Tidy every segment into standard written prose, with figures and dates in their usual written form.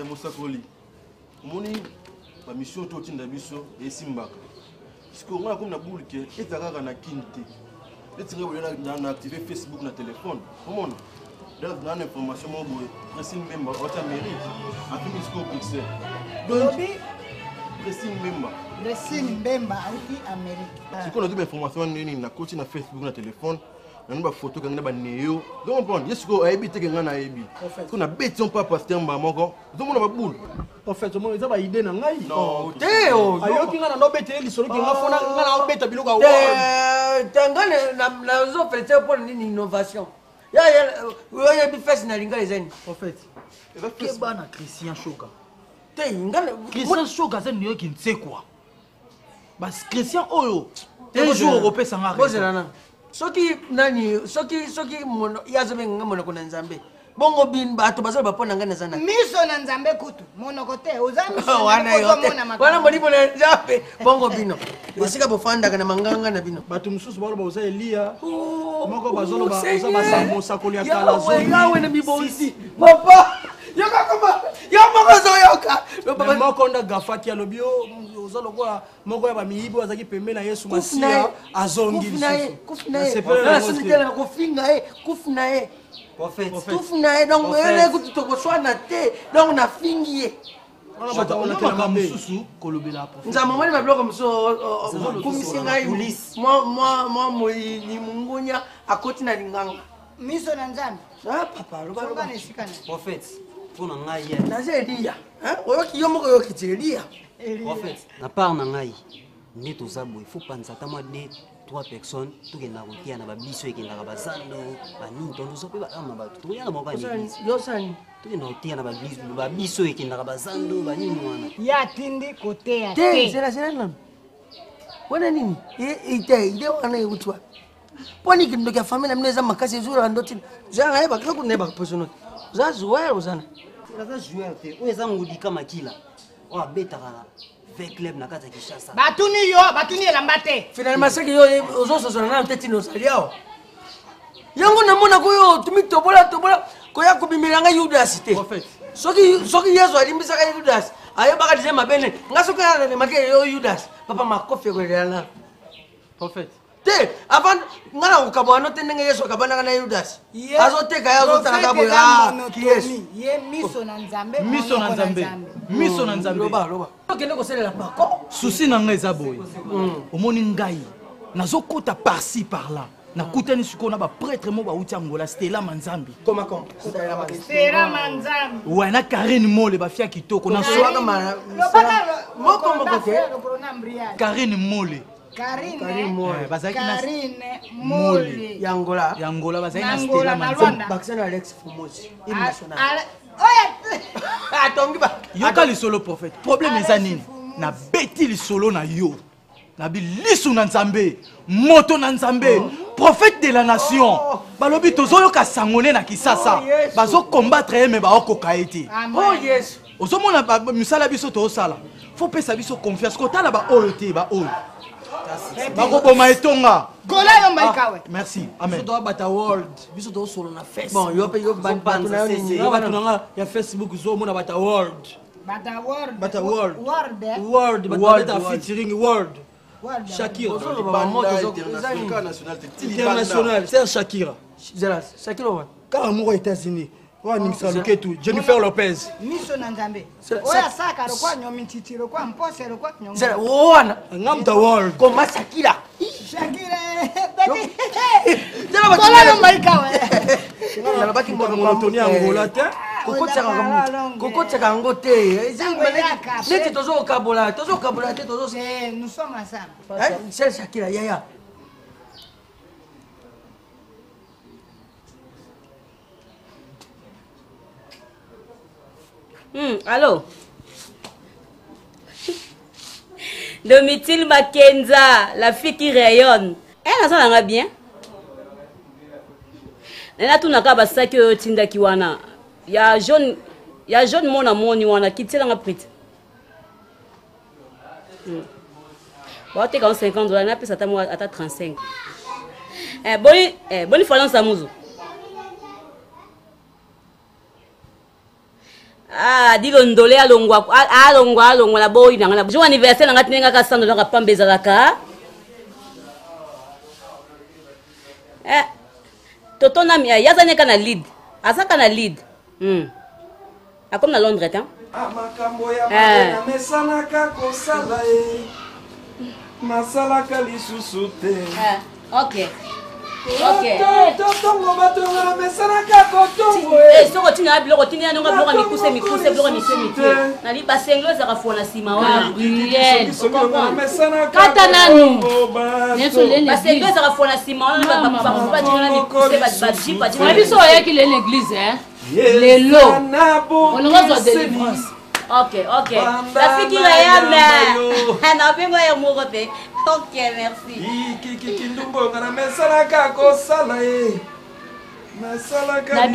Mosakoli. Moni ba mission to tinda biso et simbaka. Parce que on a comme na boule que et takaka na kinte. Et tu regardes na activer Facebook na téléphone. Comment dans une information mon boy, Pressing member au mairie. A fini scope pixel. Donc Pressing member. Pressing member au Amérique. Si on a des informations na coach na Facebook na téléphone. On a photo quand on a néo. Donc on prend. Est-ce qu'on a habité quand on a habité? Qu'on a bêté on pas pasteur mbamoko. Donc on a boule. En fait, on a une idée na ngai. Non. Théo. Ayo kinga na no bêté li solo kinga fona na bêta biloka wa. Tangane na zo fete pour une innovation. Ya bi fes na linga les amis. En fait, keba na Christian Choka. Té ngana Christian Choka c'est New York nse quoi. Bas Christian oyo. Un jour européen sanga. Bozelana. Soki nani soki mono yazobe ngamona kuna nzambe. Bongo bin bato bazalo bapona ngana sana. Miso na nzambe kutu. Monokote uzami. Wana moni bona nzambe bongo bino. Esika bofanda kana manganga na bino. Bato mususu balo baza Elia. Moko bazolo baza basamo sakoli ya kala zoni. Yawe na bibonsi. Papa. Yoka kama. Yo moko zoyoka. Moko nda gafaki alobio ozalo kwa moko ya bamiyibi wazaki pembe na Yesu Masia azongi lisusu. Kufnae. Prophète. Kufnae donc ele kutokoswana te donc na fingie. On a tellement mususu kolobela prophète. Nzama mwana mabloko muso kumisinga police. Moi ni mungunya akoti na linganga. Miso na nzambe. Ah papa, loba nesikana. Prophète. Pona ngai ye. Na Elia. Hein? Oyoki yo moko yoki Elia. Prophète. Na part na ngai. Ne tozabo, il faut penser à moi 2-3 personnes tout que na rokia na babiso et que na bazando, bani tondo so pe ba ama ba to ya na mo ba ni. Yo sani. Tout que na rokia na babiso et que na bazando, bani mwana. Ya tindi kote ya te. Sera nan. Wana nini? Ide wana yutwa. Poni kindo kya family mneza makasi zura ndoti. Zanga eba kako neba personne. Za zuwa uzana. Za joueur te. O eza ngudi kama kila. O abeta kala. Club na kata Kishasa. Batuni elambate. Finalement c'est que yo ozoso na tete no saliao. Yango na mona ko yo tumi tobola ko ya kubimiranga Judas te. Prophète. Soki Yesu alimbisa ka Judas. Ayo baka dize mabene. Ngaso ka na make yo Judas. Papa makofe ko yana. Prophète. Te avant ngana ukabwana tendenge Yesu kabana na Judas. Azoteka yazotaka kabo ya Yesu. Ye miso na nzambe. Miso na nzambe. Loba. Okende ko selela pako. Souci na ngai za boy. Omoni ngai. Nazokota par-ci par-là. Nakutani siko na ba prêtre mo ba uti Angola Stella Manzambi. Comment Stella Manzambi. Ouais na Karine Mole ba fia kitoko na soa kama moko Karine Mole. Karine Mole. Yangola bazaki na Stella Manzambi. Baxana Alex Fumosi. International. Oya. Atongi ba. Yoka li solo prophète. Problème ezanini. Na beti li solo na yo. Na bilisu na nzambe. Moto na nzambe. Prophète de la nation. Balobi tozoyo ka sangone na Kisasa. Bazo combattre mais ba okoka ete. Oh yes. Ozomona misala biso to sala. Faut pesa biso confiance ko tala ba oyo te ba oyo. Bako boma etonga. Gola yo maikawe. Merci. Amen. Biso do bata world. Biso do solo na face. Bon, yo batu na nini. Batu na ya Facebook zo mona bata world. Bata world. World. Bata featuring world. Shakira. International. C'est Shakira. Shakira. Car moi États-Unis. Jennifer Lopez. Miso na nzambe. Oya saka kwa nyomi titiro kwa mpose kwa nyomi. Zera wana ngam the world. Koma Shakira. Shakira. Zera gola yo maikawe. Na baki monotonie Angola te. Kokotaka ngo te. Neti tozo kabola te tozo. Nous sommes ensemble. C'est Shakira yaya. Allô? Domitille Makenza, la fille qui rayonne. Elle a bien. Elle a tout n'a qu'à ça que Tinda Kiwana. Il y a jeune mon amour ni wana qui tient dans la prite. Bon, t'es quand 50 $, n'a plus à ta 35. Bonne fois dans sa mouzo. Ah, dilondole alongwa la boy na jour anniversaire nga tinenga ka $100 ka pambeza la ka. Toto na mi yazane kana lead. Asa kana lead. Akom na Londres hein. Makambo ya na mesana ka kosala masala ka lisusu te. OK. Tongo batonga mesana ka kotongo soko tina biloko tina nonga biloko mikuse biloko mikuse nali basenglo za kafona sima wana Gabriel kata nanu neso lele basenglo za kafona sima wana ba tina mikuse ba tina biso yaki le l'église hein lelo olonga zo délivrance. OK. La fille qui va y na bengo ya mogote. OK, merci. Kindumbo ngana mesana ka kosala masala ka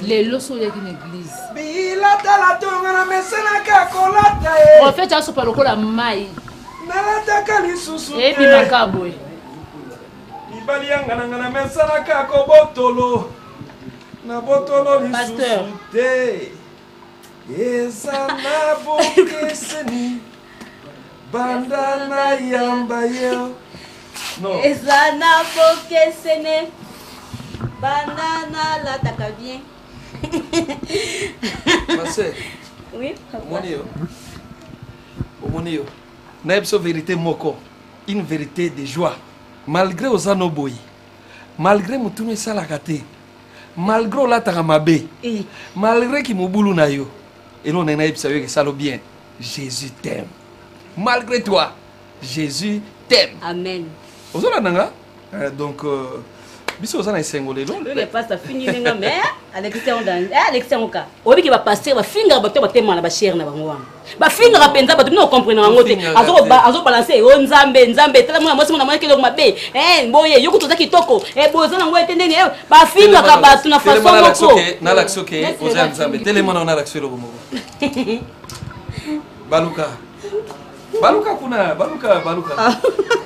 lelo so yaki na église bilata la tonga na mesana ka kolata prophète aso pa lokola mai nalata ka lisusu ebi makabo ibali yanga na mesana ka ko botolo na botolo lisusu te esana bokeseni bandana yamba yo non esana bokesene bandana la taka bien. Ma sœur. Oui. Omonio. Naibso vérité moko. Une vérité de joie. Malgré aux anoboy. Malgré mutune salakate. Malgré la takamabe. Malgré qui mobulu na yo. Et non naibso que ça lo bien. Jésus t'aime. Malgré toi, Jésus t'aime. Amen. Ozola nanga. Donc biso ozana isengole lo le pasteur fini ninga mais Alexandre ka obi ki ba pasteur ba finga ba to ba tema na ba share na bango wana ba finga ka penza ba to no comprendre ngo te azo balancer o nzambe tala mwana mwasi mwana mwake lo mabe boye yoko to kitoko bozo na ngo etendeni ba finga ka ba tuna façon moko na l'action ke oza nzambe telemana na l'action lo bomo Baluka kuna baluka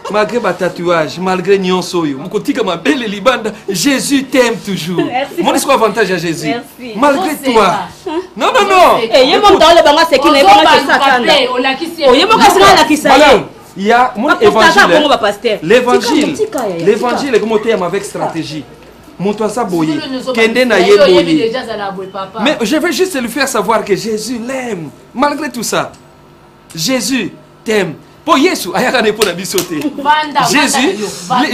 malgré ma tatouage malgré nyonso yo mukotika ma belle libanda Jésus t'aime toujours. Mon est quoi avantage à Jésus? Merci. Malgré toi. Non yemo ndole banga sekine banga sakanda yemo kasina la kisaye il y a mon évangile l'évangile est comme thème avec stratégie. Montre ça boye kende na ye boye mais je vais juste lui faire savoir que Jésus l'aime malgré tout ça. Jésus t'aime. Pour Jésus,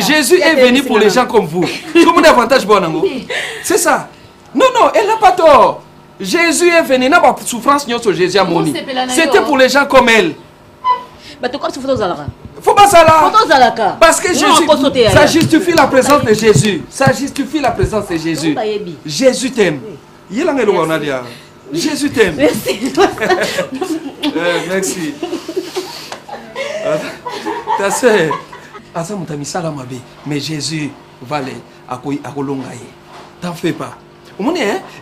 Jésus est venu pour les gens comme vous. Comme un avantage bon amour. C'est ça. Non, elle n'a pas tort. Jésus est venu, n'a pas souffrance sur Jésus à moni. C'était pour les gens comme elle. Faut pas ça là. Parce que Jésus, ça justifie la présence de Jésus. Ça justifie la présence de Jésus. Jésus t'aime. Jésus t'aime. Merci. Ta sœur, mais Jésus va aller à Kolongaye. T'en fais pas.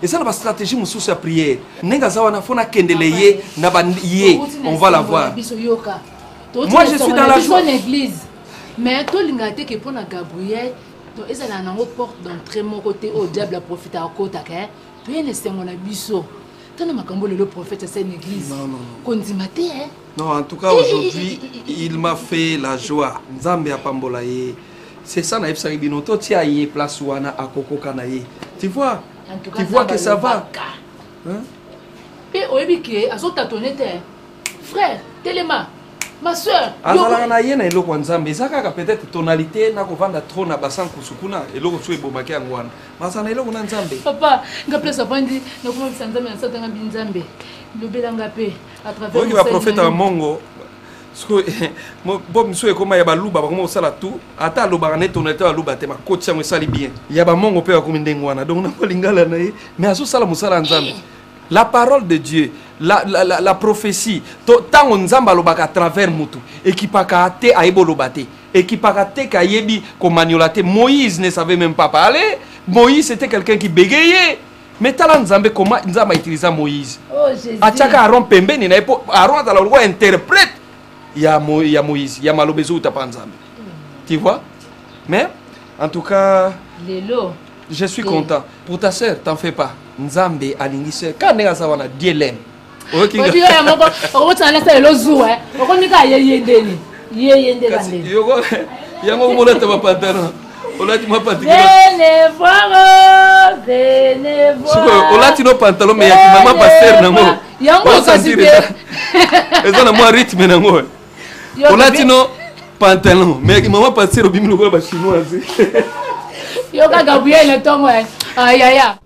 Et ça, la stratégie, mon souci à prière. On va la voir. Moi, je suis dans la joie. Mais tout le monde qui est pour Gabriel, ils sont dans la porte d'entrée, mon côté au diable, profite à côté. Tu es mon abisso. Le prophète c'est une église. Non, en tout cas aujourd'hui, il m'a fait la joie. C'est ça, tu vois que ça va. Frère, Téléma, ma soeur. Peut-être tonalité na kovanda trop na basan kusukuna eloko so ebomaki angwana. Masana eloko na nzambe. Papa, ngaple sa pandi na kuma bisanzambe na satanga binzambe. Lobelanga pe à travers. Oui, le prophète à Mongo. Bon monsieur comment ya baluba ba comment sala tout ata loba na tonalité baluba te ma coach yango sali bien. Ya ba Mongo pe ko mindengwana donc na kolingala na ye mais aso sala musala nzambe. La parole de Dieu, la prophétie, tant on zamba lobaka à travers mutu, et qui pakate aïbo lobate, et qui pakate kayebi komaniolate. Moïse ne savait même pas parler. Moïse c'était quelqu'un qui bégayait. Mais talent nzambe comment nzamba utilisa Moïse. Oh Jésus. Achaka Aaron pembe ni na epo Aaron dans la loi interprète. Il y a Moïse, il y a malobezo utapa nzambe. Tu vois? Mais en tout cas, Lélo. je suis content. Pour ta sœur, t'en fais pas. nzambe alingise ka ndenge aza wana DLM oyo moko okotana nasa lelo zu okonika yeyendeni yeyendeni yango komolata bapantalon olati mwa olati no pantalon me yaki mama paster nango eza na mwa rythme nango olati no pantalon me yaki mama paster obimi lokola bachinoise yo kaka buye le tongo ayaya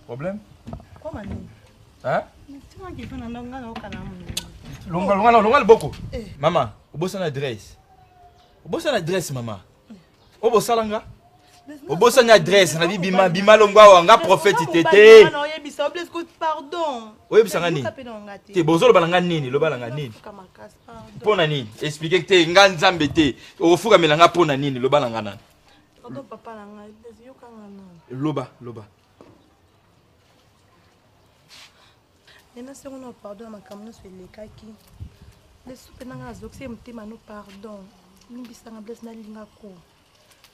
Problème? Comment Hein? tu Longa beaucoup. Maman, au une adresse. Au une adresse, maman. Au bout salanga. Au bout une adresse. Na bima bima longwa wanga prophète tete. Pardon. Oui, bisangani. Te bozolo balanga nini, lo balanga nini. Pona nini? Expliquer que te nganza mbete. Ofuka melanga pona nini, lo balanga nani. Pardon papa langa, yo kangana. Loba. Nena sekono pardon makamno so lekaki. Le soupe nanga zoxé mtima no pardon. Nimbisanga bless na linga ko.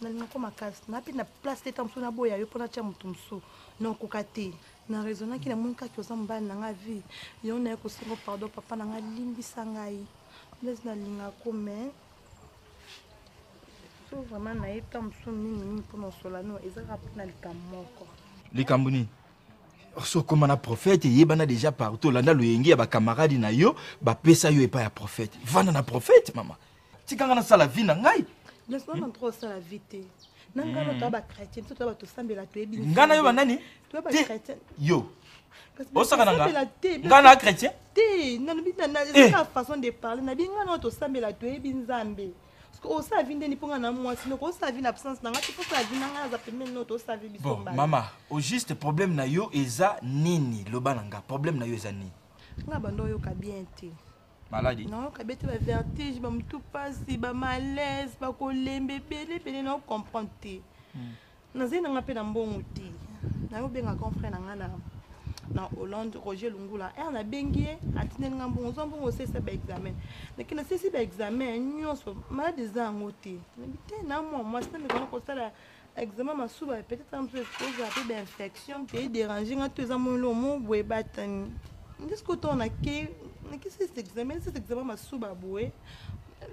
Na linga ko makasi. Na pi na place teta mso na boya yo pona tia mutu mso. Na kokate. Na raisonna ki na monka ki oza mbala nanga vie. Yo na ko sengo pardon papa nanga limbisanga yi. Bless na linga ko mais so vraiment na eta mso nini pona solano ezaka pona likamoko. Likambuni. So comme un prophète, il y a déjà partout. Là, il y a des camarades na yo, ba pesa yo et pas un prophète. Vanda na prophète, maman. Tu quand on a la vie na ngai. Laisse-moi trop ça la vie. Nanga no ba chrétien, tu dois te sambela tu ebi. Ngana yo banani? Tu dois ba chrétien. Yo. O saka nanga. Ngana chrétien? Te, na na façon de parler, na binga no to sambela tu ebi nzambe. Bon, maman, au juste problème na yo eza nini lobananga problème na yo eza nini? Nga bando yo ka bien te. Maladie. Non, ka bete ba vertige, ba mutu pasi, ba malaise, ba kolembe pele na comprendre te. Na zena nga pe na mbongo te. Na yo benga grand frère na nga na Hollande Roger Lungula na bengi atine nga mbongo zombongo c'est ba examen. Nakina sisi ba examen nyonso malade za ngote. Nabite na moi c'est me ko sala examen masuba peut-être un peu cause à peu d'infection peut déranger nga tous amour mo boye batani. Qu'est-ce que ton a que cet examen masuba boye.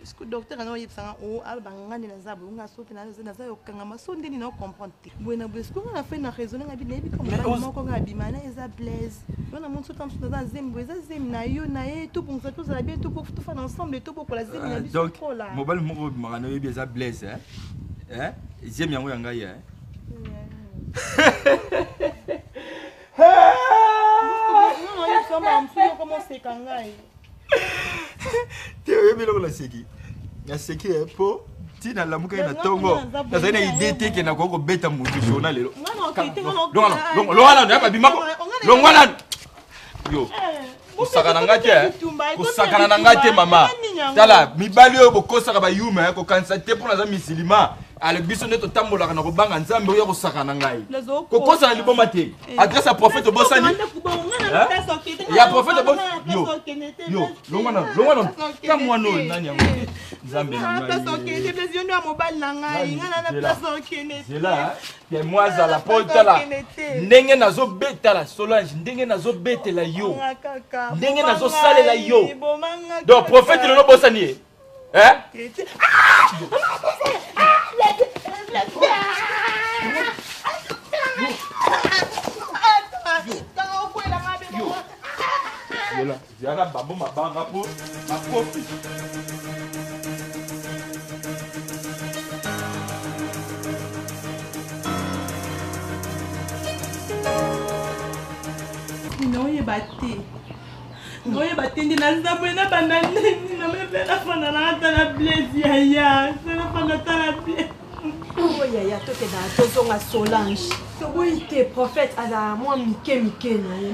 Est-ce que docteur ana yipsanga o albanga na zabu nga sote na za yo kanga masonde ni na comprendre te. Buena est-ce qu'on a fait na raisonner nga bi comme ça moko nga bimana eza blaise. On a monté tam dans zembo eza zem na yo na e tout pour ça tout ça bien tout pour tout faire ensemble tout pour la zem na biso donc mobile moko bimana yo bi eza blaise hein zem yango yanga ya non il faut m'amsuyo comment c'est kangai. Tu es bien là seki. Na seki po tina la muka na tongo. Na zana idée te ke na ko beta mutu shona lelo. Longwana na ba bimako. Longwana. Yo. Kusakana ngate mama. Tala mibali yo bokosaka ba yuma ko kansa te pour na za misilima. Ale biso neto tambola na ko banga nzambe yo kosakana ngai. Ko kosa na liboma te. Adresse à prophète Bosani. Ya prophète Bosani. Yo, longwana. Comme moi non nani yango. Nzambe na ngai. C'est là. Que moi za la porte là. Ndenge nazo beta la Solange, ndenge nazo beta la yo. Ndenge nazo sale la yo. Donc prophète le Bosani. Hein? Voilà, j'ai un bambou ma banga pour ma copie. Non, il est battu. Non, il est battu. Il n'a pas de banane. Il n'a pas de banane. Il n'a pas de plaisir. Il n'a pas de plaisir. Yaya tokenda tozonga Solange. Oui, que prophète à la moi Mickey.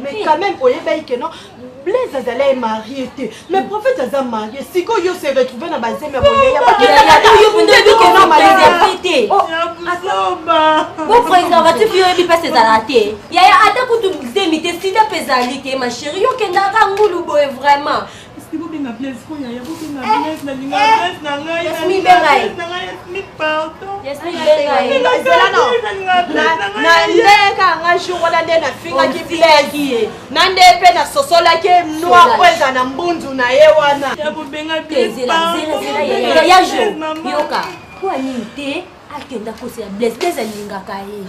Mais quand même, non, Blaise Azala est marié. Mais prophète Azala marié. Si quand il s'est retrouvé dans la base, mais bon préservatif, il passe à la tête. Il y a un peu de démité, si la pesalité, ma chérie, il y a un peu de vraiment. akenda kosi la Blaise Blaise alingaka ye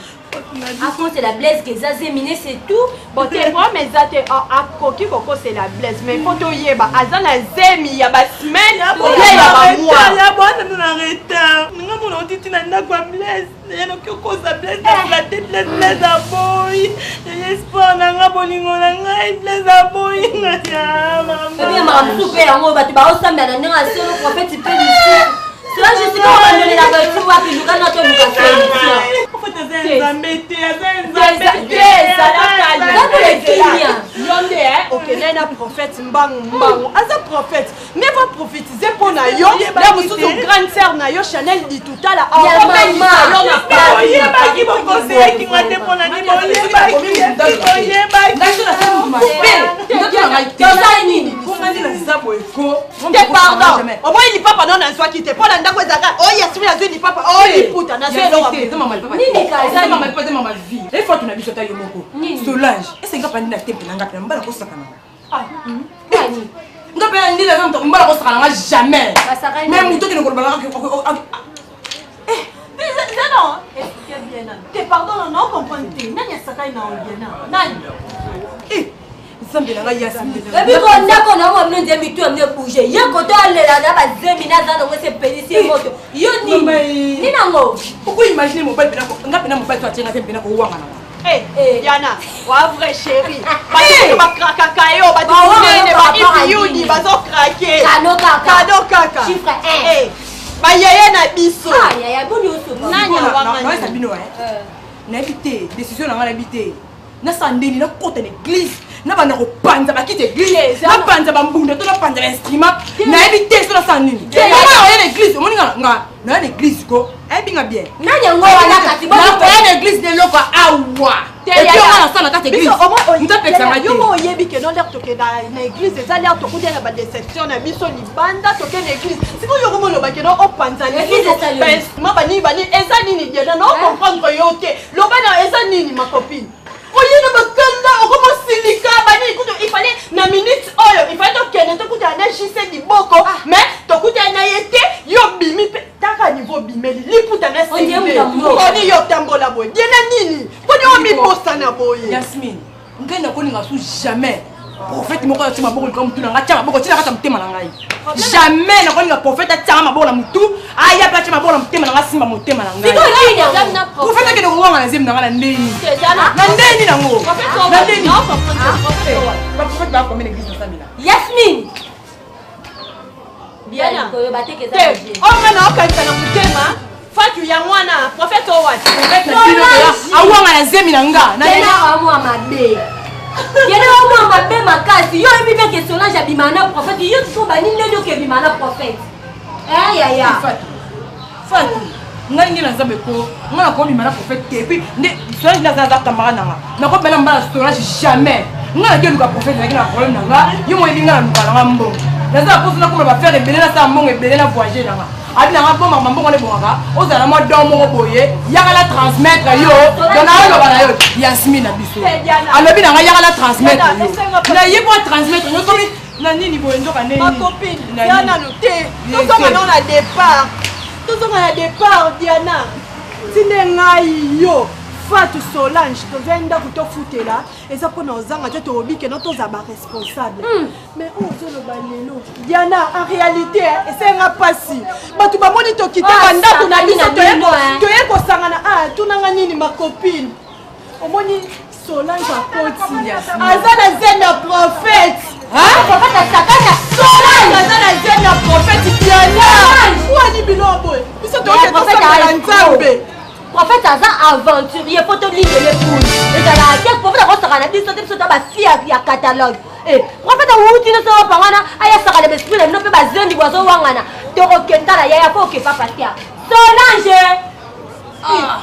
akosi la Blaise keza zemine c'est tout bon te moi mais zate akoki kokosi la Blaise mais poto yeba azana zemi ya ba semaine ya ba mois ya bona na retard nga mona otiti na ndako ya Blaise ya no kokosi la Blaise la tête Blaise a boy ya espoir na nga bolingo na nga Blaise a boy nga ya mama bien mama soupe yango batu ba osamba na ndanga solo prophète peut ici. Là, je suis pas donné la voiture à nous quand on nous casse. En fait, c'est un zambété, ok, là, un prophète, un prophète, mais va prophétiser pour Nayo. Là, vous êtes une grande sœur Nayo, Chanel dit tout à l'heure. Il y a maman, il y a pas qui va conseiller qui m'a dit pour la pardon. Au moins, il n'est pas pendant un soir qui te prend. Oh yes, tu as dit papa. Oh il putain, na zelo. Nini kaza maman pas maman vie. Il faut que tu n'habites pas yomoko. Solange. Est-ce que pas na temple nanga pe mbala ko sakana. Ah. Nani. Ngapa ndi la femme mbala ko sakana jamais. Même muto ki ne ko bala ko. Eh, non. Explique bien. Te pardon, non comprendre. Nani sakai na oliena. Nani. Eh. Et puis on a qu'on a amené des mitos amené bouger. Il y a quand on allait là bas zemina dans le c'est pédicier moto. Yo ni nango. Pourquoi imaginer mon père on a pena mon père toi tiens pena ko wanga na. Eh Diana, wa vrai chérie. Ba kraka kayo ba dine ba ifiyuni ba zo krake. Kado kaka. Chiffre 1. Eh. Ba yaya na biso. Ah yaya boni oso. Nani wanga. Non ça bino na habité décision na habité. Na sandeni na côté l'église. Na bana ko panza ba kite église na panza ba mbunda to na panza instrument na éviter sur la sanini na l'église moni nga na l'église ko ebinga bien na nyango wala kati ba na l'église de loko awa et puis on a ça na kati église nta pesa ma yo mo yebi ke no l'air to ke na église ça l'air to kudia ba déception na biso ni banda to ke na église siko yo ko mo lo ba ke no o panza l'église ma bani eza nini bien non comprendre yo te lo ba na eza nini ma copine. Il fallait na minute oyo il fallait que tu kuta na jise di boko mais to kuta na yete yo bimi taka niveau bimeli liputa na single oni yo tambola boy diena nini poni o mi posta na boy Yasmine ngena ko ninga su jamais prophète moko ya tima boko comme tout na ngata boko tina kata mutema na ngai jamais na ko ninga prophète atanga maboko na mutu aya pa tima boko na mutema na ngasimba mutema na ngai prophète ke de ngwa na zemi na ngala ndeni na ndeni na ngo na ndeni prophète ba ko mena église na samina Yasmine bien ko yo bateke za o mana o kanisa na mutema fatu ya mwana prophète o wati awanga na zemi na nga na amwa mabe yele omo mabe makasi yo ebi be ke Solange abimana prophète yo so bani ndio ke bimana prophète ya fatu ngai ngina nzambe ko ngana ko bimana prophète ke puis nde Solange na za tamara nanga na ko bela mbala Solange jamais ngana ke luka prophète na kina problème nanga yo mo elinga na luka nanga mbo naza poso na ko ba faire de belena sa mbongo belena voyager nanga abina nga bomba mbongo le bonga ozala mo don mo boye yakala transmettre yo dona yo bana yo Yasmine na biso alobi na nga yakala transmettre yo na yebo transmettre yo komi na nini boye ndoka neni ma copine Diana luté tout ça na départ Diana tine ngai yo Fatou Solange tozenda kutofutela eza pona ozanga te tobike no tozaba responsable mais on se le balelo Diana en réalité esenga pasi batu bamoni tokite bandako na biso toye kosangana tunanga nini ma copine omoni Solange akoti aza na zemi ya prophète Solange aza na zemi ya prophète Diana wani bilobo biso toye kosangana nzambe aza aventurier po tolingele puni ezala te prophète akosaka na biso te biso ta bafille ya catalogue prophète awuti nyonso opangana ayasaka na besprit na bino mpe bazembi bwazowangana tokokenda na yaya po okepa paster Solange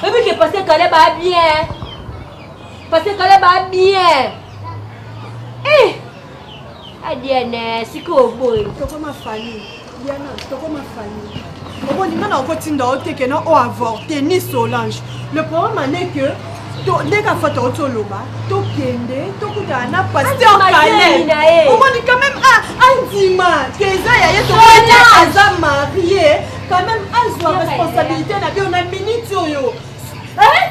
ebi ke paster kale ba bien paster kale ba bien adiane siko boy tokoma fali Diana tokoma fali okolinga na okotinda oteke na o avorté ni Solange le problème est que dès qu'à fait otoloba tokende tokutana na pasteur Calais omoni quand même andima keza ya yeto aza marié quand même azwa responsabilité na bio na minute oyo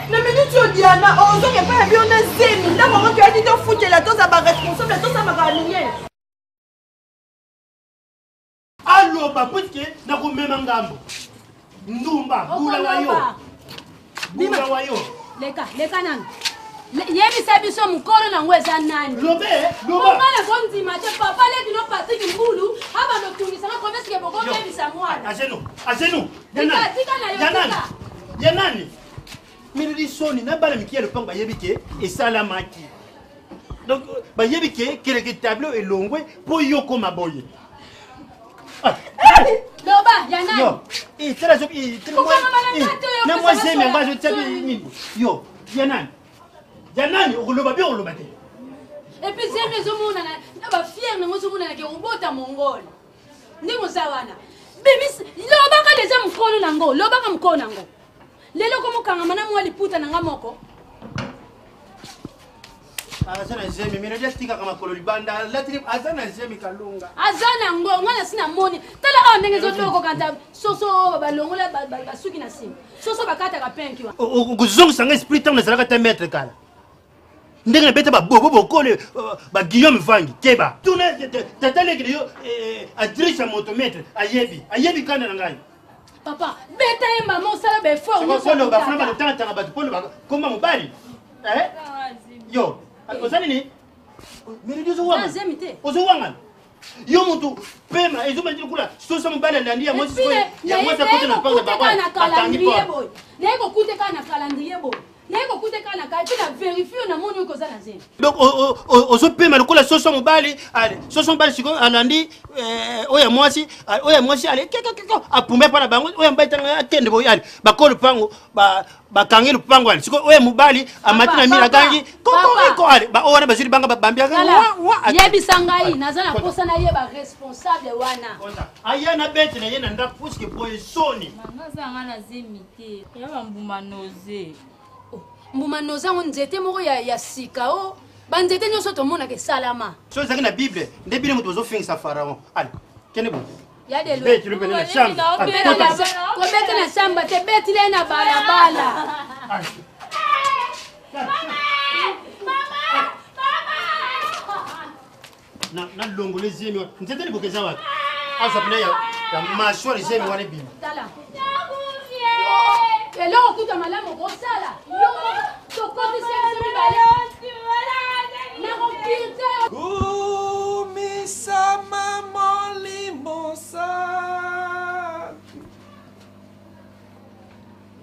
na minute oyo Diana ozoke pa na bio na zemi ntango okoki adi tofutela toza baresponsable tosamaka alinye aloba puisque nakomema ngambo ndumba bula wayo leka nani yebisa biso mukolo nango eza nani omana kondima te papa leki no Patrick Mbulu abanotungisanga komeske bokobebisa mwana azenu yanani milili soni na bana mikia lopango bayebi ke esalamaki donc bayebi ke keleke tableau elongwe mpo yo koma boye loba yanani yo tala zo na moi j'aime nga je tabi nini yo yanani okoloba bien okoloba te et puis j'aime ezomona na ba fier nango ezomona ke obota mongolo ndingo sawana bimis lobaka deja mukolo nango lobaka mukolo nango lelo komukanga mana mwa liputa nanga moko azana zemi mina jastika kama kolo libanda latri azana zemi kalunga azana ngonga na sina moni tala ndenge zotoko kanta soso balongola basuki na sima soso bakata ka penki wa ukuzonga sanga esprit tango nazalaka ta maître kala ndenge na beta ba bobo bokole ba Guillaume Vangi keba tuna tatale kiyo adresse motomètre ayebi kana na ngai papa beta ye mama osala be fort solo ba fana ba tanga ba polo ba koma mobali yo ozali ni miri ozo wanga yo mutu pema ezoma ndikula sosa mobali ndandi ya mwezi ya mwezi kote na panga baba atangi po nako kuteka na calendrier bo nako kuteka na kai na vérifier na moni ko zana zeni donc ozo pema lokola sosa mobali ale sosa mobali siko alandi oya mwasi ale keko apumbe pa na bango oya mbaitanga atende bo yali bakolo pango bakangi lupango ali siko oya mobali amati na mira gangi ko ale ba ona bazili banga babambia yebisanga yi nazana posa na ye ba responsable wana aya na bete na ye na nda puisque poisoni nazanga na zemite ya bambuma noze mbuma noza ngo nzete moko ya sika o banzete nyonso tomona ke salama so ezaki na bible nde bino moto ozofingisa pharaon ali kende bo ya de lo kobeti na shamba te beti le na balabala na longo les yeux nzete ni bokeza wapi asa pina ya mashwa les yeux wana bino tala elo okuta malamu kosala yo tokote sema bale na kompite kumisa mama limosa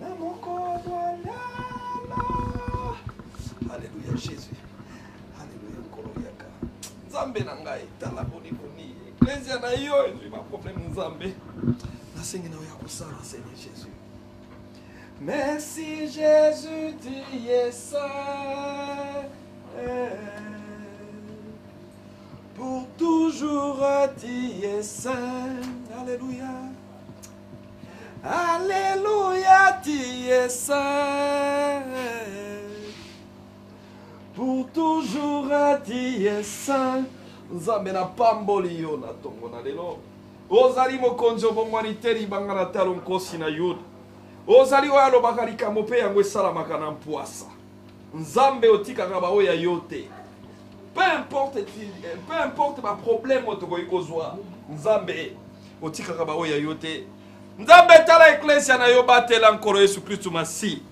na moko voilà alléluia Jésus alléluia koloyaka nzambe na ngai tala boni ecclesia na yo ezwi ma problème nzambe nasengi na yo ya kosala Seigneur Jésus. Merci Jésus, tu es saint. Pour toujours tu es saint. Alléluia. Alléluia, tu es saint. Pour toujours tu es saint. Nzambe na pamboli yo na tongo na lelo. Ozali mokonzi obongwani teri bangana talo nkosi na yuda. Ozali oyo alobaka likambo mpe yango esalamaka na mpwasa nzambe otikaka baoyo yo te peu importe baproblème tokoki kozwa nzambe otikaka baoyo yo te nzambe tala eklesia na yo batela nkolo yesu kristu masi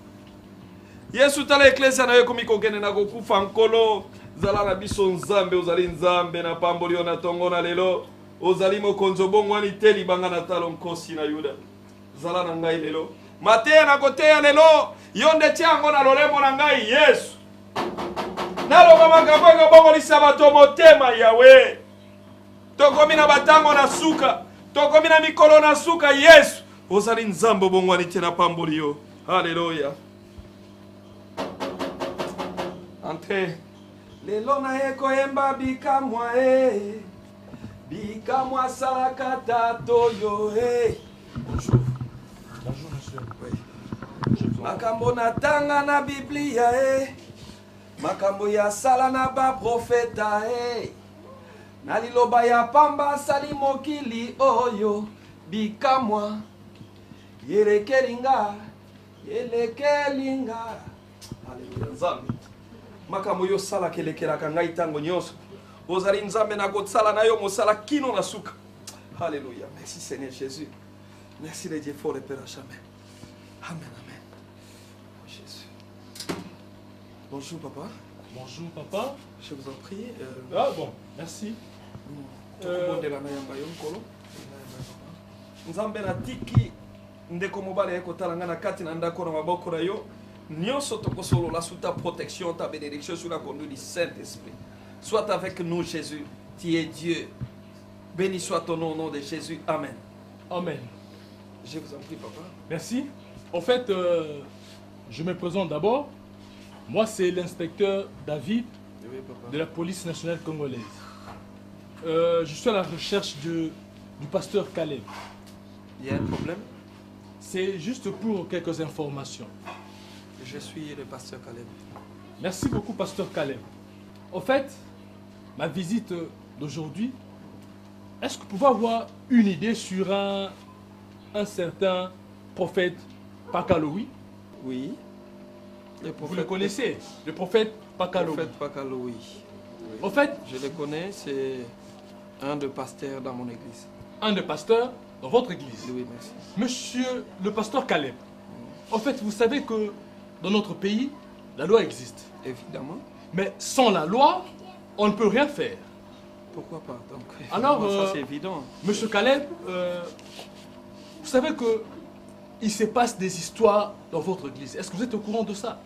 yesu tala eklesia na yo ekomi kokende na kokufa nkolo zala na biso nzambe ozali nzambe na pamboli yo na tongo na lelo ozali mokonzi obongwani te libanga na talo nkosi na yuda zala na ngai lelo mateya na koteya lelo yo nde tia yango na lolemo na ngai yesu naloba makambo ekobongolisa bato motema yawe tokomi na batango na suka tokomi na mikolo na suka yesu ozali nzambe obongwani te na pamboli yo haleluya entre lelo na ye koyemba bikamwa bikamwa salaka tato yo bonjour monsieur oui. Makambo na tanga na biblia makambo ya sala na baprofeta na liloba ya pamba sali mokili oyo bikamwa yerekelinga haleluya nzambe makambo yo sala kelekelaka ngai ntango nyonso ozali nzambe na kosala na yo mosala kino na suka haleluya merci seigneur jésus merci le dieu fort et père à jamais amen amen jésus bonjour papa bonjour papa je vous en prie ah bon merci tokobondela na yamba yo nkolo nzambe na tiki ndeko mobali ekotala nga na kati na ndako na maboko na yo nyonso tokosolola sous ta protection ta bénédiction sous la conduite du Saint-Esprit sois avec nous Jésus tu es Dieu béni soit ton nom au nom de Jésus amen amen je vous en prie papa merci en fait je me présente d'abord moi c'est l'inspecteur David de la police nationale congolaise je suis à la recherche du pasteur Caleb. Il y a un problème? C'est juste pour quelques informations. Je suis le pasteur Caleb. Merci beaucoup, pasteur Caleb. Au fait, ma visite d'aujourd'hui, est-ce que vous pouvez avoir une idée sur un certain prophète Pakaloui? Oui. Vous le connaissez, le prophète Pakaloui? Le prophète Pakaloui. Oui. Au fait, je le connais, c'est un des pasteurs dans mon église. Un des pasteurs dans votre église? Oui, merci. Monsieur le pasteur Caleb, en fait, vous savez que dans notre pays, la loi existe. Évidemment. Mais sans la loi, on ne peut rien faire. Pourquoi pas? Donc, alors, ça c'est évident. Monsieur Caleb, vous savez que il se passe des histoires dans votre église. Est-ce que vous êtes au courant de ça?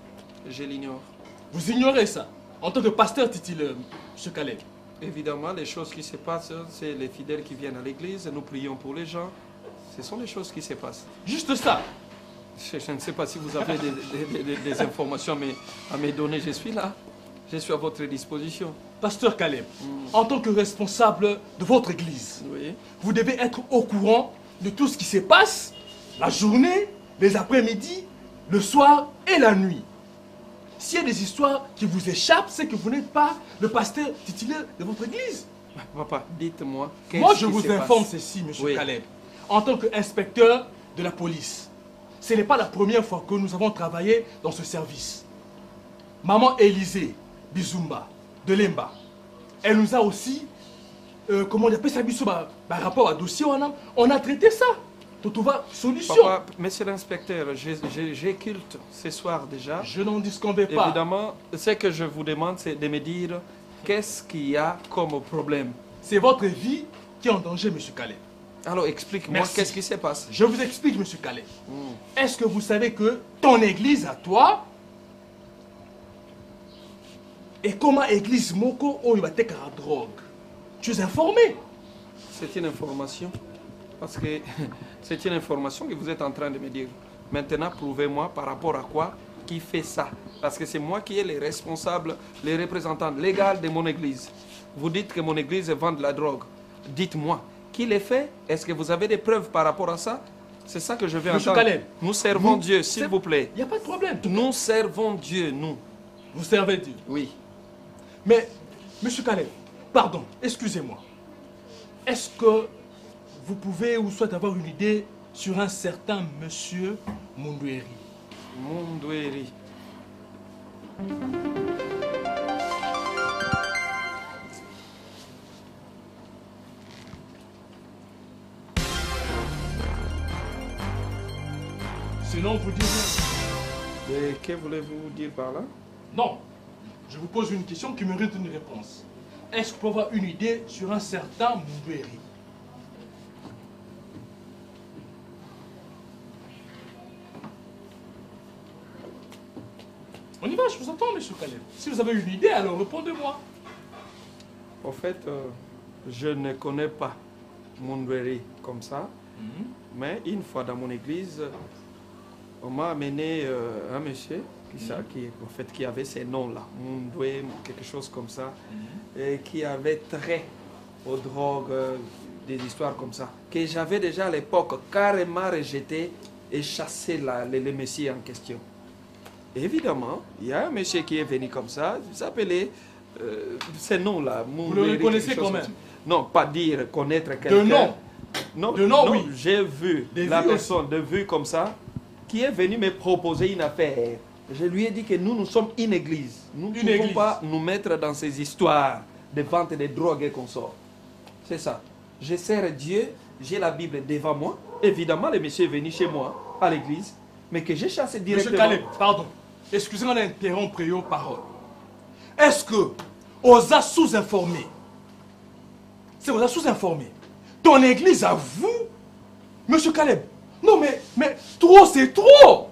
Je l'ignore. Vous ignorez ça en tant que pasteur titulaire, monsieur Caleb? Évidemment, les choses qui se passent, c'est les fidèles qui viennent à l'église, nous prions pour les gens. Ce sont les choses qui se passent. Juste ça? Je ne sais pas si vous avez des informations à me donner, je suis là. Je suis à votre disposition. Pasteur Caleb, en tant que responsable de votre église, oui, vous devez être au courant de tout ce qui se passe la journée, les après-midi, le soir et la nuit. S'il y a des histoires qui vous échappent, c'est que vous n'êtes pas le pasteur titulaire de votre église. Papa, dites-moi. Moi, je vous informe ceci, monsieur Caleb. En tant qu'inspecteur de la police, ce n'est pas la première fois que nous avons travaillé dans ce service. Maman Élisée Bizumba de Lemba, elle nous a aussi, comment on appelle ça, par rapport à dossier, on a traité ça. Pour trouver solution. Papa, monsieur l'inspecteur, j'éculte ce soir déjà. Je n'en disconvais pas. Évidemment, ce que je vous demande, c'est de me dire qu'est-ce qu'il y a comme problème. C'est votre vie qui est en danger, monsieur Caleb. Alors explique-moi, qu'est-ce qui se passe? Je vous explique, monsieur Caleb. Est-ce que vous savez que ton église à toi est comme église Moko où il va te faire drogue? Tu es informé? C'est une information. Parce que c'est une information que vous êtes en train de me dire. Maintenant, prouvez-moi par rapport à quoi qui fait ça. Parce que c'est moi qui est le responsable, le représentant légal de mon église. Vous dites que mon église vend de la drogue. Dites-moi, qui le fait? Est-ce que vous avez des preuves par rapport à ça? C'est ça que je vais entendre. Caleb, nous servons Dieu, s'il vous plaît. Il n'y a pas de problème. Nous servons Dieu, nous. Vous servez Dieu? Oui. Mais, monsieur Caleb, pardon, excusez-moi. Est-ce que vous pouvez ou soit avoir une idée sur un certain monsieur Mundweri? Mundweri. Sinon, vous direz... Mais que voulez-vous dire par là? Non, je vous pose une question qui mérite une réponse. Est-ce que vous pouvez avoir une idée sur un certain Mundweri? On y va, je vous attends, monsieur Caleb. Si vous avez une idée, alors répondez-moi. En fait, je ne connais pas Mundweri comme ça. Mais une fois dans mon église, on m'a amené un monsieur qui avait ces noms-là, Mundwe, quelque chose comme ça, et qui avait trait aux drogues, des histoires comme ça, que j'avais déjà à l'époque carrément rejeté et chassé les messieurs en question. Évidemment, il y a un monsieur qui est venu comme ça, il s'appelait ces noms-là. Vous le reconnaissez quand même? Non, pas dire connaître quelqu'un. De nom? Non, de nom, oui. J'ai vu la personne de vue comme ça qui est venue me proposer une affaire. Je lui ai dit que nous sommes une église. Nous ne pouvons pas nous mettre dans ces histoires de vente de drogue et consorts. C'est ça. Je sers Dieu, j'ai la Bible devant moi. Évidemment, le monsieur est venu chez moi, à l'église, mais que j'ai chassé directement. Monsieur Caleb, pardon. Excusez-moi d'interrompre vos paroles. Est-ce que, aux a sous-informés, c'est aux a sous-informés, ton église à vous, monsieur Caleb, non mais trop c'est trop.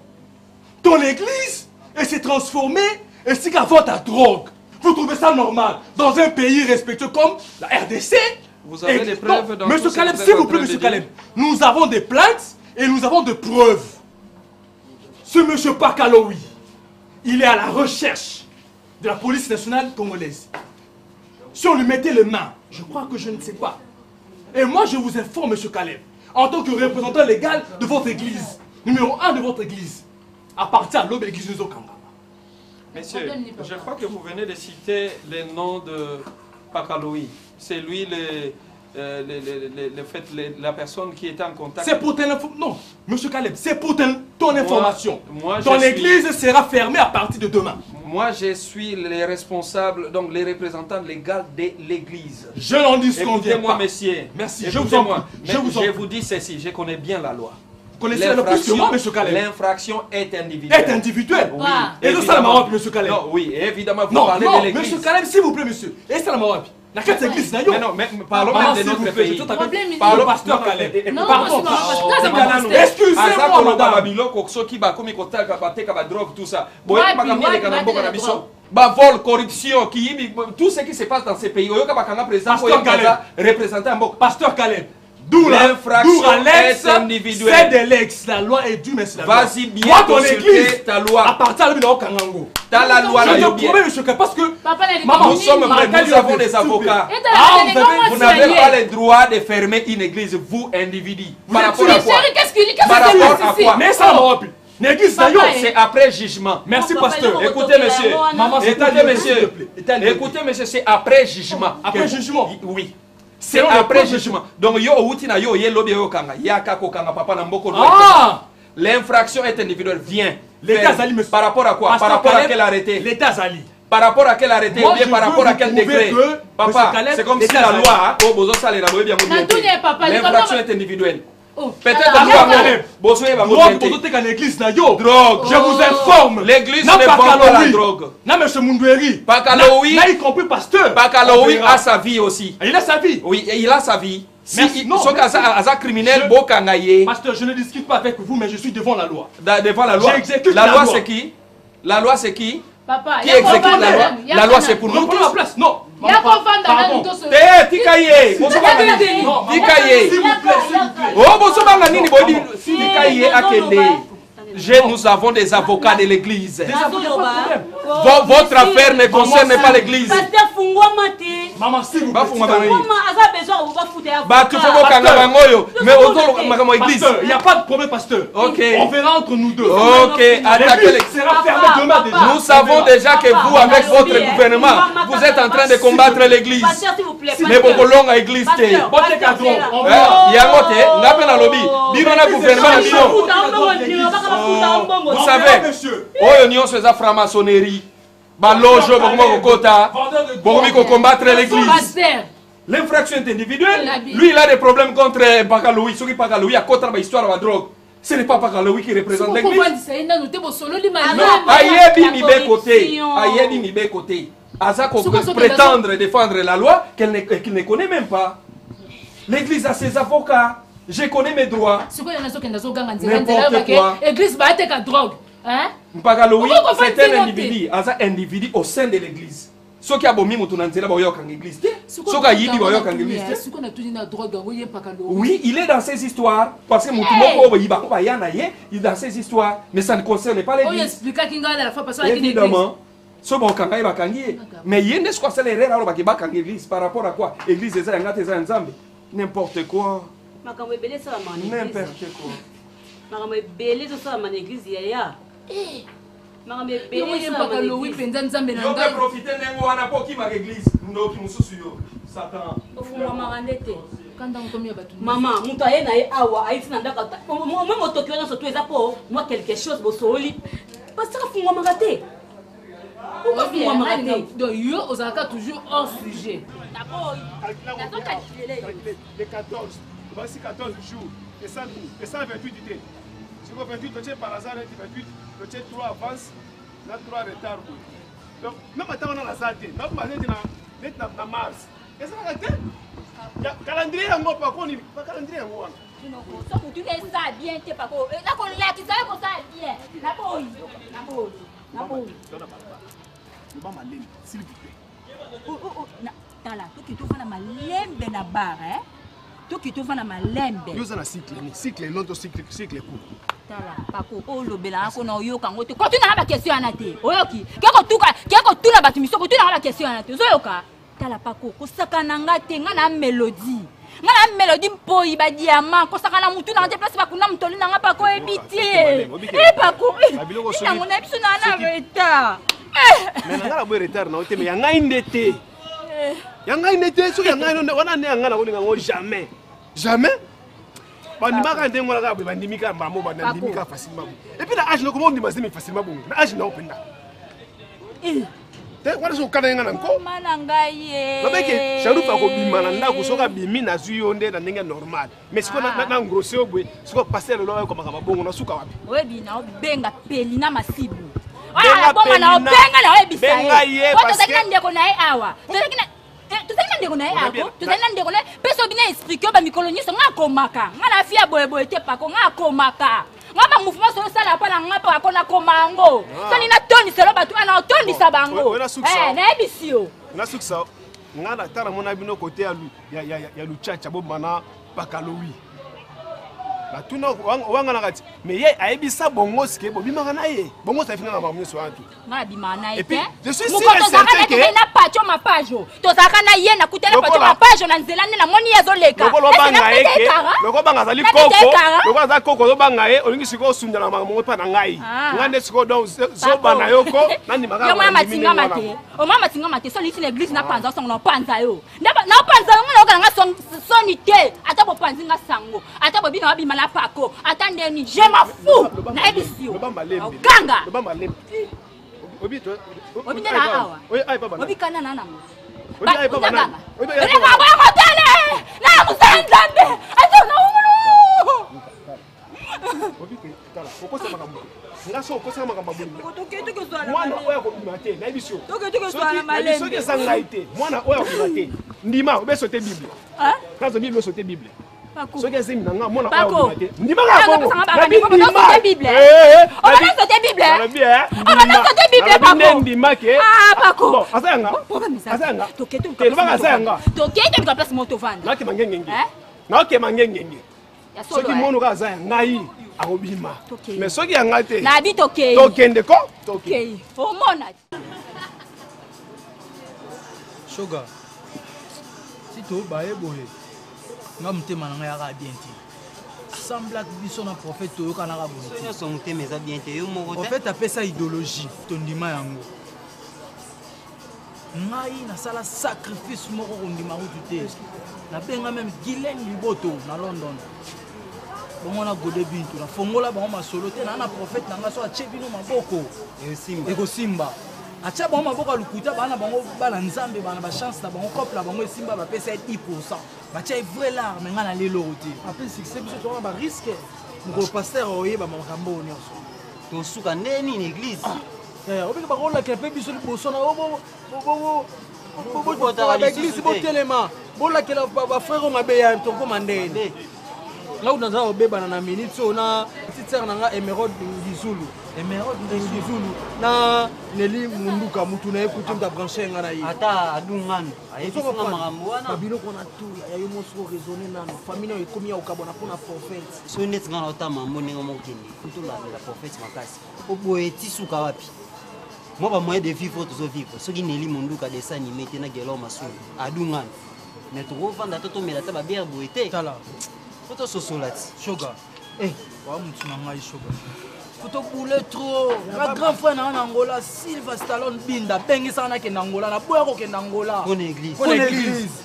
Ton église, elle s'est transformée ainsi qu'à vente à drogue. Vous trouvez ça normal dans un pays respectueux comme la RDC? Vous avez des preuves dans monsieur Caleb, s'il vous plaît, monsieur Caleb, nous avons des plaintes et nous avons des preuves. Ce monsieur Pakaloui, il est à la recherche de la police nationale congolaise. Si on lui mettait les mains, je crois que je ne sais pas. Et moi, je vous informe, monsieur Caleb, en tant que représentant légal de votre église, numéro 1 de votre église, à partir de l'église de Zokanga. Messieurs, je crois que vous venez de citer le nom de Pakaloui. C'est lui la personne qui était en contact. C'est pour ton information. Non, monsieur Caleb, c'est pour ton information. Moi, ton église sera fermée à partir de demain. Moi, je suis les responsables, donc les représentants légaux de l'église. Je n'en disconviens pas. Écoutez-moi, messieurs. Merci, je vous en prie. Je vous dis ceci, je connais bien la loi. Vous connaissez la loi plus que moi, monsieur Caleb. L'infraction est individuelle. Est individuelle? Oui. Et c'est ça la maroc, monsieur Caleb? Non, oui, évidemment, vous parlez de l'église. Monsieur Caleb, s'il vous plaît, monsieur. Et c'est la maroc. La quête église, d'ailleurs. Mais parlons même de notre pays. Parlons pasteur Caleb. Pardon. Excusez-moi, madame. Vol, corruption, tout ce qui se passe dans ces pays. Pasteur Caleb. D'où Alex, c'est de l'ex. La loi est due, mais c'est la loi. Vas-y bien consulter ta loi. À partir de Kangango. T'as la loi là. Je te promets, monsieur, parce que nous avons des avocats. Vous n'avez pas le droit de fermer une église, vous, individu. Par rapport à quoi? Par rapport à quoi? Mais ça c'est après jugement. Merci, pasteur. Écoutez, monsieur. Écoutez, monsieur. Écoutez, monsieur, c'est après jugement. Après jugement? Oui. C'est après jugement. Donc, yo outina yo ye lobi yo kanga. Ya kako kanga papa na mboko. L'infraction est individuelle. Viens. L'État Zali, monsieur. Par rapport à quoi? Par rapport à quel arrêté? L'État Zali. Par rapport à quel arrêté? Ou bien par rapport à quel décret? Papa, c'est comme si la loi, l'infraction est individuelle. Peut-être drogue. Je vous informe. L'église ne vend pas la drogue. Non, monsieur Mundweri. Pakaloui. Là, y compris pasteur. Pakaloui a sa vie aussi. Il a sa vie. Oui, il a sa vie. Si non, criminel, pasteur, je ne discute pas avec vous, mais je suis devant la loi. Devant la loi. J'exécute la loi. C'est qui? La loi, c'est qui? Papa, qui exécute la loi? La loi, c'est pour nous tous. La place, non. Pardon. Tikaye. Tikaye. S'il vous plaît. Oh, bonsoir, Nini Bodi. Tikaye Akende. Nous avons des avocats de l'église. Votre affaire ne concerne pas l'église. Maman, s'il vous plaît. Il n'y a pas de problème, pasteur. Ok. On verra entre nous deux. Ok. L'église sera fermée demain déjà. Nous savons déjà que vous, avec votre gouvernement, vous êtes en train de combattre l'église. Mais vous longue l'église. Vous savez, oyo se za franc-maçonnerie. Balojo kota, pour combattre l'église. L'infraction est individuelle. Lui, il a des problèmes contre Pakaloui. Ceux qui Pakaloui a contre l'histoire de la drogue. Ce n'est pas Pakaloui qui représente l'église. Ayebi mi côté. Ayebi mi côté. Azako prétendre défendre la loi qu'il ne connaît même pas. L'église a ses avocats. Je connais mes droits. N'importe quoi. Église va être drogue. Hein? Mpakalowi, c'est un individu. Un individu au sein de l'église. Ce qui a bomi mutunanzela boyo kang église. Ce qui a yibi boyo kang église. Oui, il est dans ces histoires parce que mutumoko yiba ko yana ye, il est dans ces histoires, mais ça ne concerne pas l'église. On explique kinga la fois parce que évidemment. Ce bon kanga iba kangi. Mais yende ce quoi c'est l'erreur alors ba kang église par rapport à quoi? Église eza ngate eza nzambe. N'importe quoi. Makambo ebele ça la église. N'importe quoi. Makambo ebele ça la église ya. Eh. Makambo ebele ça la église. Penza nzambe na ngai. Yo profiter nengo wana po ki ma église. Ndo ki mususu yo. Satan. Ofuma marandete. Kanda ngomi batu. Maman, muto aye na ye awa aiti na ndaka. Moi motoki wana surtout eza po moi quelque chose bosoli. Parce que fungwa marate. Pourquoi fungwa marate? Donc yo ozaka toujours hors sujet. D'abord, les 14, voici 14 jours, et 128 idées. Si vous 28, tu par hasard, 28, tu 3 avance, là 3 retard. Donc, même maintenant, on a la santé, même maintenant, on a Mars. Et ça va être calendrier, on va pas calendrier, on va. Tu fais ça bien, tu sais pas quoi. Là, on l'a qui ça, ça bien. La boue. Le bas malin, s'il vous plaît. Oh, tala, tu qui te fais la malembe na bar, hein? Tu qui te fais la malembe. Nous avons un cycle long, cycle court. Tala, pako, oh le bela, on a eu quand on te continue à la question à naté. Oyoki, qu'est-ce que tu n'as pas tu me continue à la question à naté. Zoyoka, tala pako, kosaka nanga tenga na mélodie. Ngana mélodie mpo iba diamant, kosaka na mutu na déplacer ba kuna mtoli na nga pako ebité. Pako, ina ngona biso na retard. Mais nanga la boy retard na ote mais yanga indete. Yanga indete so yanga ino wana ne yanga na olinga ngo jamais. Jamais. Bandimaka ndengo la ka bandimika mbamo bandimika facilement. Et puis la âge no comment ndimasi mais facilement bon. Na âge na openda. Te wana so kana yanga nanko. Mananga ye. Babeke sharufa ko bimana ndako soka bimi na zuyo nde na ndenge normal. Mais siko na ngrosé obwe siko passer le loyo ko makama bongo na suka wapi. Webi na obenga peli na masibu. Ah, bon na obenga na ebisa. Benga ye parce que to ndeko na awa. To ndeko na ako. To ndeko na peso bina expliquer ba mikoloni so ngakomaka. Ngana fia boyeboy te pako ngakomaka. Ngaba mouvement so sala pa na ngapa akona komango. So ni na toni selo batu ana toni sabango. Na ebisio. Na suksa. Ngana tala mona bino côté ya luchacha bo mana pakalowi. La tuna wanga na kati mais ye aebisa bongo ske bo bimaka na ye bongo sa finanga ba mweso antu na bimana ye je suis certain que na pacho mapajo to saka na ye na kutela pacho mapajo na nzela ne na moni yezo leka loko banga zali koko loko za koko zo banga ye olingi siko sunja na mongo pa na ngai ngande siko do so bana yoko nani maka yo mama tinga mate o mama tinga mate so liti l'église na panza so na panza yo na panza ngona okanga sonité ata bo panzi nga sango ata bo bina bima la pako attendez-ni je m'en fous na ebisio ganga le bamba lembe obi to obi na awa obi kana na nango obi ai baba na obi na ba hotele na musanzambe ato na umulu obi ke tala okosema kambo ngaso okosema kambo toke swala mwana oya ko bimate na ebisio toke swala malembe soki sangaite mwana oya ko bimate ndima obesote bible kazo bible sote bible soki ezemi na nga mwana oya ko bimate ndima ka bongo na bible ona sote bible pako ndima ke pako bon asanga toke lobaka asanga toke ka place moto vanda nake mangengenge nake mangengenge soki mono ka za ngai akobima mais soki yanga te na bi toke tokende ko toke omona Shoga si to baye boye nga mutema na ngai aka bien te semble biso na prophète toyoka na ka boye son mutema eza bien te yo moko te prophète apesa idéologie tondima yango ngai nasala sacrifice moko kondima kutu te nabenga même Gilen Liboto na London bongo na gode bintu na fongola bango masolo te na prophète na nga so atie bino maboko ekosimba atia bango maboko alukuta bana bango bana nzambe bana bachance na bango couple na bango esimba bapesa 10% batia vrai l'art me nga na lelo te après succès biso tona ba risque moko pasteur oyeba makambo nyonso tosuka ndeni na église obika bakola ke pe biso liboso na l'église botelema bolakela ba frère ngabe ya tokoma ndeni Là où nous avons bébé na minute on a petite sœur nanga Emerald Ngizulu. Emerald Ngizulu na Nelly Munduka mutu na ekuti mta brancher ngana yi. Ata adungano. Ayebisa na makambo wana. Babilo kona tout ya yo moso raisonner nano. Famille no ekomi ya ukabona pona prophète. So net ngana otama mboni ngo mokindi. Kutu la prophète makasi. Oboye tisuka wapi? Moi ba moyen de vivre tous vivre. Ce qui Nelly Munduka dessin animé tena gelo masulu. Adungano. Mais tu revends à tout mais la taba bière boité. Tala. Photo sosolati. Sugar. Eh, wa mutu na ngai sugar. Photo boule trop. Ma grand frère na Angola, Silva Stallone Binda, bengi sana ke Angola, na boya ko ke Angola. Pour l'église. Pour l'église.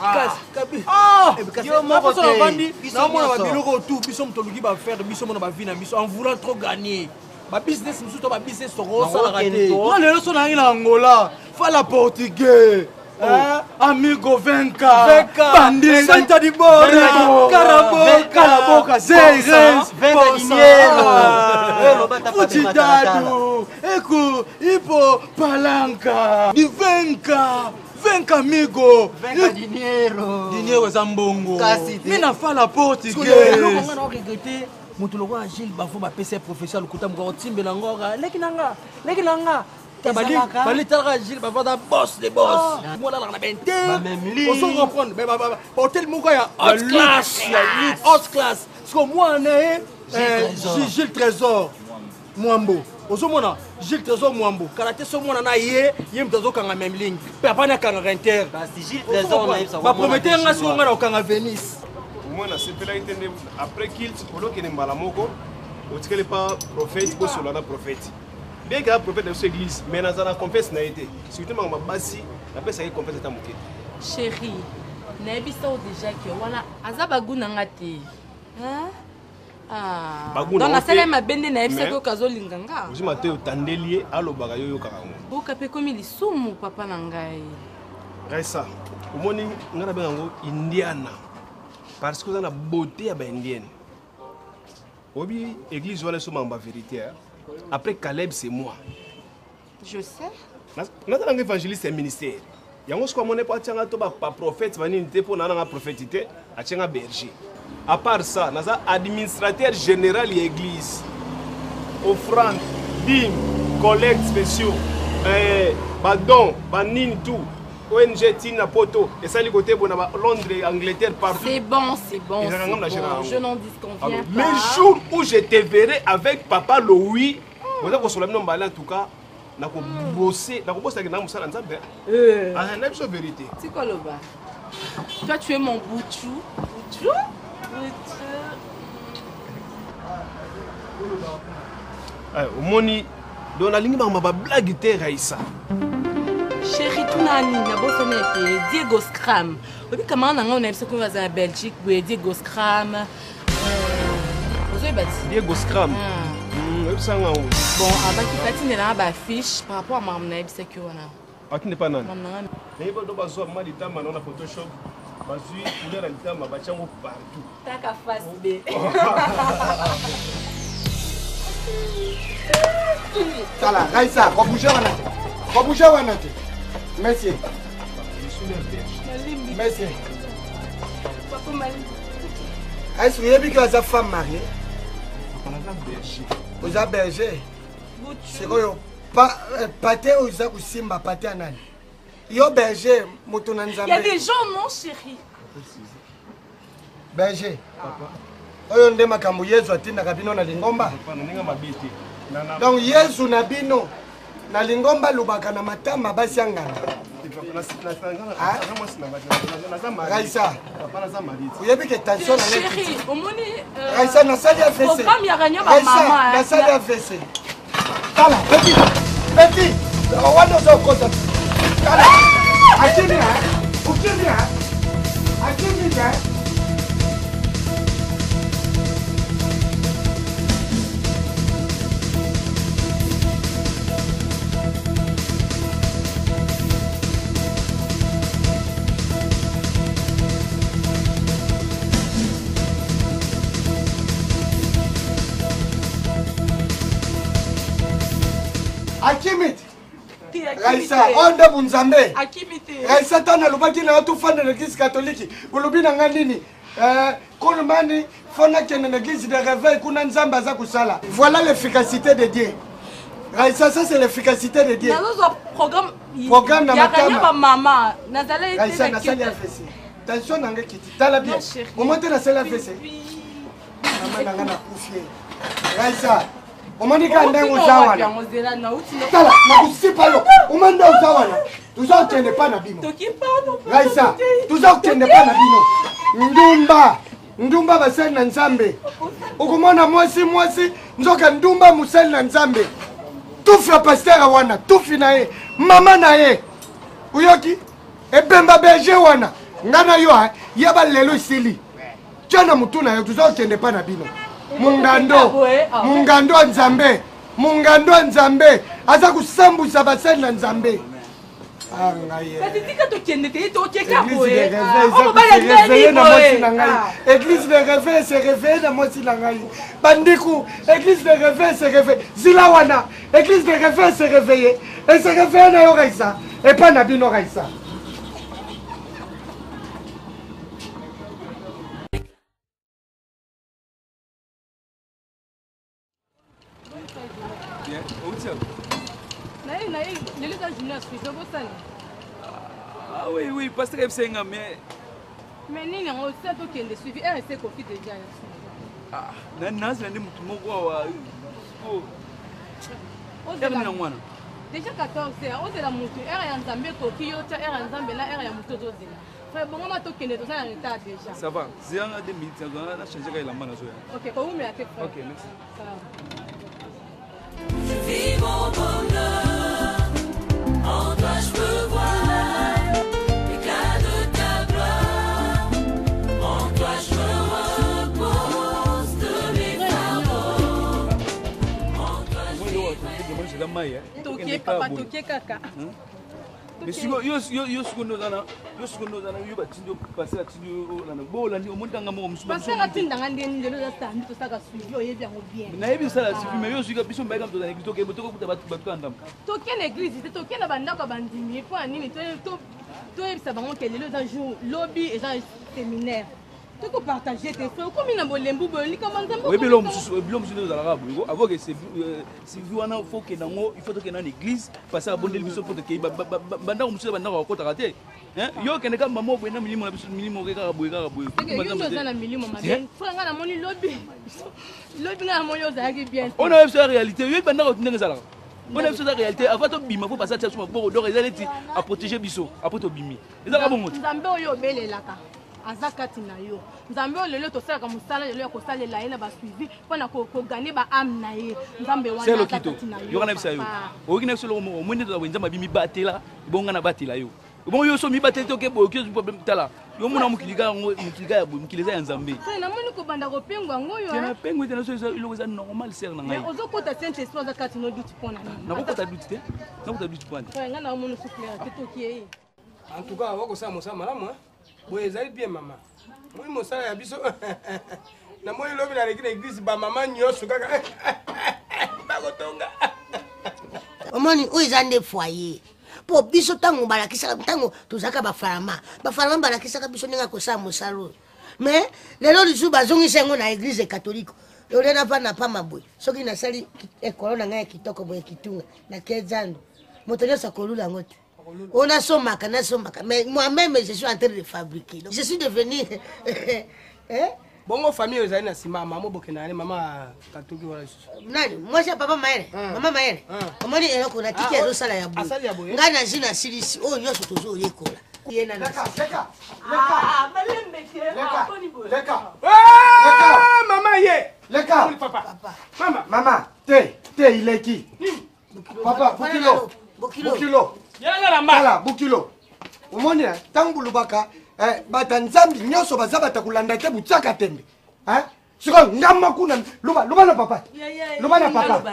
Kabi. Ah, yo moko te. bandi. Na mona ba biloko tout, biso mtoluki ba faire, biso mona ba vie na biso en voulant trop gagner. Ba business musu to ba business to ko sala raté. Na lelo so na ngi na Angola, fala portugais. Amigo Venka Bandi Santa di Bore Caraboca Zeires Venka Dinheiro Futidado Eku Ipo Palanca Di Venka amigo Venka Dinheiro Zambongo Mina fala portugais Nga na regrete Mutu loko a Gilles Bafo ba PC professionnel kuta mko timbe na ngora leki nanga Bali talaka Gilles Bafo boss de boss moi là na bente on se comprendre hôtel moko ya haute classe parce que moi né Gilles Trésor Mwambo ozomona Gilles Trésor Mwambo karaté so mona na ye mtazo kanga même ligne papa na kanga Inter basi Gilles Trésor na yebisa ba prometteur nga so nga na kanga Venise moi na sepela itende après qu'il polo ke mbala moko otikele pas prophète ko solana prophète bien que prophète de cette église mais na zana confesse na été surtout ma basi na pesa ki confesse ta moké chérie na yebisa o déjà que wana azaba guna ngati hein donc nasala mabende na yebisa ko kazolinga nga ozima te otandeli alobaka yo yokaka ngo okape komi lisumu papa na ngai Raisa omoni ngana benga ngo indiana parce que dans la beauté à indienne obi église wala so mamba vérité après Caleb c'est moi je sais na tant évangéliste et ministère yango sko monné pas tianga to ba prophète vanini te pour na prophétité a tianga berger à part ça naza administrateur général de l'église offrande dîme collecte spéciaux badon banini tout ONG Tina Poto et ça les côtés bon Londres Angleterre partout. C'est bon. Je n'en disconviens pas. Mais jour où je te verrai avec papa Louis, vous avez consolé non balé en tout cas, na ko bosser avec na musala nzambe. Ah na biso vérité. C'est quoi le bas? Toi tu es mon bouchou. Au moni dans la ligne ma blague te Raissa. Chérie, tu n'as pas Diego Scram. Oui, comment on a vu qu'on va en Belgique, Diego Scram. Diego Scram. Bon, avant qu'il patine là, ma fiche par rapport à ma mère, c'est que on a. Ah, tu n'es pas nan. Mais il faut donc baser mal l'état maintenant na Photoshop. Baser couleur l'état ma bachango partout. T'as qu'à face B. Tala, Raissa, on bouge wanate. Merci. Merci. Est-ce que vous avez une femme mariée? Vous avez berger. C'est quoi? Pâté ou vous avez simba pâté à nani? Yo berger, il y a des gens, non, chérie? Berger. Oyo nde makambo Yesu atinda kabino na lingomba. Donc Yesu na bino na lingomba lubaka na matama basi angana. Raissa. Uyebi ke tension na chérie, omoni Raissa na sali AVC. Programme ya gagné ba maman. Na sali AVC. Tala, petit. Wando zo kota. Tala. Akini ha. Ukini ha. Akini ha. Akimit. Raissa, onda bunzambe. Akimite. Raissa tana lubaki na watu fanda na kisi katoliki. Bulubi na nganini. Koulmani, fona kene l'église de réveil, kuna nzamba za kusala. Voilà l'efficacité de Dieu. Ça c'est l'efficacité de Dieu. Programme na matama. Maman, Raissa na sali afesi. Tension nanga kiti. Tala bien. Au moins na sali afesi. Maman nanga na kufie. Raissa. Omanika ndengo zawana. Tala, na kusipa yo. Umanda uzawana. Tuza ukende pa na bino. Raissa, tuza ukende pa na bino. Ndumba basali na nzambe. Ukumona mwasi nzoka ndumba musali na nzambe. Tufi pasteur wana, tufi na ye, mama na ye. Uyoki? Ebemba berger wana. Ngana yo yaba lelo sili. Tjana mutu na yo tuza ukende pa na bino. Mungando nzambe. Mungando nzambe. Aza kusambusa basali na nzambe. Église de réveil, c'est réveil dans moi si langai. Bandikou, église de réveil, c'est réveil. Zilawana, église de réveil, c'est réveillé. Et c'est réveillé na yoraisa. Et pas na bino raisa. Ah oui, parce que c'est un mais. Mais nini on sait qu'il y a suivi RSC Kofi déjà. Ah, nana c'est un mutu moko wa. Déjà 14 heures, on est la mutu R Nzambe Kofi yo ta R Nzambe na R ya mutu zozela. Frère bon ma to kende to ça en retard déjà. Ça va, c'est un des minutes on a changé la main zo. OK, ko umi ate frère. OK, merci. Ça va. Je vis mon bonheur, en toi je peux voir l'éclat de ta gloire, en toi je me repose de mes fardeaux, en toi je papa, toqué kaka. Mais si yo secondo zana yo batindo passer atindo lana bolandi omontanga mo musuba. Parce que atinda ngandeni lelo za stand to saka suivi oyebi ngo bien. Na yebi sala suivi mais yo suika biso mbeka mto za église toke botoko kuta batu andam. Toke na église te toke na bandako bandimi po anini to yebisa bango ke lelo za jour lobby et za séminaire. Toko partager tes frères comme na bolembu boli comme nzambo. Oui bilo musu za la boyo avant que c'est si wana faut que nango il faut que na église passer à bondeli biso pour que bandako musu bandako ko takate. Hein yo kende ka mamo boye na milimo na biso milimo ke ka boye ka boye. Yo zo na milimo maben. Frère nga na moni lobby. Lobby nga moni za ki bien. On a vu la réalité yo bandako ndenge za la. On a vu la réalité avant to bima faut passer à sur bon donc ils allaient à protéger biso après to bimi. Ils a bongo. Nzambe oyo belelaka. Azakati na yo nzambe lelo to sala ka musala lelo ko salela ye na ba suivi pona ko gagner ba am na ye nzambe wana c'est le kito yo kana bisa yo o kina solo mo mo ne to wenza mabimi batela bonga na batela yo bon yo so mi batela to ke bo ke problème tala yo mona mukiliga ya mukiliza ya nzambe c'est na moni ko banda ko pengwa ngoyo tena pengwa tena so ilo za normal ser na ngai mais ozo kota saint esprit azakati no duty pona ni na ko kota duty te na ko kota duty pona nga na moni souffler ke to ki en tout cas wako sa mosa malamu boye ezali bien mama moi mosala ya biso na moi lobi na l'église ba mama nyonso kaka bakotonga omoni oyo eza nde foyer po biso ntango balakisaka ntango tozalaka bafarama balakisaka biso ndenge akosala mosala oyo mais lelo lisu bazongisa yango na église catholique ole navanda pama boye soki nasali ekolo na ngai ya kitoko boye kitunga na kezando moto nyonso akolula yango te on a son maca, mais moi-même je suis en train de fabriquer. Donc, je suis devenu. Bongo famille aux années, si maman bokena, maman katuki wala. Nani, moi j'ai papa maere, maman maere. Comment dire qu'on a tiqué au salaire ya boue. Ngana zina silisi, oh nyoso tozo yekola. Yena na. Leka. Maman ye. Leka. Papa. Maman, te il est qui? Papa, Bukilo. Voilà, Bukilo. Omoni tangu lubaka bata nzambi nyoso baza batakulanda te butsaka tembe. Hein? Siko ngamba kuna luba na papa. Luba na papa.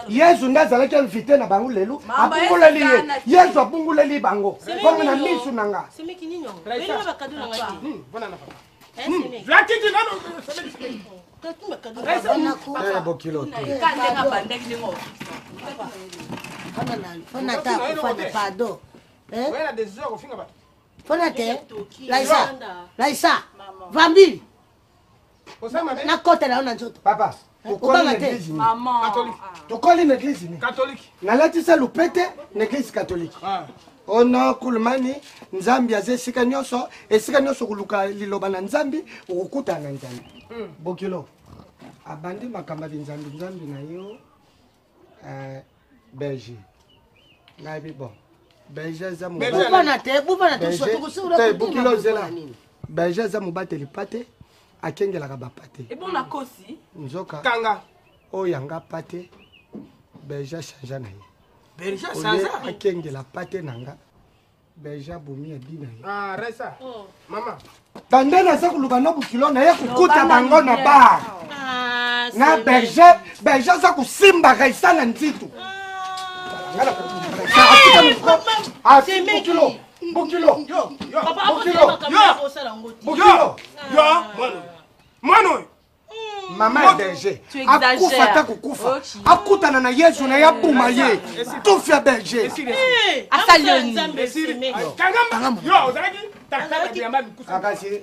Yesu ndazalaki invité na bango lelo. Apunguleli ye. Yesu apunguleli bango. Bongo na misu nanga. Semeki nini ngo? Beli ba kadu na ngati. Bona na papa. Lakiti nano semeki. Bukilo. Kande ngabanda kilingo. Fana ta kufanya pardon. Wewe na décision kofinga ba. Fona te. Laisa. Vambili. Na kota na ona nzoto. Papa. Obama te. Maman. Catholique. Tokoli une église ni. Catholique. Nalatisa lupete une église catholique. Ono kulumani nzambi azesika nyonso esika nyonso kuluka liloba na nzambi ukukuta na nzambi. Bokilo. Abandi makamba nzambi na yo Belgique. Naibi bon. Belgique za mu. Bubana te soto kusura Bokilo zela. Belgique za mu bateli pate akengela ka bapate. Et bon la kosi. Nzoka. Kanga. Oyanga pate. Belgique chanja na ye. Belgique chanja. Akengela pate nanga. Belgique bumi ya dina ye. Ah, resa. Mama. Tande na sa kuluka no bukilo na ye kukuta bango na bar. Na Belgique za kusimba kaisa na nzitu. Ngala Bukilo. Mano. Mama Belge. Akufa ta kukufa. Akutana na Yesu na yabuma ye. Tufia Belge. Asalioni. Yo, ozaki takaka yamba bikusa. Akasi.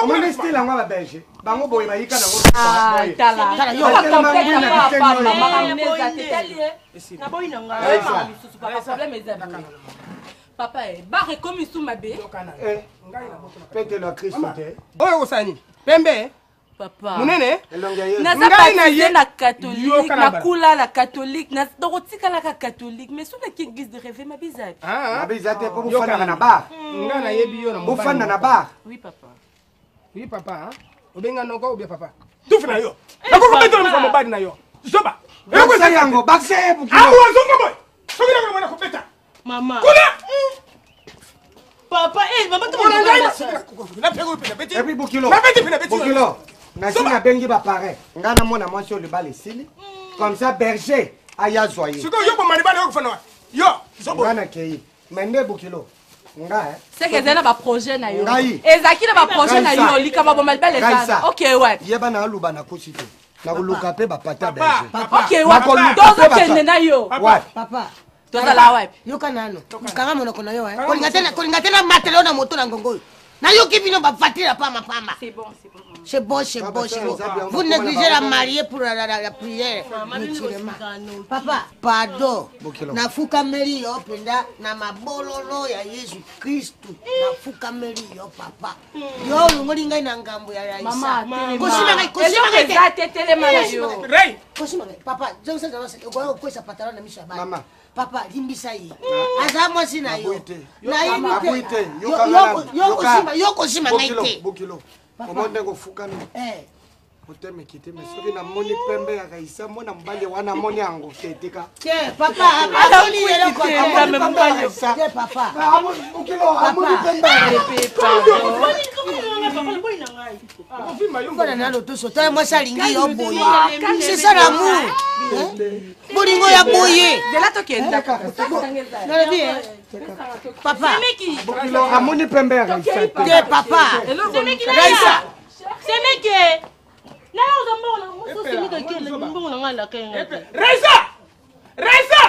Omoni style ngwa ba Belge. Bango boye bayika na ngo. Ah, tala. Yo la complète papa mama meza tetalié. Na boy nanga. Problème ezaba. Papa bare comme sous ma bé. Pete la Christ te. Oyo osani. Pembe. Papa. Munene. Naza baptisé na catholique, na kula la catholique, na dorotika la catholique, mais sous la qui église de rêver ma bizate. Ma bizate pour vous faire na bar. Nga na yebi yo na vous faire na bar. Oui papa. Oui papa. Obenga noko ou bien papa. Tout fait na yo. Nakoko beto na mobali na yo. Zoba. Bakse yango, bakse bukilo. Ah wa zongo boy. Soki na mwana ko beta. Mama. Kula. Papa, maman tu Et puis Bukilo. Bukilo. Nazina bengi ba pare. Ngana mona mwasi o le bal esili. Comme ça berger aya zoyer. Siko yo ko mani bale yo ko fana. Yo, zobo. Ngana kei. Mende Bukilo. Nga c'est que zena ba projet na yo. Ngai. Ezaki na ba projet na yo lika ba mal bale ça. OK ouais. Yeba na luba na kosito. Na kuluka pe ba pata berger. OK ouais. Dozo kende na yo. Papa. Tozala wapi? Yoka nano. Kanga mono kona yo Kolinga tena matelo na moto na ngongo. Na yo kibino ba fatira pama. C'est bon. Vous négligez la mariée pour la prière. Papa, pardon. Na fuka meri yo penda na mabololo ya Yesu Kristu. Na fuka meri yo papa. Yo lungolinga na ngambo ya Isa. Mama, Kosima ngai tele mana yo. Ray. Kosima ngai. Papa, je sais que vous pantalon na misha ba. Mama. Papa, limbisa ye. Aza mwasi na yo. Na yimite. Yo kosima ngai te. Bukilo. Omonde go fukana. Oteme kite mesoki na moni pembe ya kaisa mona mbali wana moni ango tetika. Ke papa, amoni yelo ko amoni mbali. Ke papa. Bukilo amoni pembe. Papa, na loto so toi moi salingi yo boye. C'est ça l'amour. Bolingo ya boye. De là to kenda. Na bien. Papa. Bukilo amoni pembe ya kaisa. Ke papa. Raisa. C'est mec. Na uzambona muso simika kile mbona ngala kenga. Raisa.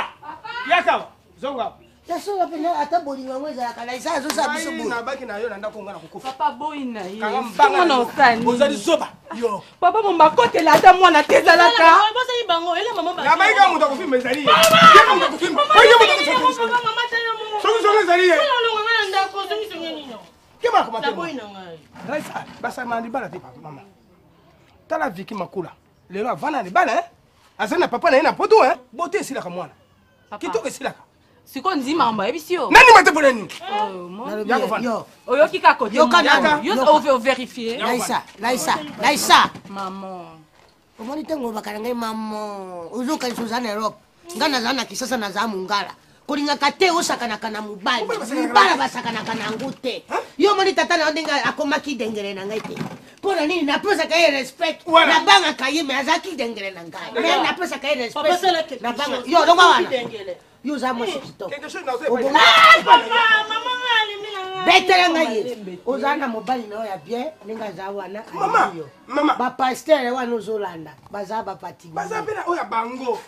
Yaka. Zonga. Yaso wapenda ata bolingo mweza ya kalaisa zo sa biso bo. Na baki na yo na ndako ngana kukufa. Papa boy na ye. Kanga osani. Ozali zoba. Yo. Papa mama kote la ta mwana tezalaka. Basa ibango ele mama ba. Na baika muta kufima ezali. Yaka muta kufima. Baika muta kufima. Mama tele mo. Songo ezali ye. Lo ngana ndako songo nino. Kema ko matema. Na boy na ngai. Raisa, basa mandi bala te papa mama. Tala viki makula. Lelo avana ni bala Azana papa na yena poto Bote silaka mwana. Kitoko silaka. Siko nzima mba ebisio. Nani mate poleni? Yo. Oyo kika kote. Yo kana. Yo vérifier. Laisa. Maman. Omoni tengo bakarangai maman. Uzuka Suzana Europe. Ngana zana kisasa na zamu ngala. Kulinga kate osakana kana mubali. Mubala basakana kana ngute. Yo moni tata na ndinga akomaki dengere na ngai te. Pona nini naposa kaye respect. Na banga kaye me azaki dengere na ngai. Me naposa kaye respect. Na banga. Yo donga wana. Yo za mo shito. Quelque chose na Mama ngali mina. Betela ngai. Ozana mobali na ya bien ninga za wana. Mama. Ba pasteur wana ozolanda. Baza ba pati. Baza pena oya bango.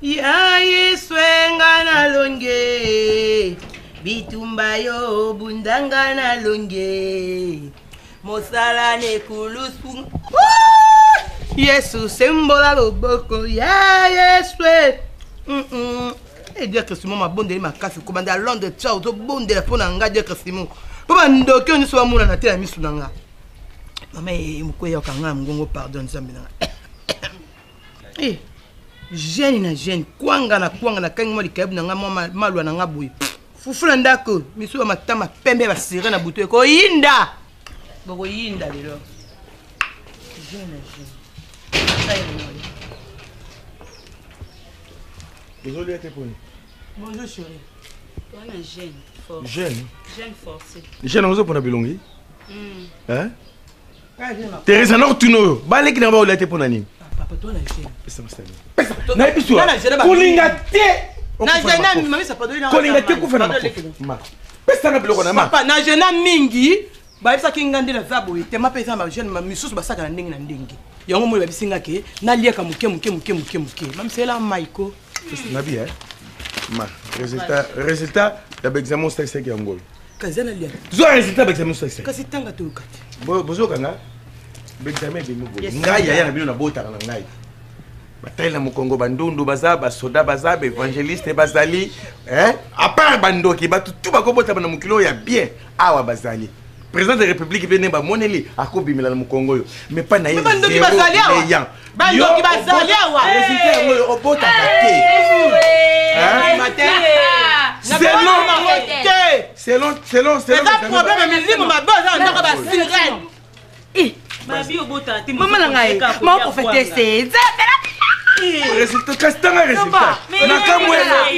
Ya Yesu enga nalonge bitumba yo bundanga na longe mosala ne kulusu Yesu sembola loboko ya Yesu et dire que Simon m'a bondé ma casse comme dans Londres ciao to bondé pour nanga dire que Simon papa ndoki on soit mona na tela misu nanga mama mukoya kanga ngongo pardon zambina jeune na jeune kwanga na kangi mo likabu nanga malwa nanga boy fufula ndako misu matama pembe ba sire na buto ko yinda boko yinda lelo jeune na jeune Désolé à tes points. Bonjour chérie. On est jeune, fort. Jeune. Jeune forcé. Jeune, on a besoin de bilongi. Hein? Teresa, non, tu n'as pas les clients qui pour nani. Papa, toi la jeune. C'est ma salle. N'a pas sûr. Kolinga té. Na jeune, mami ça pas donner. Kolinga té ko fena ma. Pesa na biloko na ma. Papa, na jeune mingi. Ba isa kingande na zabo ite ma pesa ma jeune ma misusu basaka na ndenge na ndenge. Yango mo babisinga ke na lieka muke. Mam c'est la maiko. Nabi hein. Ma résultat d'examen statistique en gol. Kazana lia. Zo résultat d'examen statistique. Kasi tanga to kati. Bozo kanga. Examen de ngo. Ngai ya na bino na bota na ngai. Bataille na Congo bandundu baza ba soda baza ba évangéliste bazali hein à part bandoki ba tout ba ko bota na mukilo ya bien awa bazali. Président de la République vient ba moneli akobimela na Congo yo mais pas na yé. Bandoki bazali awa. Bandoki bazali awa. Résultat ngo obota kate. Selon. C'est un problème, mais dis-moi, ma base, on a une sirène. Babi obota te maman na ngai ma ko fete c'est résultat castanga résultat na kamwela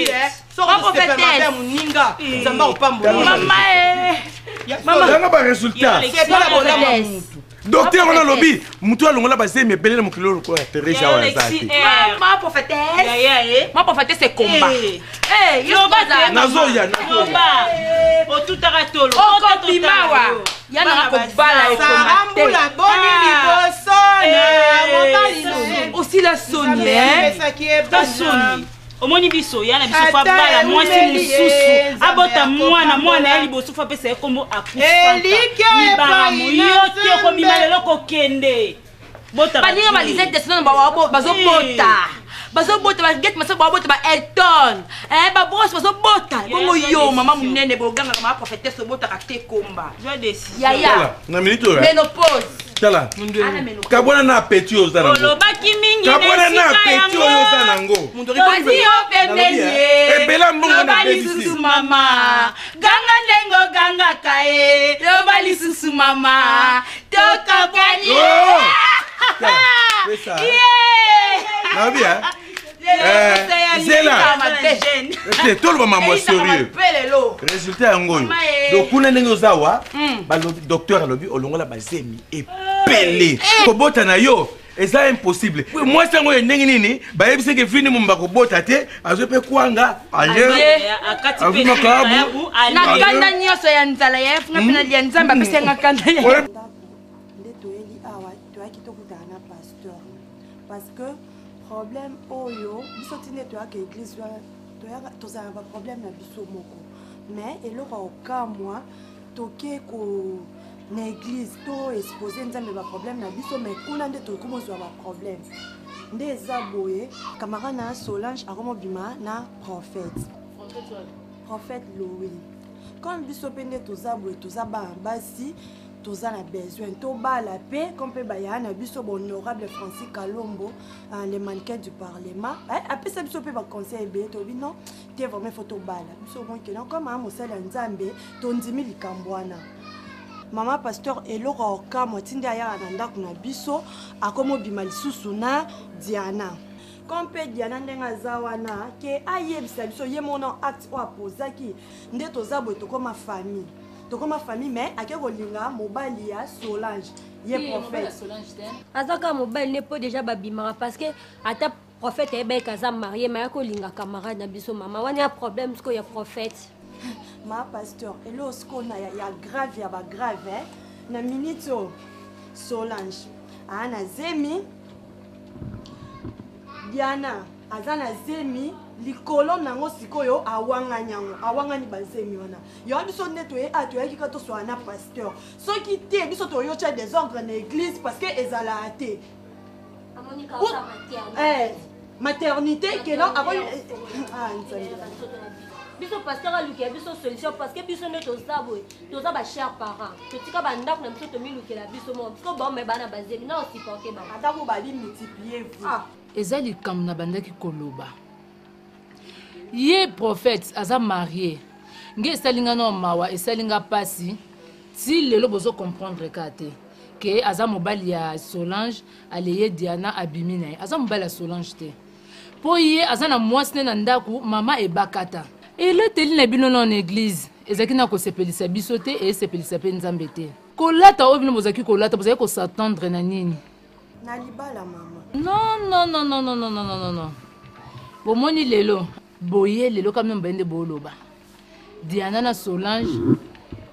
sora ko fete muninga zamba opambo mama ba résultat c'est pas la bonne docteur on a lobby mutu alongola basé me belé na mukilo ko Teresa wa zati ma prophétesse ma prophétesse c'est combat yo baza nazoya otutaka tolo okobimawa yana ko bala e combattre la bonne liboso na aussi la Sonia la Sonia omoni biso yana biso fa bala mwasi mususu abota mwana ya liboso fa pesa ekombo akufa libara moyote komima lelo kokende bota baninga balisete sino bazobota baget masa babota ba Elton babros bazobota bongo yo mama munene boganga kama prophétesse bota kate komba yaya na minute menopause tala kabona na appétit aux zanango olobaki mingi kabona na appétit aux zanango vas-y openeye ebela mbongo na lisusu mama ganga ndengo ganga kae loba lisusu mama tokokani na bien Zela c'est tout le moment sérieux résultat yango donc kuna ndenge ozawa ba docteur alobi olongola bazemi epele kobota na yo eza impossible moi sango ndenge nini ba yebise ke fini mumba kobota te azope kwanga akati na kanda nyoso ya nzala ya funga pena lia nzamba bisenga kanda ya parce que problème oyo biso tine toyaka église tozala ba problème na biso moko mais eloko okamwa toke ko na église to exposer nzambe ba problème na biso mais kuna nde tokomozwa ba problème nde eza boye camarade na Solange akomobima na prophète Louis comme biso pe nde toza boye toza bana basi toza na besoin to bala pe comme pe baya na biso honorable Francis Kalombo le mannequin du parlement après ça biso pe ba conseil be to bi non te vraiment photo bala biso bon que non comme a mosala nzambe to ndimi likambwana mama pasteur eloko okama tindi aya na ndako na biso akomo bima lisusu na Diana comme pe Diana ndenga zawana ke ayebisa biso ye mono acte o apozaki nde toza boye to comme famille tokoma famille mais akeko linga mobali ya Solange ye prophète azaka mobali ne peut déjà babimara parce que ata prophète ebe kaza marié mais ko linga camarade na biso mama wani a problème parce que ya prophète ma pasteur elo sko na ya grave ya ba grave na minito Solange ana zemi Diana aza na zemi likolo nango sikoyo awangani yango awangani bazemi wana yo biso nde toye atoyaki ka toswala na pasteur soki te biso toyotya désordre na église parce que ezala te maternité keno biso pasteur alukela biso solution parce que biso nde toza boye toza bachère parent totika bandako na biso tomilukela biso mo biso baome bana bazemi na osupporte bango atako balimultiplie vous eza likambo na bandaki koloba ye prophète aza marié nge esalinga no mawa esalinga pasi ti lelo bozo comprendre ka te ke aza mobali ya Solange aleye Diana abimi na ye aza mobali ya Solange te po ye aza na mwasi ne na ndako mama ebakata eleteli na bino na église ezaki na kosepelisa biso te esepelisa mpe nzambe te kolata oyo bino bozaki kolata bozaki kosatendre na nini na libala mama non bomoni lelo boye lelo kameme mbayende boloba Diana na Solange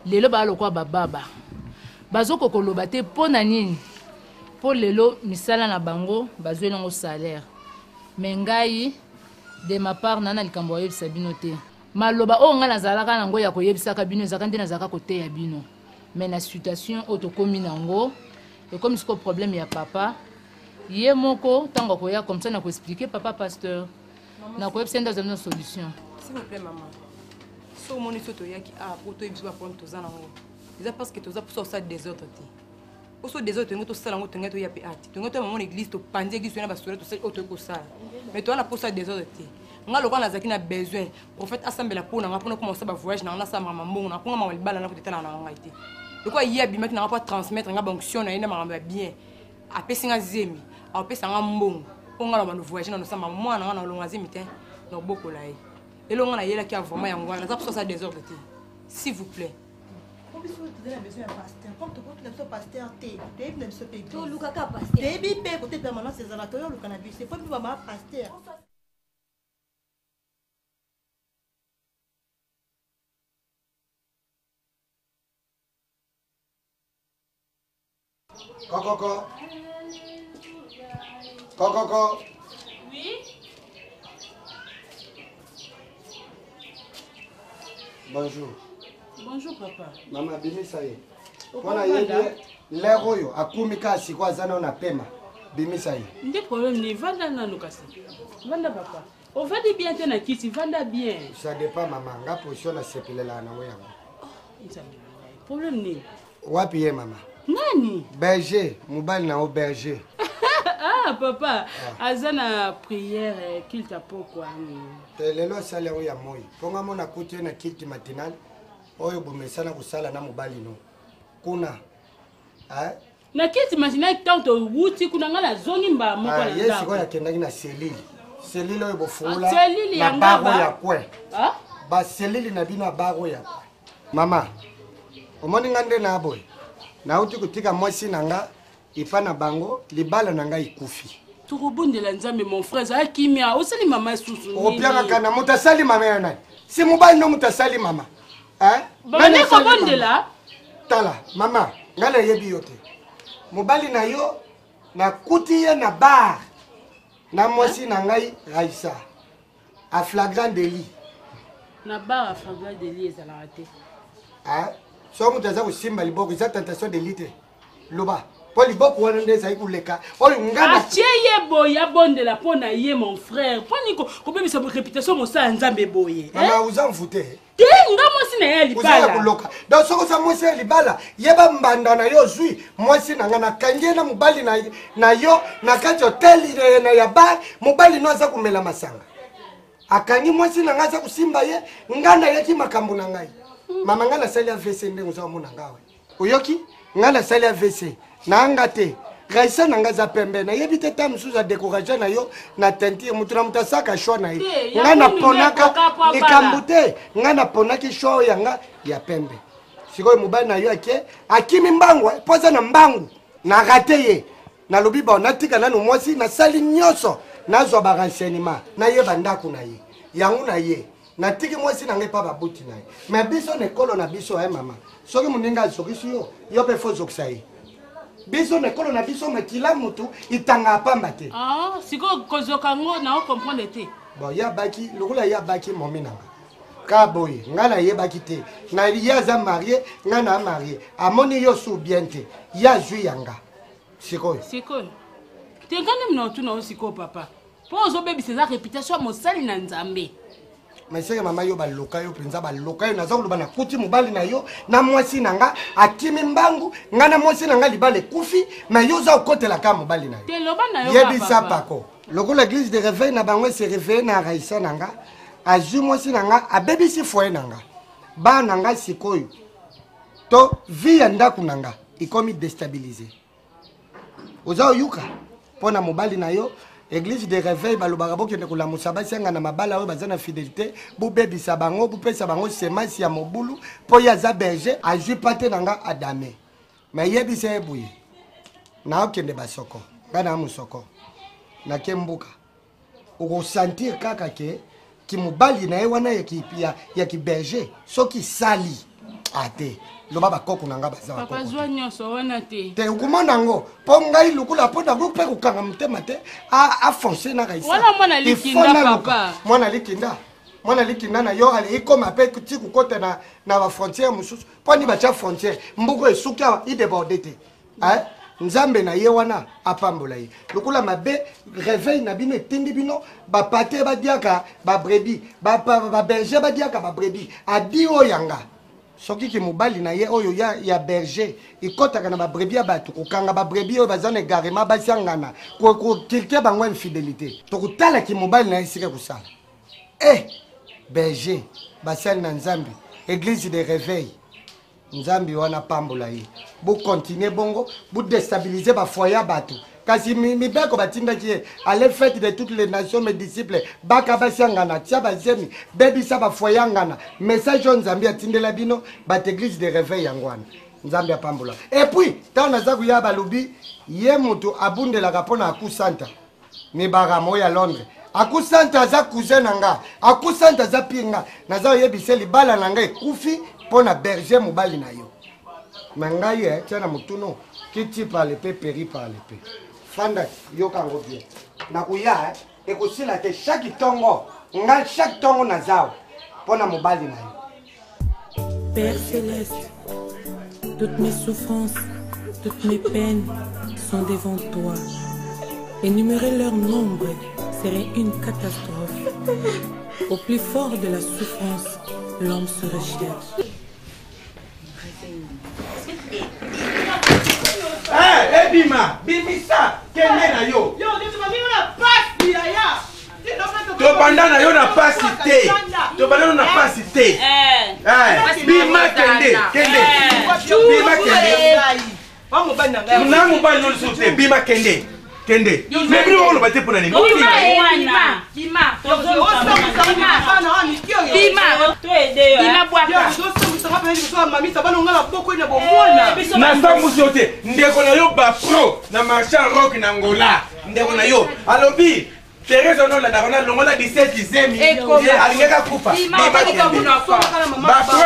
lelo balokwa bababa bazoko koloba te mpo na nini mpo lelo misala na bango bazwi nango salaire me ngai de ma part nana likambo oyebisa bino te maloba oyo ngai nazalaka nango ya koyebisaka bino ezaka nde nazalaka koteya bino me na situation oyo tokomi nango ekomi siko problème ya papa ye moko ntango akoya comme ça na koexplike papa pasteur na koyebisa nde azali na solution. S'il vous plaît maman so omoni so toyaki po toyebiso bapone toza nango eza parce que toza poso osala désordre te oso désordre tongai tosala yango tongai toya mpe ate tongai toya bango na église topandi église toya na basole tosali oyo toyei kosala mais toza na poso ya désordre te nga lokola nazalaki na besoin prophète asambela mpo nanga mpona koma osala bavoyage nanga nasala makambo mbongo nanga mponga makambo libala nanga kotetala na ngai te lokola ye abimaki nanga mpo atransmettre nga banction na ye na makambo ya bien apesi nga zemi apesa nga mbongo mpo nga na bano voyage na nosamba mwana nga na olonga zemi te na obokola ye lelo nga nayelaki ya vraiment yango wana naza poso asala désordre te s'il vous plaît. Coco. Oui. Bonjour. Bonjour papa. Mama bimisa ye. Wana yeye lero yo akumi kasi kwa zana na pema. Bimisa ye. Ndi problème ni vanda na lokasi. Vanda papa. On va di bien tena kiti vanda bien. Ça dépend mama nga position na sepelela na wewe. Problème ni. Wapi ye mama? Nani? Berger, mobile na au berger. Ah papa, azana prière qu'il t'a pourquoi. Lelo sala ya moi. Ponga mona kuti na kiti matinal. Oyo bomesana kusala na mobali no. Kuna. Na kiti matinal tanto wuti kuna ngala zongi mba moko na ndako. Yes ko yakendaki na selili. Selili oyo bofula. Selili ya bago ya kwe. Ba selili na bino bago ya. Mama. Omoni ngande na boy. Na uti kutika mwasi nanga ifana bango libala nanga ikufi. Turubundela nzambe mon frère za kimia osali mama susu. Opianga kana mutasali mama yana. Si mubali no mutasali mama. Bane ko bondela. Tala mama ngala yebi yote. Mubali na yo na kutiye na bar. Na mwasi nangai Raisa. A flagrant délit. Na bar a flagrant délit ezala raté. So mutaza kusimba liboko za tentation de lite. Loba. Poli boko wana ndeza ikuleka. Oyo ngana. Acheye boya bondela pona ye mon frère. Poni ko bebisa bo réputation mo sa nzambe boye. Mama uza mfute. Te ngamo sina ya libala. Uza kuloka. Do soko sa mwasi ya libala. Yeba mbanda na yo zui. Mwasi na ngana kanje na mubali na yo na kati hotel na ya bar. Mubali no aza kumela masanga. Akanyi mwasi na ngaza kusimba ye. Ngana yaki makambo na ngai. Mama ngana sali AVC ndengo za muna ngawe. Oyoki ngana sali AVC na angate Raisa nanga za pembe na yebite tam suza décoration na yo na tenti mutura mutasaka show na ye. Ngana ponaka likambute ngana ponaki show yanga ya pembe. Siko mubali na yo ake akimi mbangwa poza na mbangu na rate ye na lobiba natika nanu mwasi na sali nyoso nazo ba renseignement na ye bandako na ye. Yangu na ye. Na tiki mwasi na ngai pa babuti na ye. Mais biso ne kolo na biso mama. Soki muninga soki yo pe fo zoksayi. biso na ekolo na biso makila motu itanga pamba te sikoyo kozoka ngo na ocomprendre te bon ya baki lokola ya baki momi nanga ka boye nga nayebaki te na ye aza marie nga na marie amoni yo su bien te ye azwi yanga sikoyo tengani mna otuna o sikoyo papa mpo ozobebisa eza réputation ya mosali na nzambe maseke mama yo baloka yo mpenza baloka yo naza koloba nakuti mobali na yo na mwasi na nga akimi mbangu nga na mwasi na nga libala ekufi me yo oza okotelaka mobali na yo yebisa pako lokola église de réveil na bango ese réveille na raisa na nga azwi mwasi na nga abebisi foye na nga bana na nga sikoyo to vi ya ndako na nga ekomi déstabilise oza oyuka mpo na mobali na yo église de réveil balobaka bokende kolamusa basianga na mabala oyo baza na fidélité bobebisa bango bopesa bango semasi ya mobulu mpo ye aza berger azwi pate na nga adame me yebisa ye boye naokende basoko ngai na mosoko nake mbuka okosentir kaka ke kimobali na ye wana ya kiberger soki sali ate loba bakoko na nga baza papa zwa nyonso wana te te okomona yango mpo ngai lukula mpo nango mpe kokanga motema te afonce na raisa wana mwana likinda papa mwana likinda na yo ale ekoma mpe ti kokota na bafrontière mosusu mpo ani batya frontière mbuku esuki awa ideborde te nzambe na ye wana apambola ye lokola mabe réveil na bino etindi bino bapate badiaka babrebi baberger badiaka babrebi adi oyo yanga soki ki mobali na ye oyo ya berger ikotaka na babrebi ya bato kokanga babrebi oyo baza na egarema basiangana kokilike bango infidélité tokotala ki mobali na ye esika kosala berger basali na nzambe église de réveil nzambe wana pambola ye bokontinue bongo bodestabilize bafoye ya bato kasi mibeko batindaki ye ale fête de toutes les nations mes disciples baka basiangana tia bazemi bebisa bafoye angana message oyo nzambe atindela bino bato église de réveil yango wana nzambe apambola et puis ntango naza koya balobi ye moto abundelaka mpo na akusanta mibakama oyo ya londres akusanta aza cousin na nga akusanta aza pire nga naza koyebisa libala na nga ekufi mpo na berger mobali na yo me ngai tia na motuno kiti par l'épée péri par l'épée fanda yoka yango bien nakoya ekosila te chaque ntongo ngai chaque ntongo nazawa mpo na mobali na yo Père Céleste, toutes mes souffrances, toutes mes peines sont devant toi. Énumérer leur nombre serait une catastrophe. Au plus fort de la souffrance, l'homme se recherche. Bima, bimisa, kende na yo. Yo, tu m'as mis la passe, yaya. Tobanda na yo na pasi te. Tobanda na pasi te. Bima kende. Bima kende. Na mobali no soute bima kende. Kende. Mais bino on va te pour nani. Bima. Na sambu sote ndeko na yo ba pro na marchand rock na Angola. Ndeko na yo. Alobi Teresa no la dagona longola 17 zemi. Alingeka kufa. Ba pro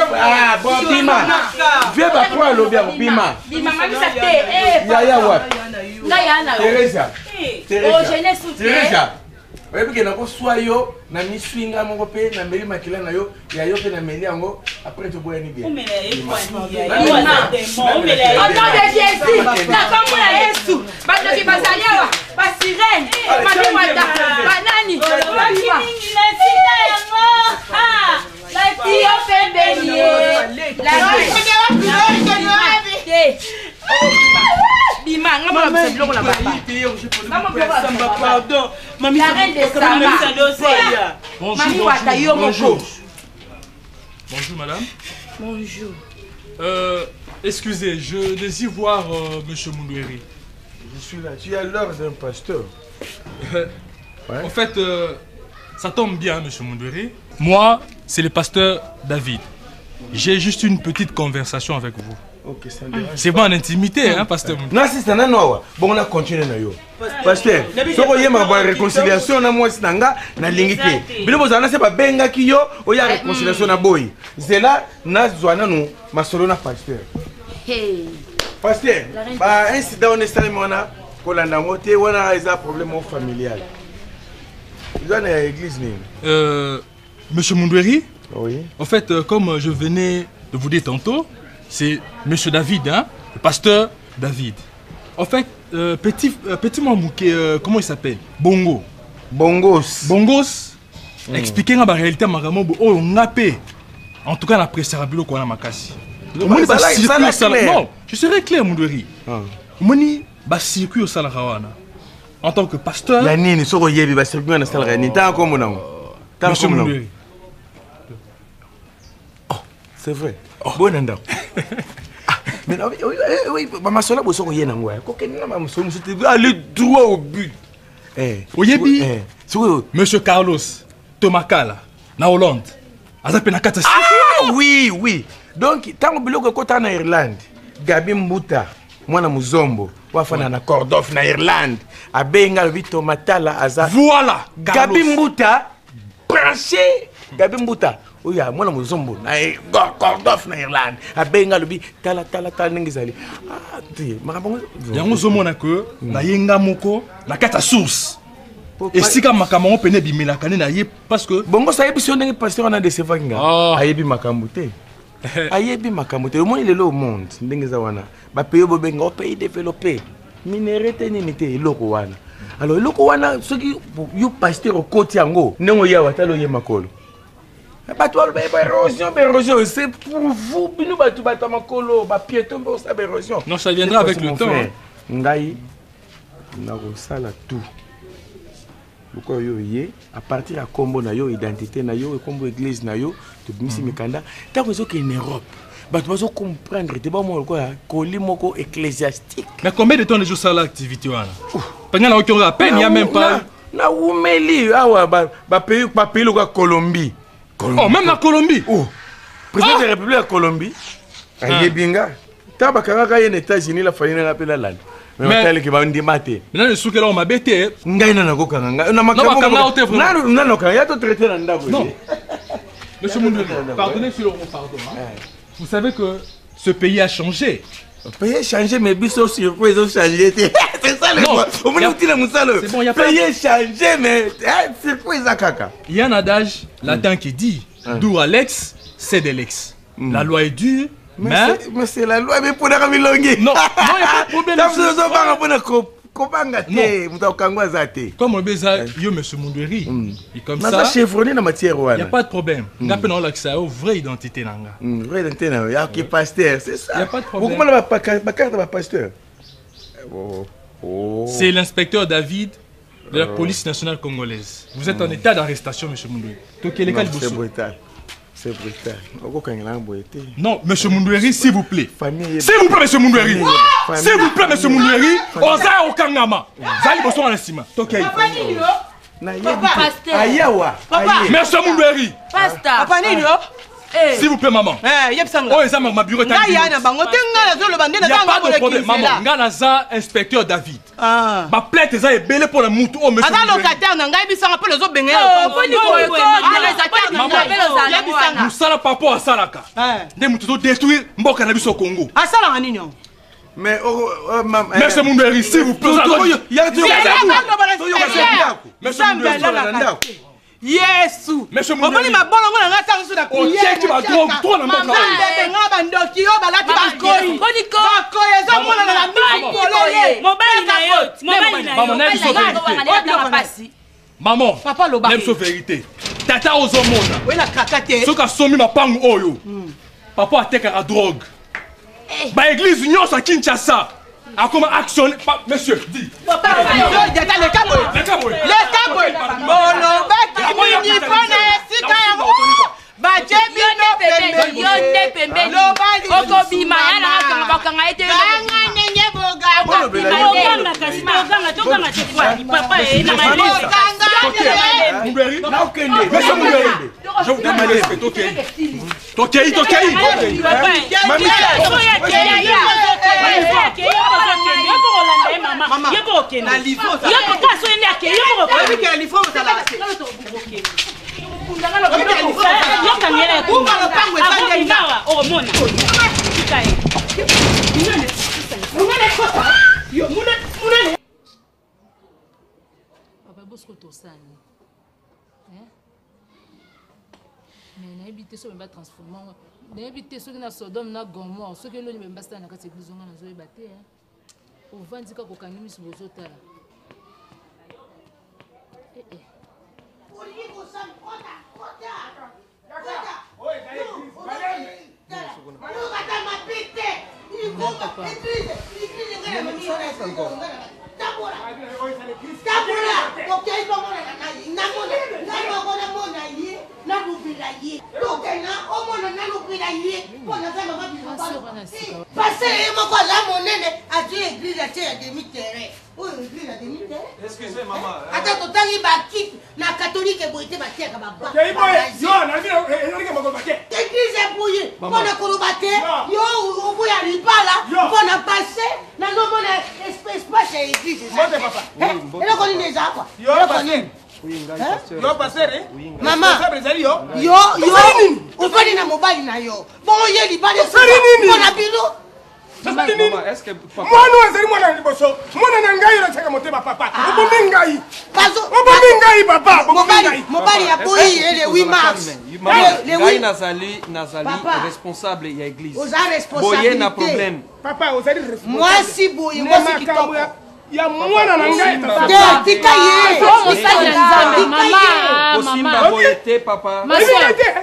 bon bima. Vie ba pro alobi bima. Bima mamisa te. Ya wapi? Ngayana. Teresa. Oh jeunesse soute. Teresa. Oyebi ke nako swa yo na miswinga moko pe na mbeli makila na yo ya yo pe na meli yango après to boya ni bien. Au nom de Jésus, na kombo na Yesu, bato ki bazali awa, ba sirène, mami wata, banani, mingi na sina yango. La tio pe bélier. Bima, nga mama bisa biloko na baba. Pardon. Mami, bonjour. Bonjour madame. Bonjour. Excusez, je désire voir monsieur Moundoueri. Je suis là. Tu as l'heure d'un pasteur. En fait, ça tombe bien, monsieur Moundoueri. Moi, c'est le pasteur David. J'ai juste une petite conversation avec vous. Ok, c'est bon en intimité, hein, pasteur Moundoueri. Non, c'est ça, non. Bon, on a continué. Pasteur, si vous avez une réconciliation, moi, c'est na lingité. Mais vous avez pas benga qui yo, il y a réconciliation na boy. C'est là, nous avons ma solo na pasteur. Hey. Pasteur, incident on est salé mona kolanda ngote wana eza problème familial. Il doit aller à l'église Monsieur Mundweri? Oui. En fait, comme je venais de vous dire tantôt, c'est Monsieur David, hein, le pasteur David. En fait, petit Mamouké, comment il s'appelle? Bongo. Bongos. Bongos. Expliquez la réalité, Maramo, oh, on a paix. En tout cas, on a pressé à Bilo, on a makasi. Non, je serai clair, Mundweri. Moni, bah, circuit au Salarawana. En tant que pasteur. La nini, soro yebi, bah, circuit au Salarawana. T'as comme on a. Monsieur Mundweri. Oh, c'est vrai. Bon, Nanda. Mais oui, maman sola bosso ko yena ngwa. Ko kenina maman sola musuti aller droit au but. Oyebi. Monsieur Carlos Tomakala na Hollande. Azape na kata. Ah oui. Donc tango biloko kota na Irlande. Gabi Mbuta, mwana muzombo, wafana na Cordof na Irlande. Abenga Vito Matala aza. Voilà. Gabi Mbuta branché. Gabi Mbuta. Oya mwana muzombo na Cordof na Irlande. Abenga lubi tala ningizali. Ah ti makambo. Yango zomona ko na yenga moko na kata source. Et si ka makambo pene bimela kane na ye parce que bongo sa yebi ndenge pasteur na desevanga. Ayebi makambo te. Ayebi makambo te. Le monde il est là au monde ndenge za wana. Ba pays bobenga au pays développé. Minerete nini te eloko wana. Alors eloko wana soki you pasteur au côté yango ndenge ya watalo ye makolo. Érosion, c'est pour vous, nous battons makolo, piéton, érosion. Non, ça viendra avec le temps. Ngai, na sala tout. Pourquoi yo yé à partir à combo na yo identité na yo combo église na yo, to bimisi mikanda, tant que que en Europe. Bah tu vas comprendre, tu vas moi quoi, colimoko ecclésiastique. Mais combien de temps les jours ça l'activité wana? Pendant la qui à peine il y a même pas. Na umeli awa ba pays le Colombie. Oh, même la Colombie. Oh. Président de la République de Colombie. Ayebinga. Tabakanga y en États-Unis la famille n'a pas la langue. Mais tel qui va on maté. Mais là ce que là on m'a bêté. Ngai na ko kanga. Na makamba. Non, quand y a tout traité dans ndako. Non. Monsieur Mundweri, pardonnez sur le pardon. Vous savez que ce pays a changé. Le pays a changé mais biso sur quoi ils ont changé. C'est ça le quoi. Au moins tu le musalo. C'est bon, il y a pas pays changé mais c'est quoi ils a caca. Il y a un adage latin qui dit d'où Alex, c'est de l'ex. La loi est dure, mais c'est la loi mais pour la milongi. Non, il n'y a pas de problème. Comme on dit, yo monsieur Mundweri, et comme ça, il n'y a pas de problème. Il n'y a pas de vraie identité. Vraie identité, il y a qui pasteur, c'est ça. Il n'y a pas de problème. Pourquoi on n'a pas pasteur? C'est l'inspecteur David de la police nationale congolaise. Vous êtes en état d'arrestation, monsieur Mundweri. C'est brutal. C'est brutal. Non, monsieur Mundweri, s'il vous plaît. S'il vous plaît, monsieur Mundweri. S'il vous plaît, monsieur Mundweri. Oza Okangama. Zali Bosso Anasima. Tokei. Monsieur Mundweri. S'il vous plaît, maman. Oh, ça ma bureau. Il n'y a pas de problème, maman. Nganaza, inspecteur David. Ma plainte est belle pour le mouton. Oh, monsieur. Nous sommes pas pour Salaka. Nous devons détruire Mboka Nabi au Congo. Mais monsieur Mundweri, s'il vous plaît. Monsieur Mundweri. Yesu. Monsieur Mundweri. Ma bonne on a tant sur la prière. Tu vas drogue toi na mboka. Ngaba ndoki yo balati bakoi. Bakoi ezo mona na mbi polele. Mobile na yo. Maman. Papa loba. Même sa vérité. Tata ozomona. Oui la kakate. Soka somi mapangu oyo. Papa ateka la drogue. Ba église nyonso à Kinshasa. A comment actionner monsieur dis. Papa le cabo. Bolo baki mini fona sika ya baje bino pembe. Lo bali okobima yana bakanga ete. Banga nyenye boga. Tokanga papa na malisa. Mundweri. Monsieur Mundweri. Je vous demande respect, ok. Tokei. tosani mais nayebi te soki batransforme nayebi te soki na Sodome na Gomorre soki eloni bembasala na kati ya église nga nazoyeba te ovandi kaka kokangi miso bozotala Excusez maman. Ata totangi bakit na catholique boite batiaka baba. Église bouye pona kolobate yo obuya libala pona passer na nomona espace ya église. Papa. Eloko nini eza kwa? Yo passer. Yo passer Mama yo ofani na mobali na yo bongo ye libala pona bino. Maman, est-ce que papa... Mwana wazali mwana liboso. Mwana na ngai unachaka motema papa. Obomi ngai. Obomi ngai papa. Mobali ya boyi le 8 mars. Ngai nazali responsable ya église. Oza responsable. Boye na problème. Papa ozali responsable. Mwasi boye mwasi kitoko. Ya mwana na ngai tika ye. Kosimba boyete papa.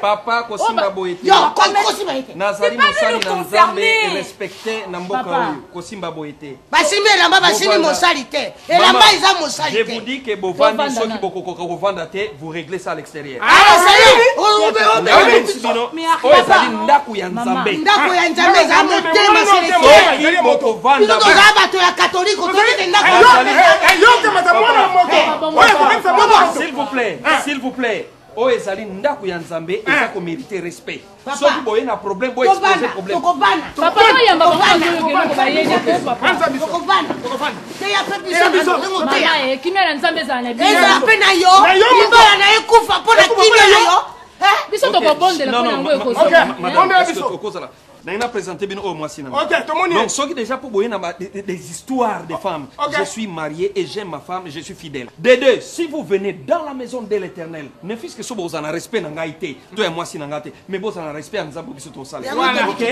Papa kosimba boyete. Yo kosimba boyete. Nazali mosali na Nzambe respecté na mboka oyo. Kosimba boyete. Basimi elamba basimi mosali te. Elamba eza mosali te. Je vous dis que bovandi soki bokokoka kovanda te, vous réglez ça à l'extérieur. Ezali ndako ya Nzambe. Ndako ya Nzambe eza motema seleke. Bokovanda. Biso toza bato ya katolike tozali ndako. S'il vous plaît. Oh ezali ndako ya Nzambe eza ko mériter respect. Soki boye na problème boye exposer problème. Papa yamba ko bayenya papa. Te ya pe biso mama kimia na Nzambe za na biso. Eza pe na yo. Imbala na ekufa pona kimia na yo. Biso to ko bondela pona ngo ekosa. OK. Naina présenté bien au mois sinon. Donc ce qui déjà pour boyer des histoires de femmes. Je suis marié et j'aime ma femme, je suis fidèle. Des deux, si vous venez dans la maison de l'Éternel, ne fût-ce que ce vous en a respect dans ngaïté, toi et moi si n'angate, mais vous en a respect en Nzambe biso to sala. OK?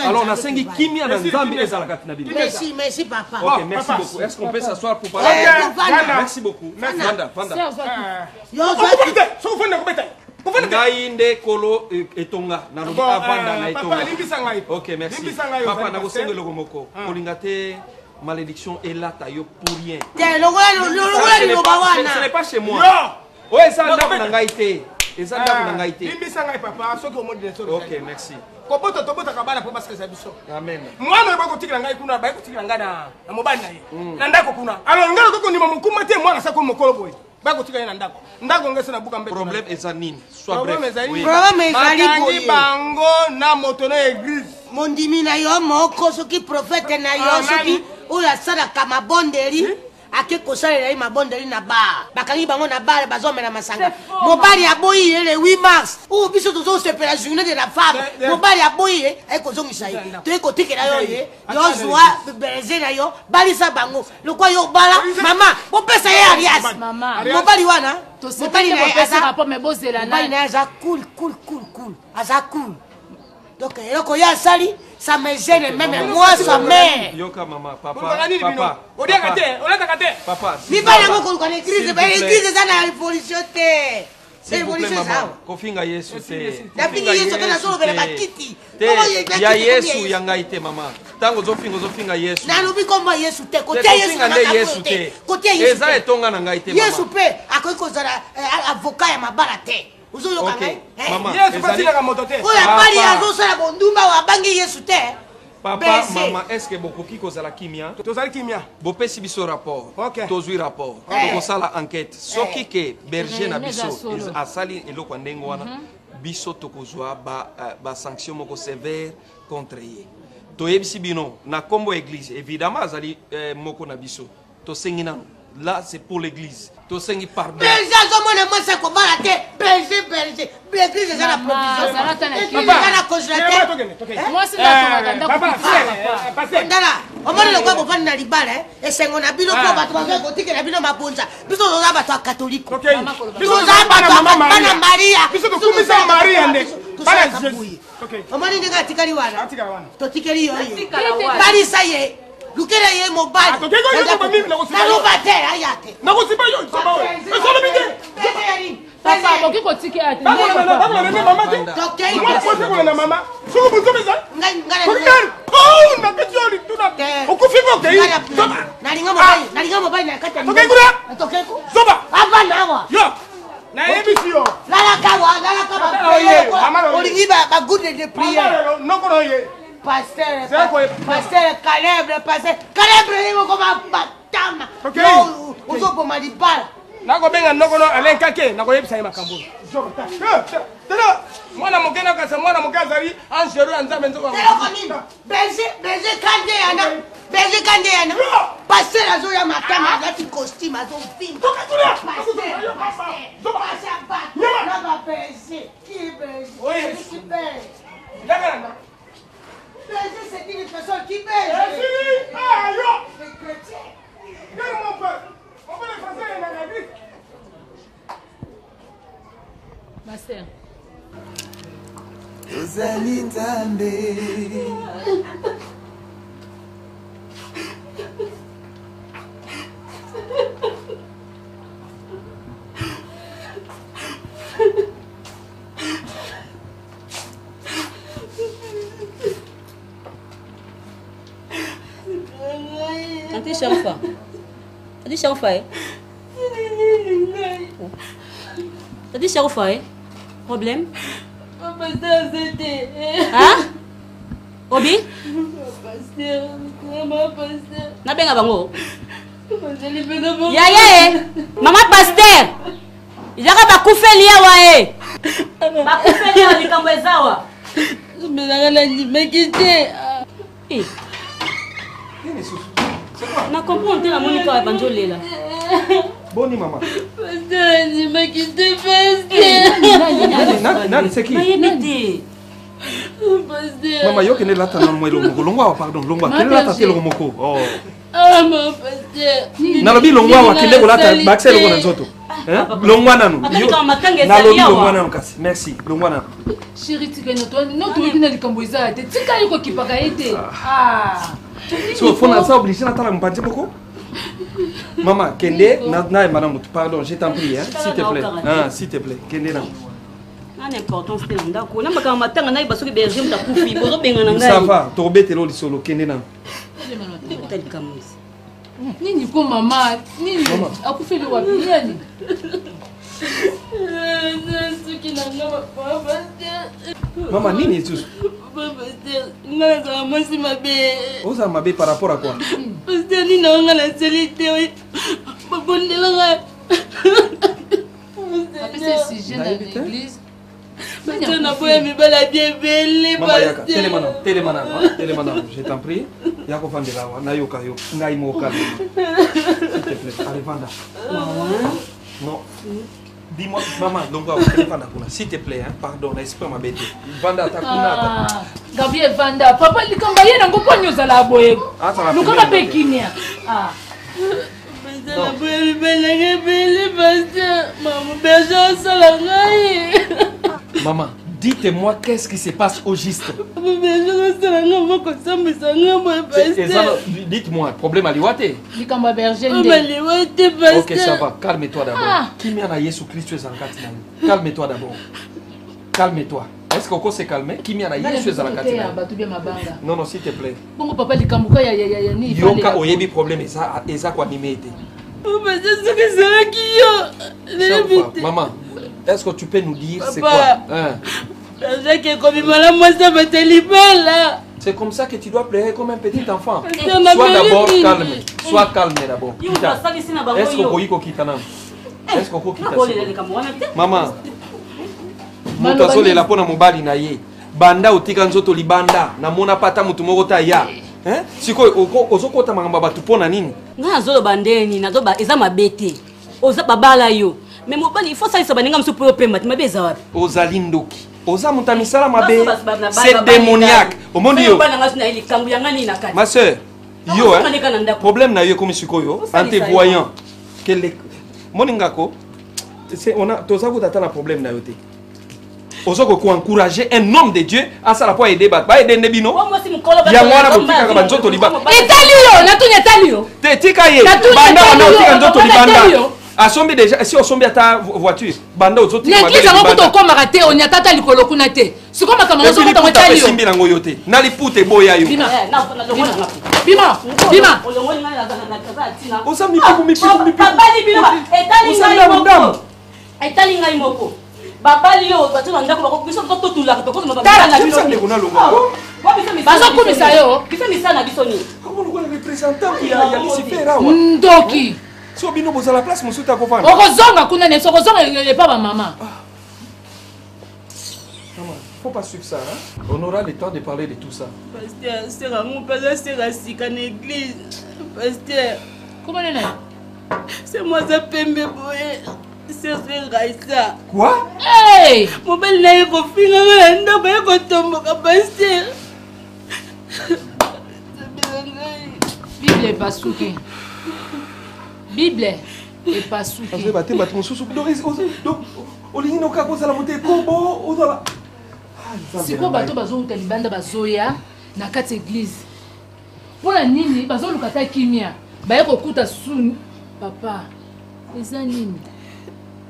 Alors on a cinq kimia dans Nzambe et la katina bino. Merci papa. OK, merci beaucoup. Est-ce qu'on peut s'asseoir pour parler? Merci beaucoup. Vanda. Yo, ngai nde kolo etonga na lobi avanda na etonga. OK, merci. Papa na kosenga loko moko. Kolinga te malédiction elata yo pour rien. Ce n'est pas chez moi. Oh eza ndako na ngai te. Eza ndako na ngai te. Limbisa ngai papa soki omodi de solo. OK, merci. Kobota tobota kabala po basikisa biso. Amen. Mwana ba kotikila ngai kuna ba kotikila ngai na mobali na ye. Na ndako kuna. Alors ngalo koko ndima mukuma te mwana sako mokolo boy. Bakotika na ndako ngese na buka mbete problème eza nini soit bref problème ezali boye bango na moto na église mondimi na yo moko soki prophète na yo soki oyo asalaka mabondeli ake kosalela ye mabondeli na bar bakangi bango na bar bazomela masanga mobali aboyi ye le 8 mars oyo biso tozosepela journée de la femme mobali aboyi ye ayekozongisa ye toye kotikela yo ye yozwa bereze na yo balisa bango lokwa yo bala mama bopesa ye alias mobali wana mobali na ye aza cool aza cool donc eloko ye asali ça me gêne même moi sa mère. Yoka maman, papa. Papa. Mibali yango koluka na église, église eza na révolution te. S'il vous plaît maman, kofinga Yesu te. Kofinga Yesu te na solo bela bakiti. Ya Yesu yanga ite maman. Tango zofinga Yesu. Na lobi komba Yesu te, kote Yesu na Yesu te. Kote Yesu. Eza etonga na ngai te maman. Yesu pe akoki kozala avocat ya mabala te. Uzoyoka ngai. Yesu patilaka moto te. Oya bali azosala bondumba wabangi Yesu te. Papa, maman, est-ce que bokoki kozala kimia? Tozali kimia. Bopesi biso rapport. Tozwi rapport. Tokosala enquête. Soki ke berger na biso asali eloko ndenge wana, biso tokozwa ba sanction moko sévère contre ye. Toyebisi bino na kombo église, évidemment azali moko na biso. Tosengi nanu. Là, c'est pour l'église. Tosengi pardon. Berger azomona mwasi akobala te. Berger. L'église eza na provision. Église eza na congélateur. Moi c'est là papa. Ndala. omoni lokwa bovandi na libala esengo na bino mpo bato bazokotikela bino mabonza biso toza bato ya katoliko toza bana maria biso tokumisa maria nde omoni ndenge atikali wana totikeli yo ye balisa ye lukela ye mobali naloba te aya te nakosiba yo esolobi te papa boki kotikela te na mama soko bozomeza okufika okei nalinga mobali na kati zoba avanawa yo nayebisi yo lalakawa olingi bagude de priere nokono ye Pasteur Calebre yekoma batama ozoboma libala nakobenga nokono alenkake nakoyebisa ye makambo tala mwana moke nakasa mwana moke azali angero ya nzambe nzoko berger kande yana pasteur azoya matama alati costume azovimba c'est une personne qui baise. Les chrétiens. Mon père. On peut les passer dans la vie. Ma sœur. Ezali Nzambe. Tante Shamfa. Tante Shamfa. Tante Shamfa. Problème? Papa, c'était. Hein? Obi? Pasteur. Maman, pasteur. Nabenga bango. Yaya, maman pasteur. Yaka bakufeli yawa eh. Bakufeli yawa likambo ezawa. Mbelanga ndimekite. Eh. Na comprendre la Monica va banjoler là. Boni maman. Pasteur, ndimekite pasteur. Nani c'est qui? Pasteur. Maman yo kene lata na mwelo moko. Longwa pardon, longwa. Kene lata te longo moko. Oh. Ah mon pasteur. Nalobi longwa wa kende ko lata bakse longo na nzoto. Hein? Longwa nanu. Nalobi longwa nanu kasi. Merci. Longwa nanu. Chérie tikeno toi no to bina likambo eza te. Tika yiko kipaka ete. Ah. So fona ça obligé na tala mpanze moko. Maman, kende na madame, pardon, je t'en prie hein, s'il te plaît. Ah, s'il te plaît. Kende na. Ana importance te ndako. Na makama matanga na basoki berger mutakufi. Bozo benga na ngai. Ça va, to betelo lisolo kende na. Nini ko mama? Nini? Akufeli wapi nani? Maman, nini tout? Oza mabe par rapport à quoi? Pasteur, ni na nga la solité oui. Babondelanga. C'est si jeune dans l'église. Pasteur na boya mi bala bien belle pasteur. Télémana, je t'en prie. Yako fandela wa na yoka yo. Ngai mo calme. S'il te plaît, allez vanda. Non. Dis-moi, maman, donc on va vanda kuna. S'il te plaît, hein, pardon, esprit ma bête. Vanda ta kuna. Gabriel Vanda, papa likamba yena ngoponyo za la boye. Luka pekinia. Ah. Pasteur na boya mi bala belle pasteur. Maman berger salangai. Maman, dites-moi qu'est-ce qui se passe au juste. Dites-moi, problème à l'Iwate. Ok, ça va, calme-toi d'abord. Qui m'a dit Jésus Christ est en Katina? Calme-toi d'abord. Calme-toi. Est-ce qu'on s'est calmé? Qui m'a dit Jésus est en Katina? Non, non, s'il te plaît. Bon, papa, il y a ni. Yoka oyebi problème et ça quoi animé. Maman, est-ce que tu peux nous dire c'est quoi? C'est comme ça que tu dois pleurer comme un petit enfant. Sois d'abord calme. Sois calme d'abord. Est-ce que vous quittez? Est-ce que vous quittez? Maman, mutu azolela pona mobali na ye. Banda otika nzoto libanda. Na mona pata mutu moko ta ya. Hein? Sikoyo ozokota mangamba batu pona nini? Nga azolo bandeni nazoba eza mabete. Oza babala yo. Mais mobali il faut ça ça baninga msupo yo pemba mabe eza wapi? Ozali ndoki. Oza mutamisala mabe. C'est démoniaque. Au monde yo. Ma soeur, Yo, problème na yo comme sikoyo, en te voyant que les moningako, c'est on a tous avons un problème na yo te. Ozo ko encourager un homme de Dieu à ça la pour aider ba aider nebino. Ya mwana ko tika ka banzoto liba. Etalio, na tu etalio. Te tika ye. Banda on a tika nzoto libanda. Asombi déjà si osombi ata voiture, banda ozo tika. L'église a beaucoup de comme raté, on y a tata likolo kuna te. C'est comme quand on zo ko etalio. Simbi na ngoyo te. Na lipute boya yo. Bima. Bima. Osambi piku. Babali bino. Etali ngai moko. Etali ngai moko. Babali yo batu na ndako bako biso to tula to ko na biso ni kuna longa. Bazo kumisa yo. Biso misa na biso ni. Comment le représentant qui a Lucifer là. Ndoki. So bino boza la place musuta ko fanga. Okozonga kuna ne sokozonga le pas maman. Faut pas suivre ça, hein? On aura le temps de parler de tout ça. Pasteur, c'est mon père, c'est rassis en église. Pasteur. Comment on est? C'est moi ça pembe boye. C'est Raïssa. Quoi? Hey! Mon père n'a eu qu'au final, non, mais il tombe au pasteur. Bible est pas souki. Bible est pas souki. Je vais battre mon sous donc olingi no ka koza la montée kombo ozola. Siko bato bazouta libanda bazoya na kati église. Pona nini bazoluka ta kimia. Baye kokuta suni papa. Eza nini?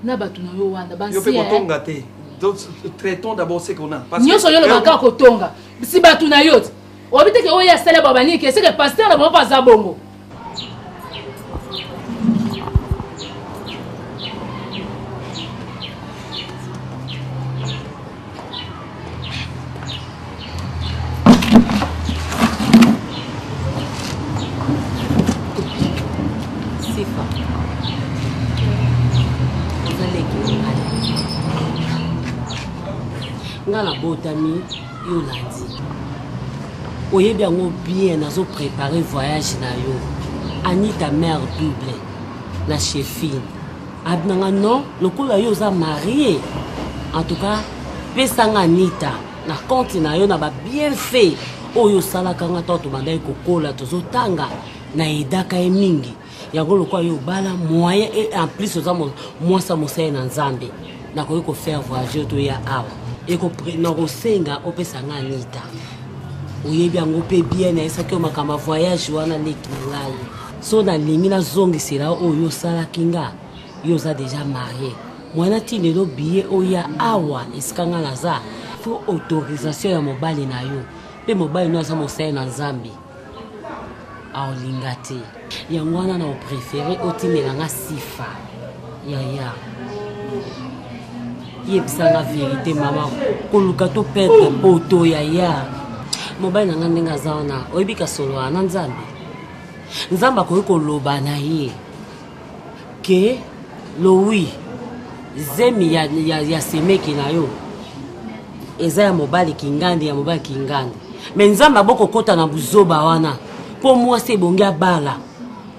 Na bato na yo wana bansi. Yo pe kotonga te. Donc traitons d'abord ce qu'on a parce que nyoso yo lo baka kotonga. Si bato na yo. Obite ke oya sala babani ke c'est que pasteur na ba za bongo. nga na botami yo landi oyebi yango bien nazo préparer voyage na yo Anita mère double na chefine abinanga non lokola yo oza marié en tout cas pesanga Anita na compte na yo na ba bien fait oyo osalaka nga to tobandaki kokola tozotanga na edaka ye mingi yango lokola yo obala moyen et en plus oza mwasa mosai na nzambe nakoki kofaire voyage to ya awa na kosenga opesanga Anita oyebi yango mpe bien nayesaki yo makambo voyage wana leki na ngai so nalingi nazongisela oyo osalaki nga yo oza déjà marié mwana ntina elo biye oya awa esika nga naza fo autorisation ya mobali na yo mpe mobali no aza mosai na nzambe aolinga te yango wana na opréféré otindela nga sifa yaya yebisanga vérité mama koluka to perdre poto yaya mobali na nga ndenge aza wana oyebi kasolo wana nzambe akoki koloba na ye ke lowi zemi ya semeki na yo eza ya mobali kingandi ya mobali kingandi me nzambe abokokota na buzoba wana mpo mwasi ebongi abala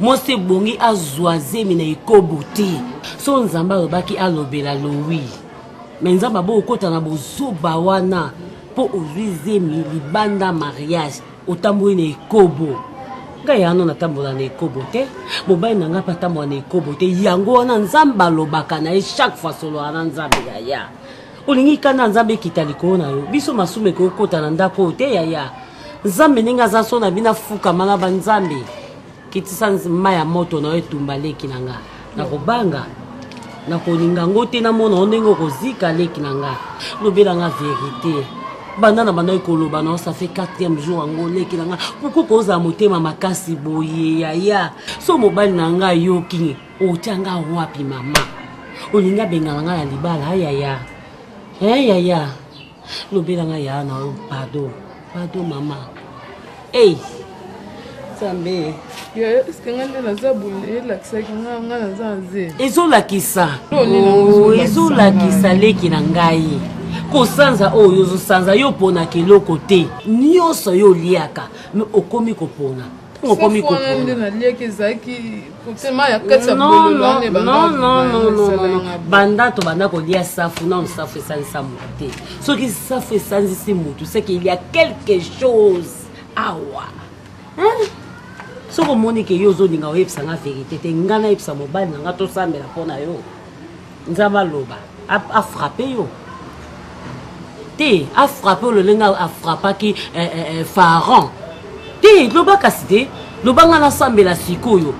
mwasi ebongi azwa zemi na ekobo te so nzambe alobaki alobela lowi me nzambe abokokota na buzoba wana mpo ozwi zemi libanda mariage otamboli na ekobo ngai yano natambola na ekobo te mobali na ngai mpe atambola na ekobo te yango wana nzambe alobaka na ye chaque fois solo wana nzambe yaya olingi kanda nzambe ekita likolo na yo biso masumu ekokota na ndako oyo te yaya nzambe ndenge aza so na bino afukama na banzambe kitisa mai ya moto na yo etumba leki na nga nakobanga nakolinga ngo te namona o ndenge okozika leki na nga lobelanga vérité banda na banda ekoloba na ça fait 4e jour yango leki na nga pourquoi koza motema makasi boye yaya so mobali na nga yoki otia nga wapi mama olinga bengala nga na libala yaya yaya lobela nga ya na pardon mama hey sambe ezolakisa leki na ngai kosanza oyo ozosanza yo pona keloko te nyonso yo oliaka me okomi kopona banda to banda kolia safu non safu esalisa motu te soki safu esalisi motu c'est qu'il y a quelque chose awa soki omoni ke yo ozolinga oyebisa nga vérité te nga nayebisa mobali na nga tosambela mpo na yo nzambe aloba afrappe yo te afrappe ololenge afrappaki Pharaon te loba kasi te loba nga nasambela sikoyo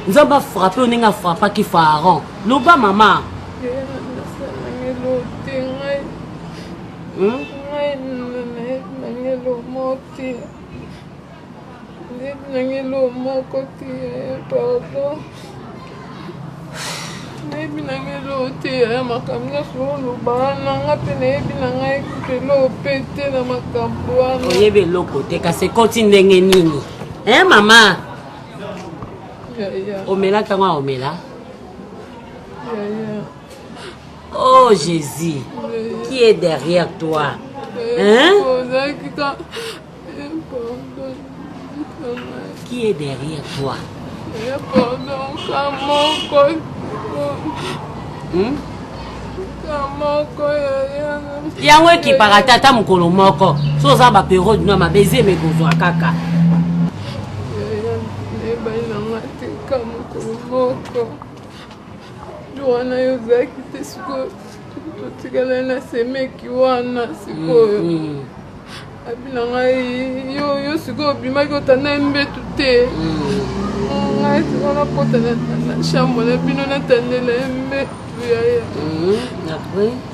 nzambe afrappe onenge afrappaki Pharaon loba mama nangelo moko te pardon nayebi nangelo te makambo nyonso oloba nanga mpe nayebi nanga ekutelo pe te na makambo wana oyebi eloko te kasi ekoti ndenge nini mama omelaki yango omela oh Jésus qui est derrière toi qui est derrière toi? Yango ekipaka tata mokolo moko so oza baperiode no mabeze mekozwa kaka wana yo ozalaki te sikoyo totikala na semeki wana sikoyo abina ngai yo sikoyo obimaki otanda mbetu te ngai sikona kotana na chambre na bino natandela mbetu yaya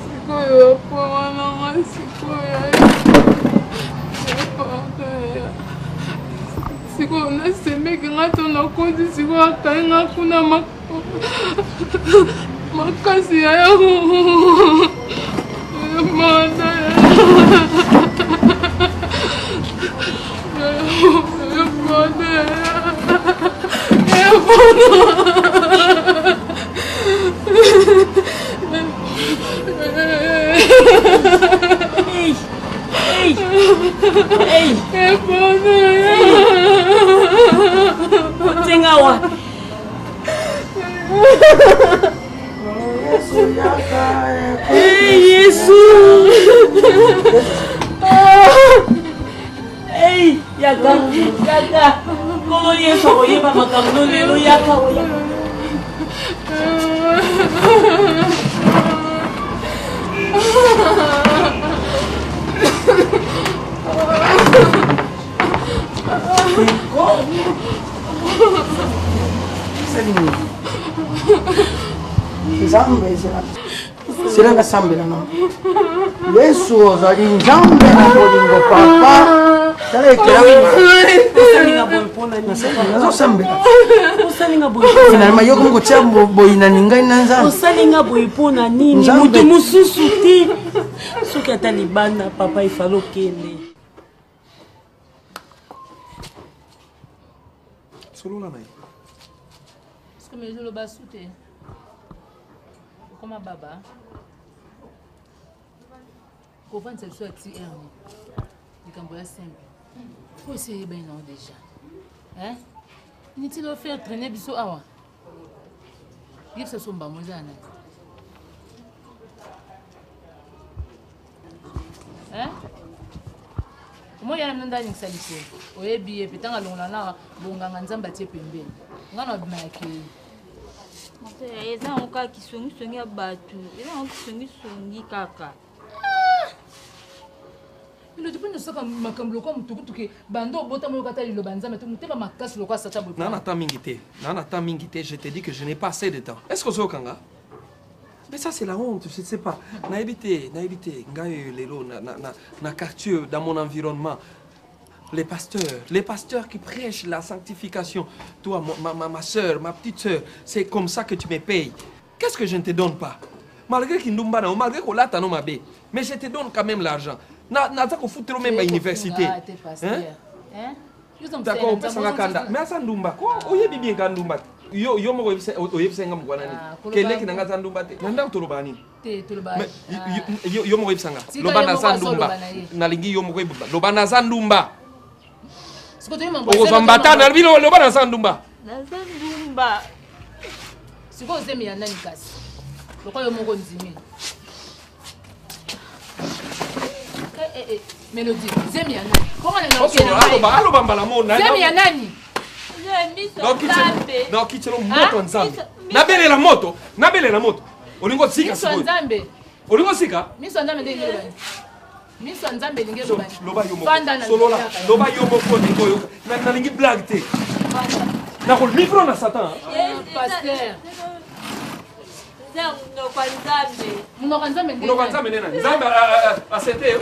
sikoyo po wana ngai sikoyo sikoyo nasemeki ngai to nakoti sikoyo akai ngai kuna makasi yaya manda Yaka, kolo Yesu oyeba makambo lelo yaka oyaka. Silanga sambela no. Yesu ozali nzambe na bolingo papa. Finalement yo comme kotia boyina ningai na nzambe. Osalinga boyipona nini mutu mususu ti. Soki ata libanda papa ifalo kende. Solo la mai. Est-ce que mes jours le bas souté? Comment baba? Comment c'est soit ti erni? Du camboya simple. Faut essayer ben non déjà. Hein? Inutile de faire traîner biso awa. Il se sont bas mozana. Hein? Moi yana mnanda ni salise. Oyebi petanga longona na bonganga nzamba tie pembeni. Ngana bimaki. Eza oka kisongi ya batu. Eza kisongi kaka. Le depuis ne saka makambo ko mutukutuke bando bota mo kata lilo banzama te muteba makasi lokwa sacha bopo. Nana ta mingité, je te dis que je n'ai pas assez de temps. Est-ce que ça kanga? Mais ça c'est la honte, je ne sais pas. Na évité, ngai lelo na quartier dans mon environnement. Les pasteurs qui prêchent la sanctification. Toi, ma soeur, ma petite soeur, c'est comme ça que tu me payes. Qu'est-ce que je ne te donne pas? Malgré qu'il nous bat, malgré qu'on l'a tano mabé, mais je te donne quand même l'argent. N'a pas qu'on fout trop même à l'université. Hein? D'accord, on peut s'en kanda. Mais à Sandumba, quoi? Oye bien Kandumba. Yo mo oye senga mwana ni. Kele ki nanga Sandumba te. Nanda tolobani. Te tolobani. Yo mo oye sanga. Lobana Sandumba. Nalingi yo mo oye lobana Sandumba. Ozambata na bino lobana Sandumba. Na Sandumba. Siko zemi ya nani kasi. Lokwa yo mo nzimi. Mélodie, Zemi ya nani? Comment les gens Allo bamba la mona. Zemi ya nani? Non, kitchelo moto nzambe. Nabele la moto. Olingo sika siko. Olingo sika? Miso nzambe ndenge lobani. Miso nzambe ndenge lobani. Loba yo moko. Solola. Loba yo moko ndiko yo. Na lingi blague te. Na ko micro na Satan. Pasteur. Munoko nzambe nena. Nzambe asete.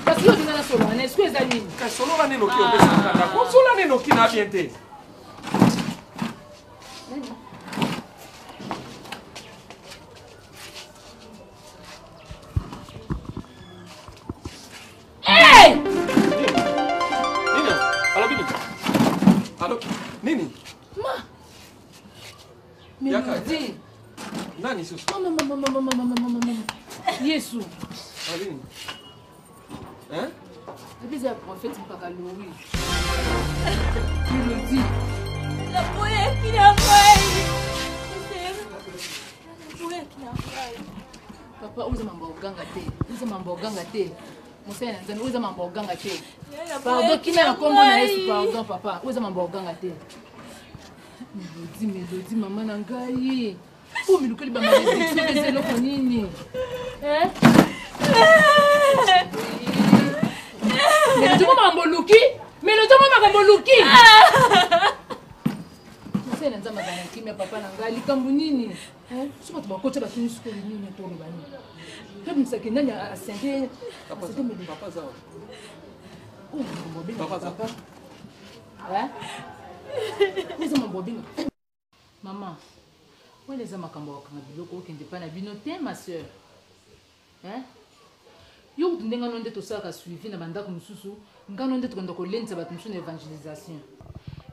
Parce que vous avez solo, on est excuse d'aller. Ka solo la neno ki obesa kanda. Ko solo la neno ki na bien te. Hey! Nini? Allo, Nini? Ma. Mélodie. Nani susu? Maman. Yesu. Alini. Hein? Depuis le prophète Mpakalouri. Mélodie. La poète qui l'a fait. Papa, uza mambo ganga te. Musa na nzambe uza mambo ganga te. Pardon, kina na kombo na Yesu, pardon papa. Uza mambo ganga te. Mélodie mama na ngai. Oh, milukeli ba malédiction bezelo ko nini? Eh? Mélodie mambo luki. Musa na nzambe na kimia papa na ngai likambu nini? Eh? Soka to bakocha ba tuni skoli nini to lo bani. Hebu msaki nani asende papa zao. Oh, mbobini papa. Eh? Nizo mbobini. Maman. Où les amakambo wakanga biloko okende pa na bino te ma sœur. Hein? Yo ndinga nonde to saka suivi na bandako mususu, ngano nde to kanda ko lenza batu mususu na evangelisation.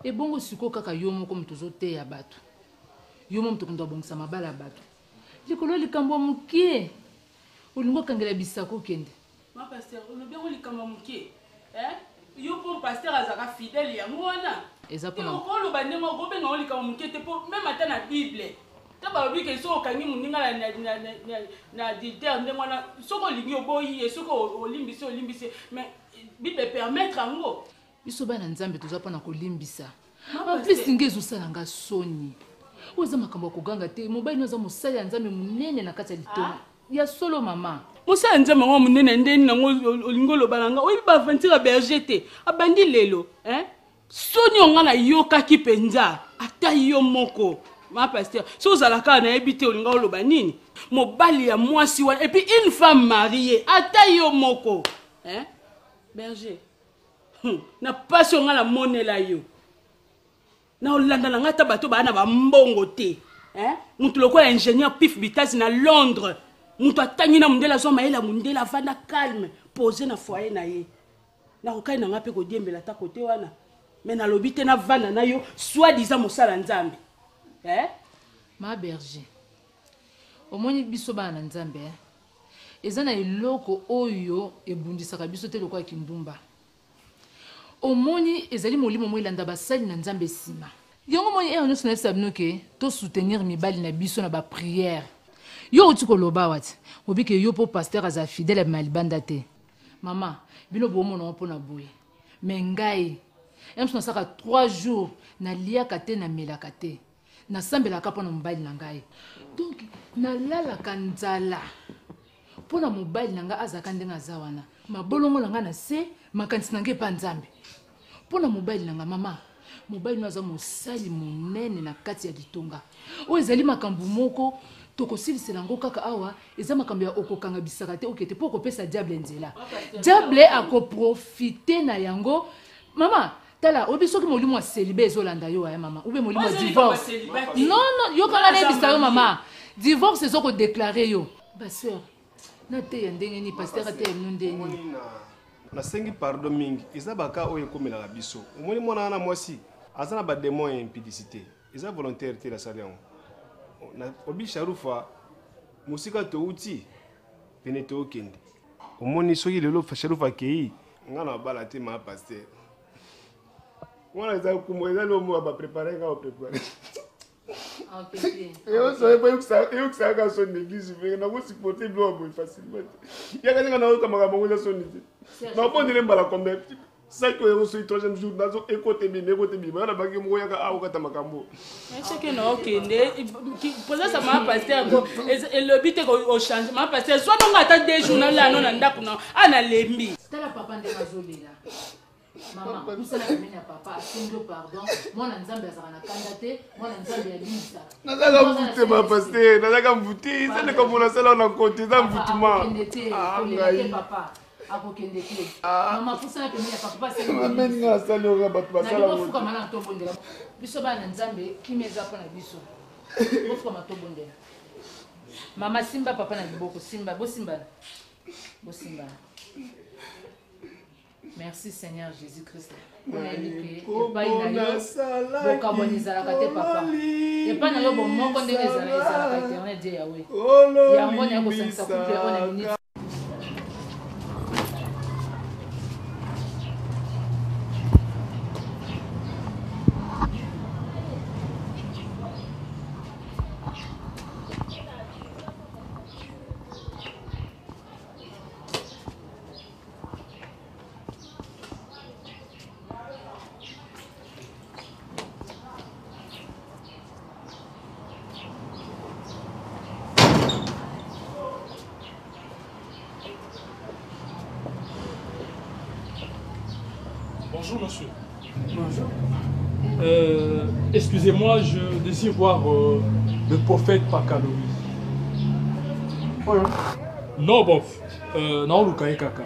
E bongo siko kaka yo moko mtozo te ya batu. Yo mo mto kanda bongisa mabala batu. Likolo likambo mukie. Olingo kangela bisako kende. Ma pasteur, on bien likambo mukie. Hein? Yo pour pasteur azaka fidèle ya ngona. Exactement. Ko lo bandengo ko be ngoli likambo mukie te po même ata na Bible. Taba obi ke so kangi muninga na diter ndengwana soko lingi oboyi soko olimbisi mais Bible permettre ngo biso bana nzambe toza pona kolimbisa. En plus ngezo sala nga soni. Oza makambo koganga te mobile noza mosala ya nzambe munene na kati ya litoma. Ya solo mama. Mosala nzambe ngo munene ndeni nango olingo lobalanga oyi ba aventure berger te abandi lelo hein soni ongana yoka ki penza ata yo moko. Ma pasteur, si vous allez à habiter au Lingao Lobanini, mon bali à moi si et puis une femme mariée, à taille au moko. Hein? Berger. Na pas sur la monnaie là yo. Na Hollande na ngata bato ba na ba mbongo te. Hein? Mutu loko ingénieur pif bitasi na Londres. Mutu atangi na mundela zo maela mundela vanda calme, poser na foyer na ye. Na kokai na ngape ko diembela ta côté wana. Mais na lobite na vana na yo, soit disant mosala nzambe. Eh? Ma berger. Omoni biso bana nzambe. Ezana eloko oyo ebundisaka biso te lokwa kindumba. Omoni ezali molimo mo ilanda basali na nzambe sima. Yongo moni on se laisse abnoke to soutenir mibali na biso na ba prière. Yo utiko loba wati. Obike yo po pasteur aza fidèle malibanda te. Mama, bino bomo na mpona boye. Mengai. Emso na saka 3 jours na liaka te na melaka te. Na sambela kapa na mobile na ngai. Donc na lala kanzala. Pona mobile na nga azaka ndenga zawana. Mabolongo na nga na se makanisi na nge pa nzambe. Pona mobile na nga mama. Mobile na za mosali monene na kati ya litonga. O ezali makambu moko tokosilisela ngo kaka awa eza makambo ya okokanga bisaka te okete po kopesa diable nzela. Diable akoprofite na yango. Mama tala obiso ki molimo wa célibé ezolanda yo ya mama ube molimo wa divorce non yo kanga na bisa yo mama divorce ezoko déclarer yo ba sœur na te ndenge ni pasteur te ndenge na sengi pardon mingi eza baka oyo komela la biso omoni mona na mwasi azana ba démon ya impudicité eza volontaire te la salion na obi sharufa musika to uti pene to okende omoni soki lelo sharufa kei ngana bala te ma pasteur. Moi, les hommes ont préparé quand on prépare. Et on savait pas que ça a son église, mais on a aussi porté l'homme facilement. Il y a quelqu'un qui a son église. Mais on peut dire que 5 euros sur le 3e jour, dans un écoute bimé, écoute bimé, on a bagé mourir à Okata Makambo. C'est que non, ok, pour ça, ça m'a passé un peu. Et le but est au changement, parce que soit on attend des journaux là, non, on a l'embi. C'est la papa de Mazoli là. Maman, vous savez que mon papa a fait pardon. Moi, on a un candidaté, moi, on a un lisa. Nazaka mvute ma pasteur, nazaka mvute, ça n'est comme on a cela on a compté dans mvutement. Ah, papa. Maman, pour ça que mon papa c'est maman nga sala on rabat pas sala. Na biso kama na tobondela. Biso bana nzambe kimeza pona biso. Biso kama tobondela. Mama simba papa na liboko simba, bo simba. Bo simba. Merci Seigneur Jésus-Christ. On a dit que pas une aïe, carbonizala kate papa. Et pas n'aïe bon mon condé les années ça éternel Dieu Yahweh. Il y a un bon yako ça coupe on a minute. Bonjour monsieur. Bonjour. Excusez-moi, je désire voir le prophète Pakaloui. Oh, non, bof. Non, Lukaï Kaka.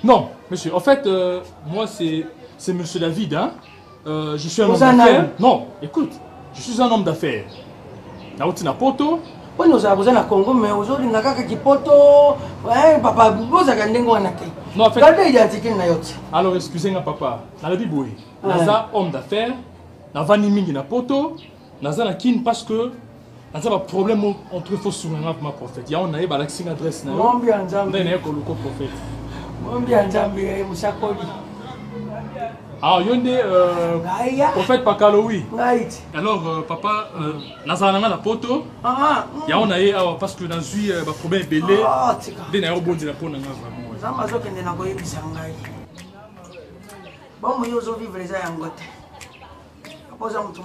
Non, monsieur. En fait, moi, c'est monsieur David. Hein? Je suis un homme d'affaires. Non, écoute, je suis un homme d'affaires. Naoutina Poto. Oui, nous avons un Congo, mais aujourd'hui, nous avons un poto. Ouais, papa, vous avez un Congo. Non, en fait. Alors, excusez-moi, papa. Dans la Bible, nous avons un homme d'affaires. Nous avons un poto. Nous avons un kin parce que nous avons un problème entre faux souverains et ma prophète. Il y a un adresse. Nous avons un prophète. Ah, il y a un prophète Pakaloui. Alors, papa, nous avons un poto. Il y a un parce que nous avons un problème belé. Nous avons un bon dire pour nous. Bon, moi, je vivre les angotes. Após un tout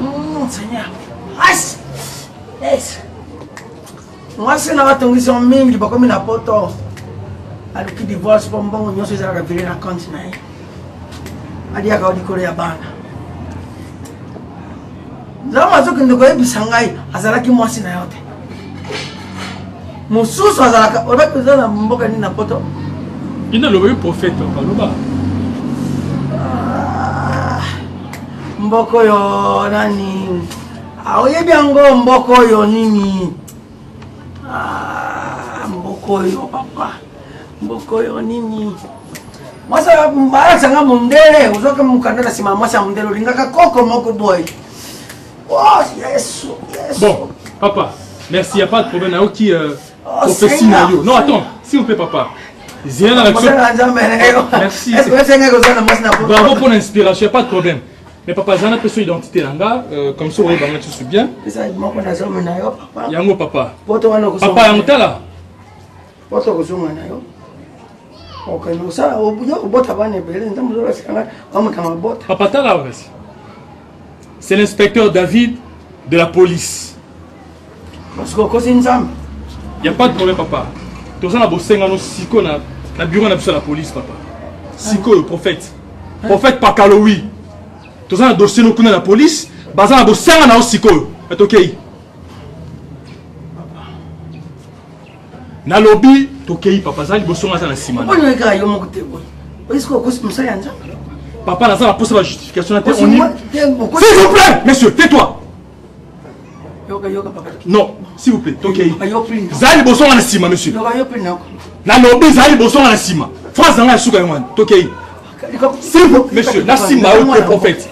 mon Seigneur. Yes. Moi, c'est la bataille qui mingi, pas comme une poto. Alors qui divorce pour bon, nous sommes à la ville na continent. Adia ka di Korea bana. Zama zo kende ko ebisangai azala ki mwasi na yote. Mususu azala ka oba kuzana mboka ni na poto. Ina lobe prophète papa loba. Mboko yo nani? Aoyebi ango mboko yo nini? Mboko yo papa. Mboko yo nini? Masa mbara sanga mundele, uzoka mukandala sima masa mundele lingaka koko moko boy. Oh, yes. Bon, papa, merci, il n'y a pas de problème. Il y a prophétie. Non, attends, s'il vous plaît, papa. Merci. Bravo pour l'inspiration, il n'y a pas de problème. Mais papa, j'ai une personne identité là, comme ça, je suis bien. Yango, papa. Papa, Yango, là. Papa, t'as là, c'est l'inspecteur David de la police. Il n'y a pas de problème, papa. Tout ça, on a Siko na bureau de la police, papa. Siko, le prophète. Prophète Pakaloui. Tout ça, on a dossier de la police. Bazan a bossé na Siko. Est ok. Na lobby, ok, papa. Ça, il bosse na la Simana. Papa, la pose la justification. S'il vous plaît, monsieur, tais-toi. Non, s'il vous plaît, ok. Zali boson à la cima, monsieur. La lobby, Zali boson à la cima. France dans la souka, ok. S'il vous plaît, monsieur, la cima, ok, prophète.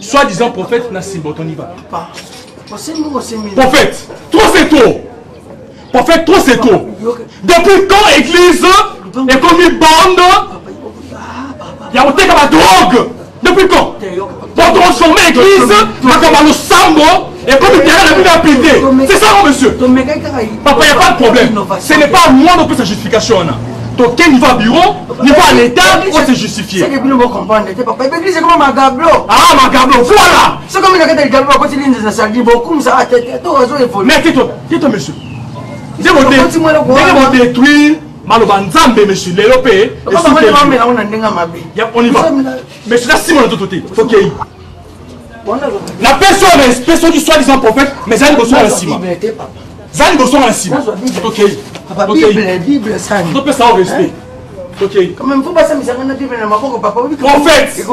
Soi-disant prophète, la cima, on y va. Prophète, trop c'est trop. Prophète, trop c'est trop. Depuis quand l'église est comme une bande? Il y a un thé comme la drogue. Depuis quand? Pour transformer l'église, comme le sambo, Et comme il y a la vie à péter, c'est ça, monsieur. Papa, il n'y a pas de problème. Ce n'est pas à moi non plus sa justification. Donc, quel niveau à bureau, niveau à l'État, pour se justifier. C'est que vous ne comprenez pas, papa. L'église, c'est comme un gablo. Ah, ma gablo, voilà. C'est comme une gablo, gablo, quand il y a ça, il beaucoup, ça a été tout raison et mais tais-toi, monsieur. Vous allez détruire Malobanzambe, monsieur, l'Européen. On y va. Monsieur, là, Simon, tout côté. Ok. La personne du soi-disant prophète, mais elle reçoit la ciment. Zali reçoit la ciment. Ok. Papa, Bible, ça. On peut ça au respect. Ok. Quand même, faut pas ça, mais ça va dire, mais papa. Prophète.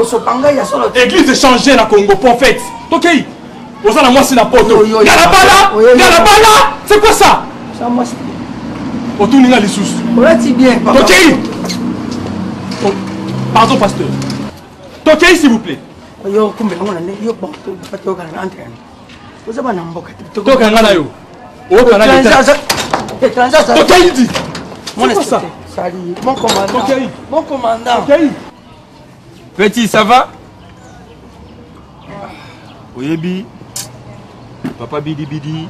Église de changer na Congo, prophète. Ok. Vous allez moi, c'est la porte. Galabala. C'est quoi ça? Ça, moi, c'est. Autour de les sous. On a dit bien, papa. Ok. Pardon, pasteur. Ok, s'il vous plaît. Yo, kumbe on a yo bon, pas to kana entre. Vous avez un mboka. To kana yo. O kana yo. Transaction. Ok, il dit. Mon ça. Salut, mon commandant. Ok. Mon commandant. Ok. Petit, ça va? Oyebi. Papa Bidi Bidi.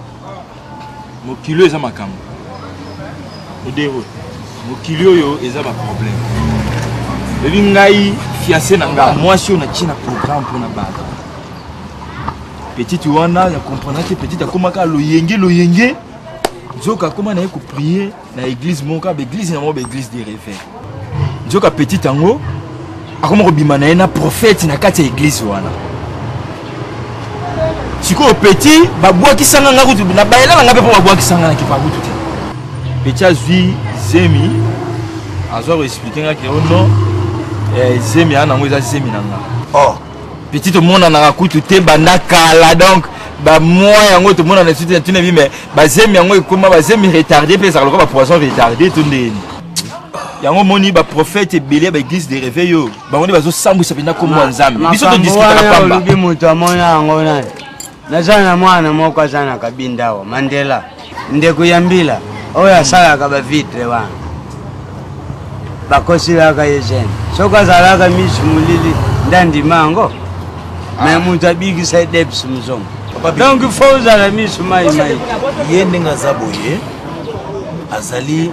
Mon kilo est à ma cam. Mon kilo est à ma problème. Le ngai fiancé nanga moi si on a tina programme pour na base. Petit wana ya comprendre que petit akomaka loyenge nzoka koma na ko prier na église monka ba église na mo ba église de réveil. Nzoka petit tango akoma ko bimana na prophète na kati ya église wana. Siko petit ba bwa kisanga ngaku na baela nga pe po ba bwa kisanga na kipa kutu. Petit azui zemi azo expliquer nga que non Zemi ana ngweza zemi nanga. Oh, petit monde na kutu te banda kala donc ba moi yango to mona na suite tu ne bi mais ba zemi yango ekoma ba zemi retardé pe ça ko ba poisson retardé tout ndeni. Yango moni ba prophète belé ba église de réveil yo. Ba ngoni bazo sambwisa penda ko mwanzambe. Biso to discuter na pamba. Lubi mutu amona yango nani. Nazana mwana moko sana kabindawo Mandela. Ndekuyambila oya sala ka ba vitre wana. Bakosilaka yejene sokazalaka mishi mulili ndandimango me muntu abikisa debs muzongo donc il faut uzala mishi mai ye ndenga zaboye azali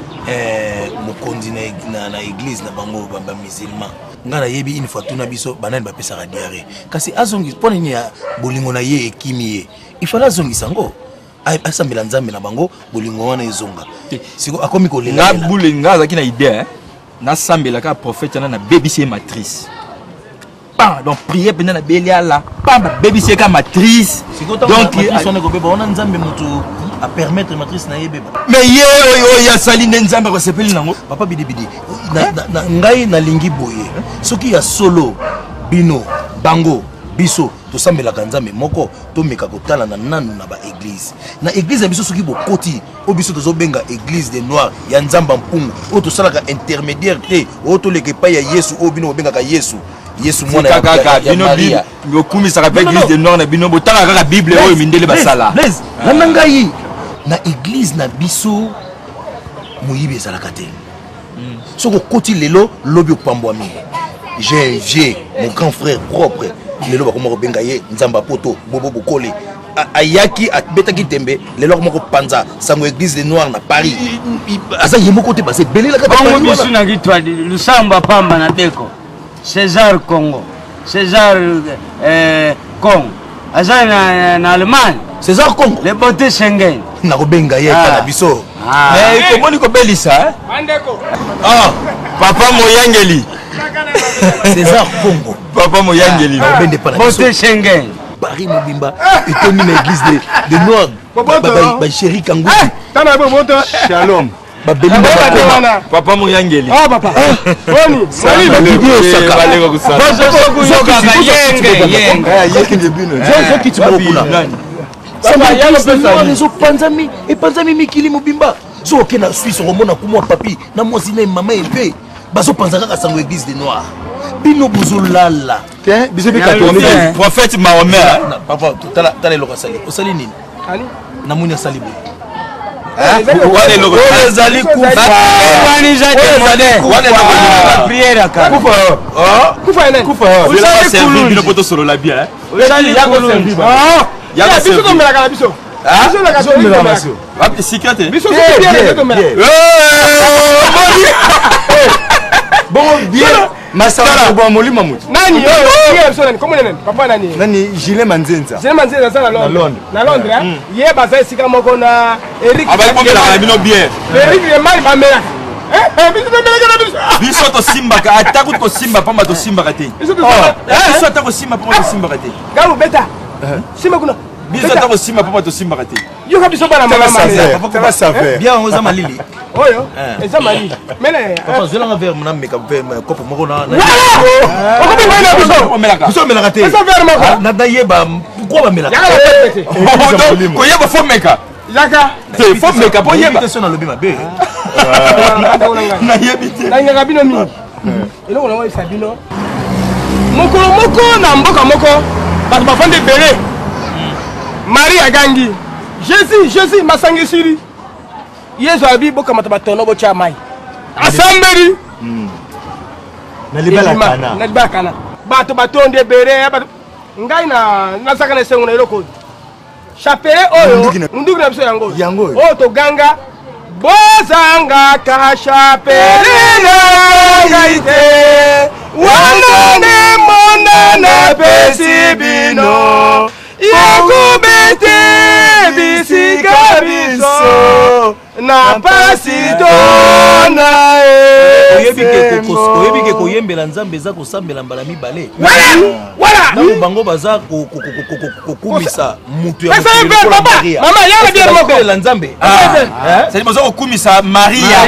mokondi na église na bango ba musulman ngana yebi une fois tuna biso banani bapesa ka diarrhée kasi azongi pona ni ya bolingo na ye ekimi ye il faut azongi sango asambela nzambe na bango bolingo wana ezonga siko akomi kolela na bulenga zaki na idée na sambela ka prophète na baby c'est matrice pas donc prier pendant na belia là pas baby c'est ka matrice donc on est ko on a nzambe mutu à permettre matrice na yebeba mais ye ya saline nzambe ko sepeli nango papa Bidi Bidi na ngai na lingi boye soki ya solo bino bango biso to sambela ka nzambe moko to meka kotala na nanu na ba église na église biso soki bokoti o biso tozo benga église des noirs ya nzamba mpungu o to salaka intermédiaire te o to leke pa ya Yesu o bino benga ka Yesu mwana ya Maria bino kumisa ka église des noirs na bino botanga kaka bible o mindele basala na ngai na église na biso moyibi ezalaka te soko koti lelo lobi opambwami j'ai un vieux mon grand frère propre lelo bakoma ko benga ye nzamba poto bobo bokole ayaki abetaki tembe lelo ko panza sango église des noirs na Paris asa yemo côté basé belela ka bango biso na kitwa lusamba pamba na beko César Congo César Congo asa na Allemagne César Congo le bote Schengen na ko benga ye kana biso mais ko moni ko belisa Mandeko papa moyangeli César Congo papa moyangeli bende pana bote Schengen Paris mobimba etoni na église de noirs ba chéri kanguti tana boboto shalom ba belinda papa moyangeli ah papa boni sali video saka baleko kusala bozo kuyoka yenge bino zo kitu bokula sama yango pesa ni zo panzami mikili mobimba zo okena Suisse ngomona kumwa papi na mwasi na mama epe bazo panza kaka sango église des noirs bino bozolala te biso bika tourner prophète Mahomet papa tala loka sali osali nini ali na muni asali bo wane loka ezali kufa wani jate modèle wane loka prière ka kufa ene kufa usali bino poto solo la bien usali yako servir biso tomelaka na biso sikate biso bon bien masala bon molima mutu nani biso nani komona nani papa nani Gilet Manzenza za na Londres ye baza esika moko na Eric abakomelaka bino bien Eric le mali bamelaka biso tosimbaka atako tosimba pamba tosimbaka te biso atako simba pamba tosimbaka te galu beta simba kuna biso atako simba pamba tosimbaka te yoka biso bana mama bien on za malili oyo eza malili mele papa zelanga verre mona meka verre kopo moko na biso melaka te na yeba pourquoi ba melaka koyeba fo meka Yaka te fo meka po yeba te sona lobi mabe na yebite na ngaka bino mi eloko na wa sabino mokolo moko na mboka moko bato bafande bele Marie agangi Jésus masangi siri Yesu abi boka mata batono bo cha mai asamberi na libala kana bato batonde bere ngai na saka na sengo na eloko chapele oyo ndugu na biso yango oyo to ganga bozanga ka chapele na gaite wana ne mona na pesibino yakubete bisika biso na pasitona oyebike koyembela nzambe eza kosambela mbala mibale ntango bango baza kokumisa mutu ya Maria nzambe sadi baza kokumisa Maria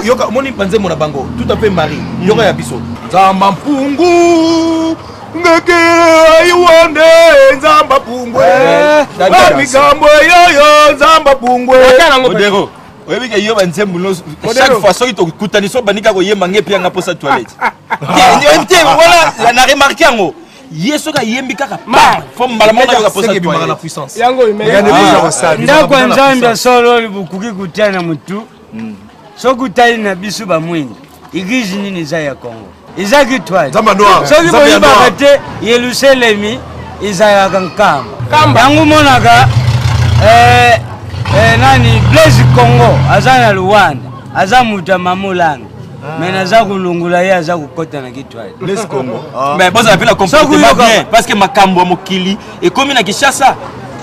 yoka moni mpanzemo na bango tout à fait Marie yoka ya biso nzamba mpungu ngeke aiwande nzamba pungwe mikambo yoyo nzamba pungwe modero oyebike yo banzembu nyonso chaque fois soki tokutani so bandika koyemba nge mpe yanga mposa toilette te wala na remarke yango ye soki ayembi kaka fo mbala moko nayoka mposa toilette ndako ya nzambe ya solo oyo bokoki kotia na motu soki otali na biso bamwingi eglise nini eza ya Congo ezaki twali soki boyibaka te Yerusalemi ezalaka nkamba yango monaka nani Blaise Congo aza na Luanda aza mutu ya mamolanga mais naza kolongola ye aza kokota na kitwali Blaise Congo mais bozala mpe na comportement bien parce que makambo ya mokili ekomi na Kinshasa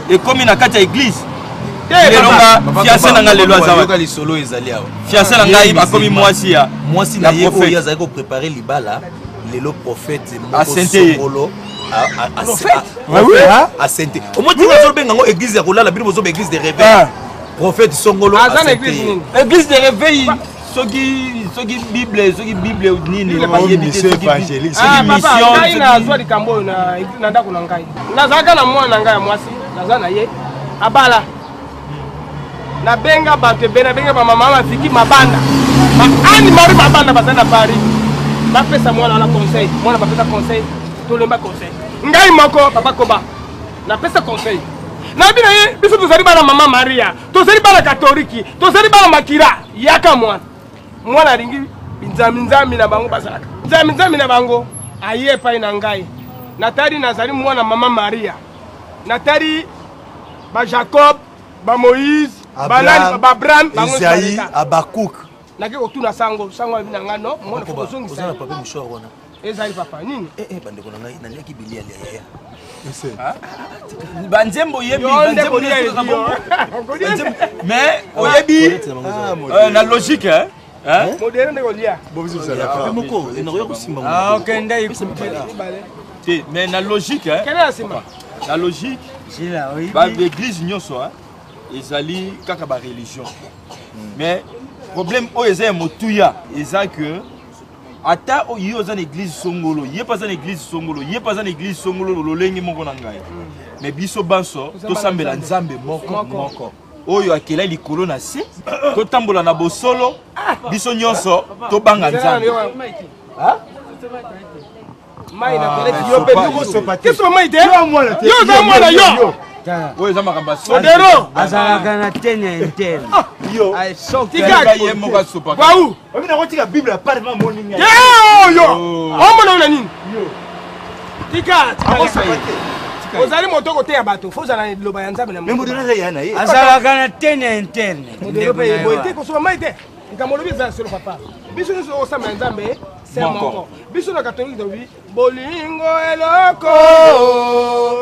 ekomi na kati ya église lelonga fiancé na nga lelo azayoka lisolo ezali awa fiancé na ngai akomi mwasi na ye oyo azali koprépare libala lelo prophète mokosongolo asente omotinga azobenga ngo église ya kolala bino bozoba église de réveil prophète songolo église de réveil soki bible nini bayebi te soki mission nazwa likambo oyo na ndako na ngai nazalaka na mwana na ngai ya mwasi naza na ye abala nabenga bato ebele nabenga bamama mafiki mabanda baani mari mabanda baza na Paris bapesa mwana wana conseil mwana bapesa conseil tolemba conseil ngai moko papa koba napesa conseil nabi na ye biso tozali bana mama Maria tozali bana katoliki tozali bana makira yaka mwana alingi nzambi na bango basalaka nzambi na bango aye epai na ngai natali nazali mwana mama Maria natali ba Jacob ba Moïse banani ba Abraham bango Isaïe Abakuk naki otuna sango abi na ngano mona kozongisa ozana papa mshoro wana ezali papa nini bandeko na ngai naliaki bilia ya banzembo yebi banzembo mais oyebi na logique moderne ndeko lia moko nakoya kosimba okende te mais na logique na logique baéglise nyonso ezali kaka bareligion mais problème oyo eza ya motuya eza que ata ye oza na église songolo ye mpe aza na église songolo ye mpe aza na église songolo lolenge moko na ngai mais biso banso tosambela nzambe moko oyo akela likolo na se totambola na bosolo biso nyonso tobanga nzambe oyo eza makambo odero azalaka na tene interne ye moko asopaka oyo omona na nini tika ozali moto kote ya bato fo ozala liloba ya nzambe na azalaka na tene interne te kosoba mai te likambo olobi eza solo papa biso nyonso okosambela nzambe se moko biso na katolike tobi bolingo eloko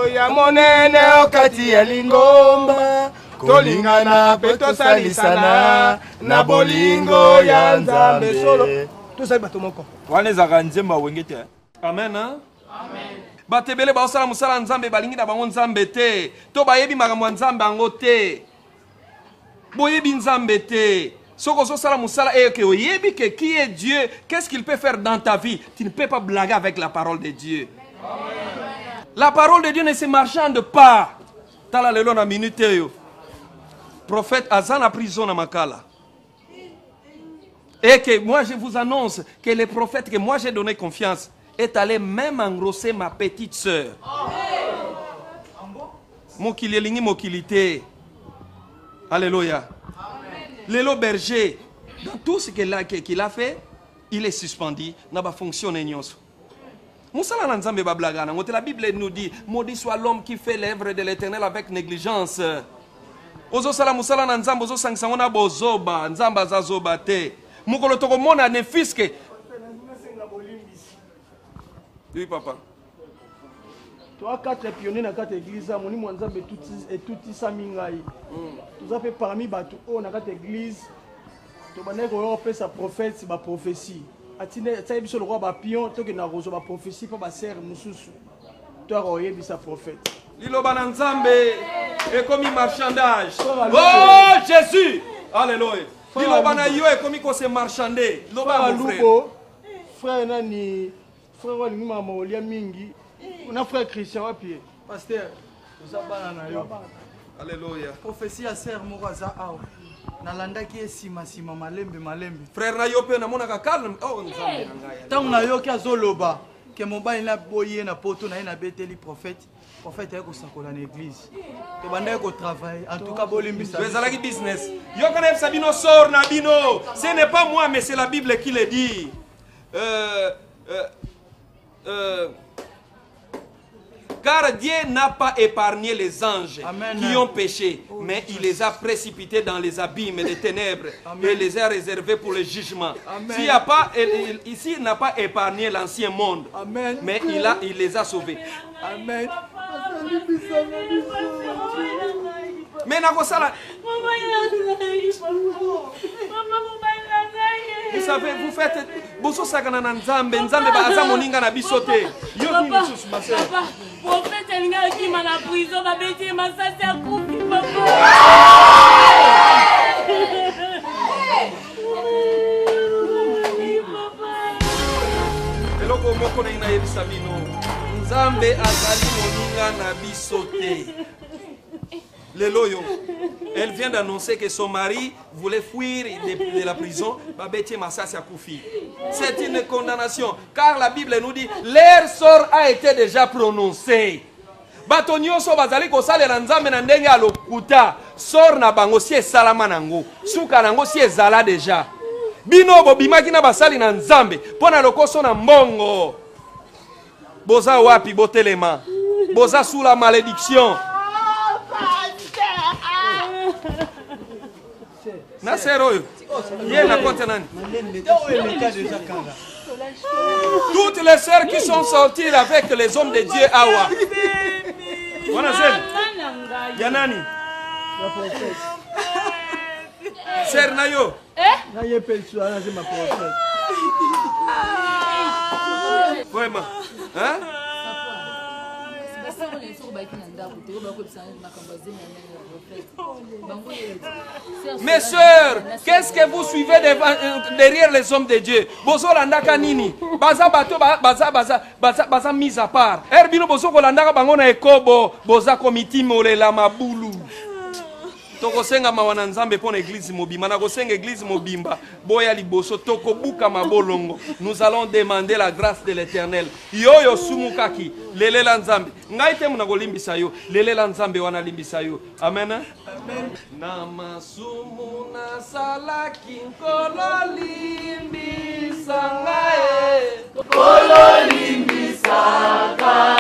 ya monene okati ya lingomba tolingana mpe tosalisana na bolingo ya nzambe solo tosali bato moko wana ezalaka nzembo awenge te amen bato ebele baosala mosala nzambe balingi na bango nzambe te to bayebi makambo ya nzambe yango te boyebi nzambe te soki ozosala mosala eke oyebi ke qui est Dieu, qu'est-ce qu'il peut faire dans ta vie, tu ne peux pas blaguer avec la parole de Dieu. La parole de Dieu ne se marchande pas. Tala lelo na minute yo prophète aza na prison na makala. Et que moi je vous annonce que le prophète que moi j'ai donné confiance est allé même engrosser ma petite sœur. Mokili elingi mokili te. Alléluia. Lelo berger, dans tout ce qu'il a fait, il est suspendu. N'a pas fonctionné nyonso. Moussala na nzambe ba blagana. La Bible nous dit, maudit soit l'homme qui fait l'œuvre de l'Éternel avec négligence. Ozo sala musala na nzambe ozo sangisa ngona bozoba, nzamba za zoba te. Mukolo toko mona ne fiske. Oui papa. Toi quatre pionniers na quatre églises, moni mwanzambe tout samingai. Tout ça fait parmi bato o na quatre églises. To bané ko yo pesa prophète ba prophétie. Atine tsayi biso le roi ba pion to ke na rozo ba prophétie pa ba ser mususu. To roye bisa prophète. Liloba na nzambe ekomi marchandage. Oh Jésus! Alléluia. Liloba na yo ekomi ko se marchander. Loba mon frère. Frère nani frère wali mama olia mingi. On a frère Christian wapi? Pasteur, nous abana na yo. Alléluia. Prophétie à ser moko za awa. Nalandaki esima sima malembe malembe. Frère na yo pe na mona ka calme. Oh nzambe na ngai. Tant na yo ki azoloba ke mobali na boye na poto na beteli prophète. Prophète est kosakola na église. To banda ko travailler. En tout cas bolimbisa. Vous allez business. Yo kana sabino sort na bino. Ce n'est pas moi mais c'est la Bible qui le dit. Car Dieu n'a pas épargné les anges qui ont péché, mais il les a précipités dans les abîmes des ténèbres et les a réservés pour le jugement. Ici, il n'a pas épargné l'ancien monde, mais il les a sauvés. Amen. Mais vous savez, vous faites boso sakana na nzambe nzambe ba aza moninga na bisote yo ni mususu ma sœur papa prophète elinga ki ma na prison ba beti masasi akufi papa eloko moko na ina yebisa bino nzambe azali moninga na bisote Leloyo, elle vient d'annoncer que son mari voulait fuir de la prison. C'est une condamnation. Car la Bible nous dit, leur sort a été déjà prononcé. Batonio so bazali ko sale na nzambe na ndenge alokuta. Sort na bango si salama nango. Suka nango si ezala déjà. Bino bobimaki na basali na nzambe. Pona lokoso na mbongo. Boza wapi botelema. Boza sous la malédiction. Toutes les sœurs qui sont sorties avec les hommes de Dieu awa. Yanani. Sœur Nayo. Vraiment. Hein? Mes sœurs, qu'est-ce que vous suivez derrière les hommes de Dieu? Bozo landaka nini? Baza bato baza mise à part. Herbino bozo landaka bango na ekobo, boza komiti molela mabulu. Tokosenga mawana nzambe pona église mobimba na kosenga église mobimba boya liboso tokobuka mabolongo. Nous allons demander la grâce de l'Éternel. Yoyo sumukaki lelela nzambe ngai te muna kolimbisa yo lelela nzambe wana limbisa yo. Amen. Amen. Namasumu na salaki nkolo limbisa ngai. Nkolo limbisa Sacrament.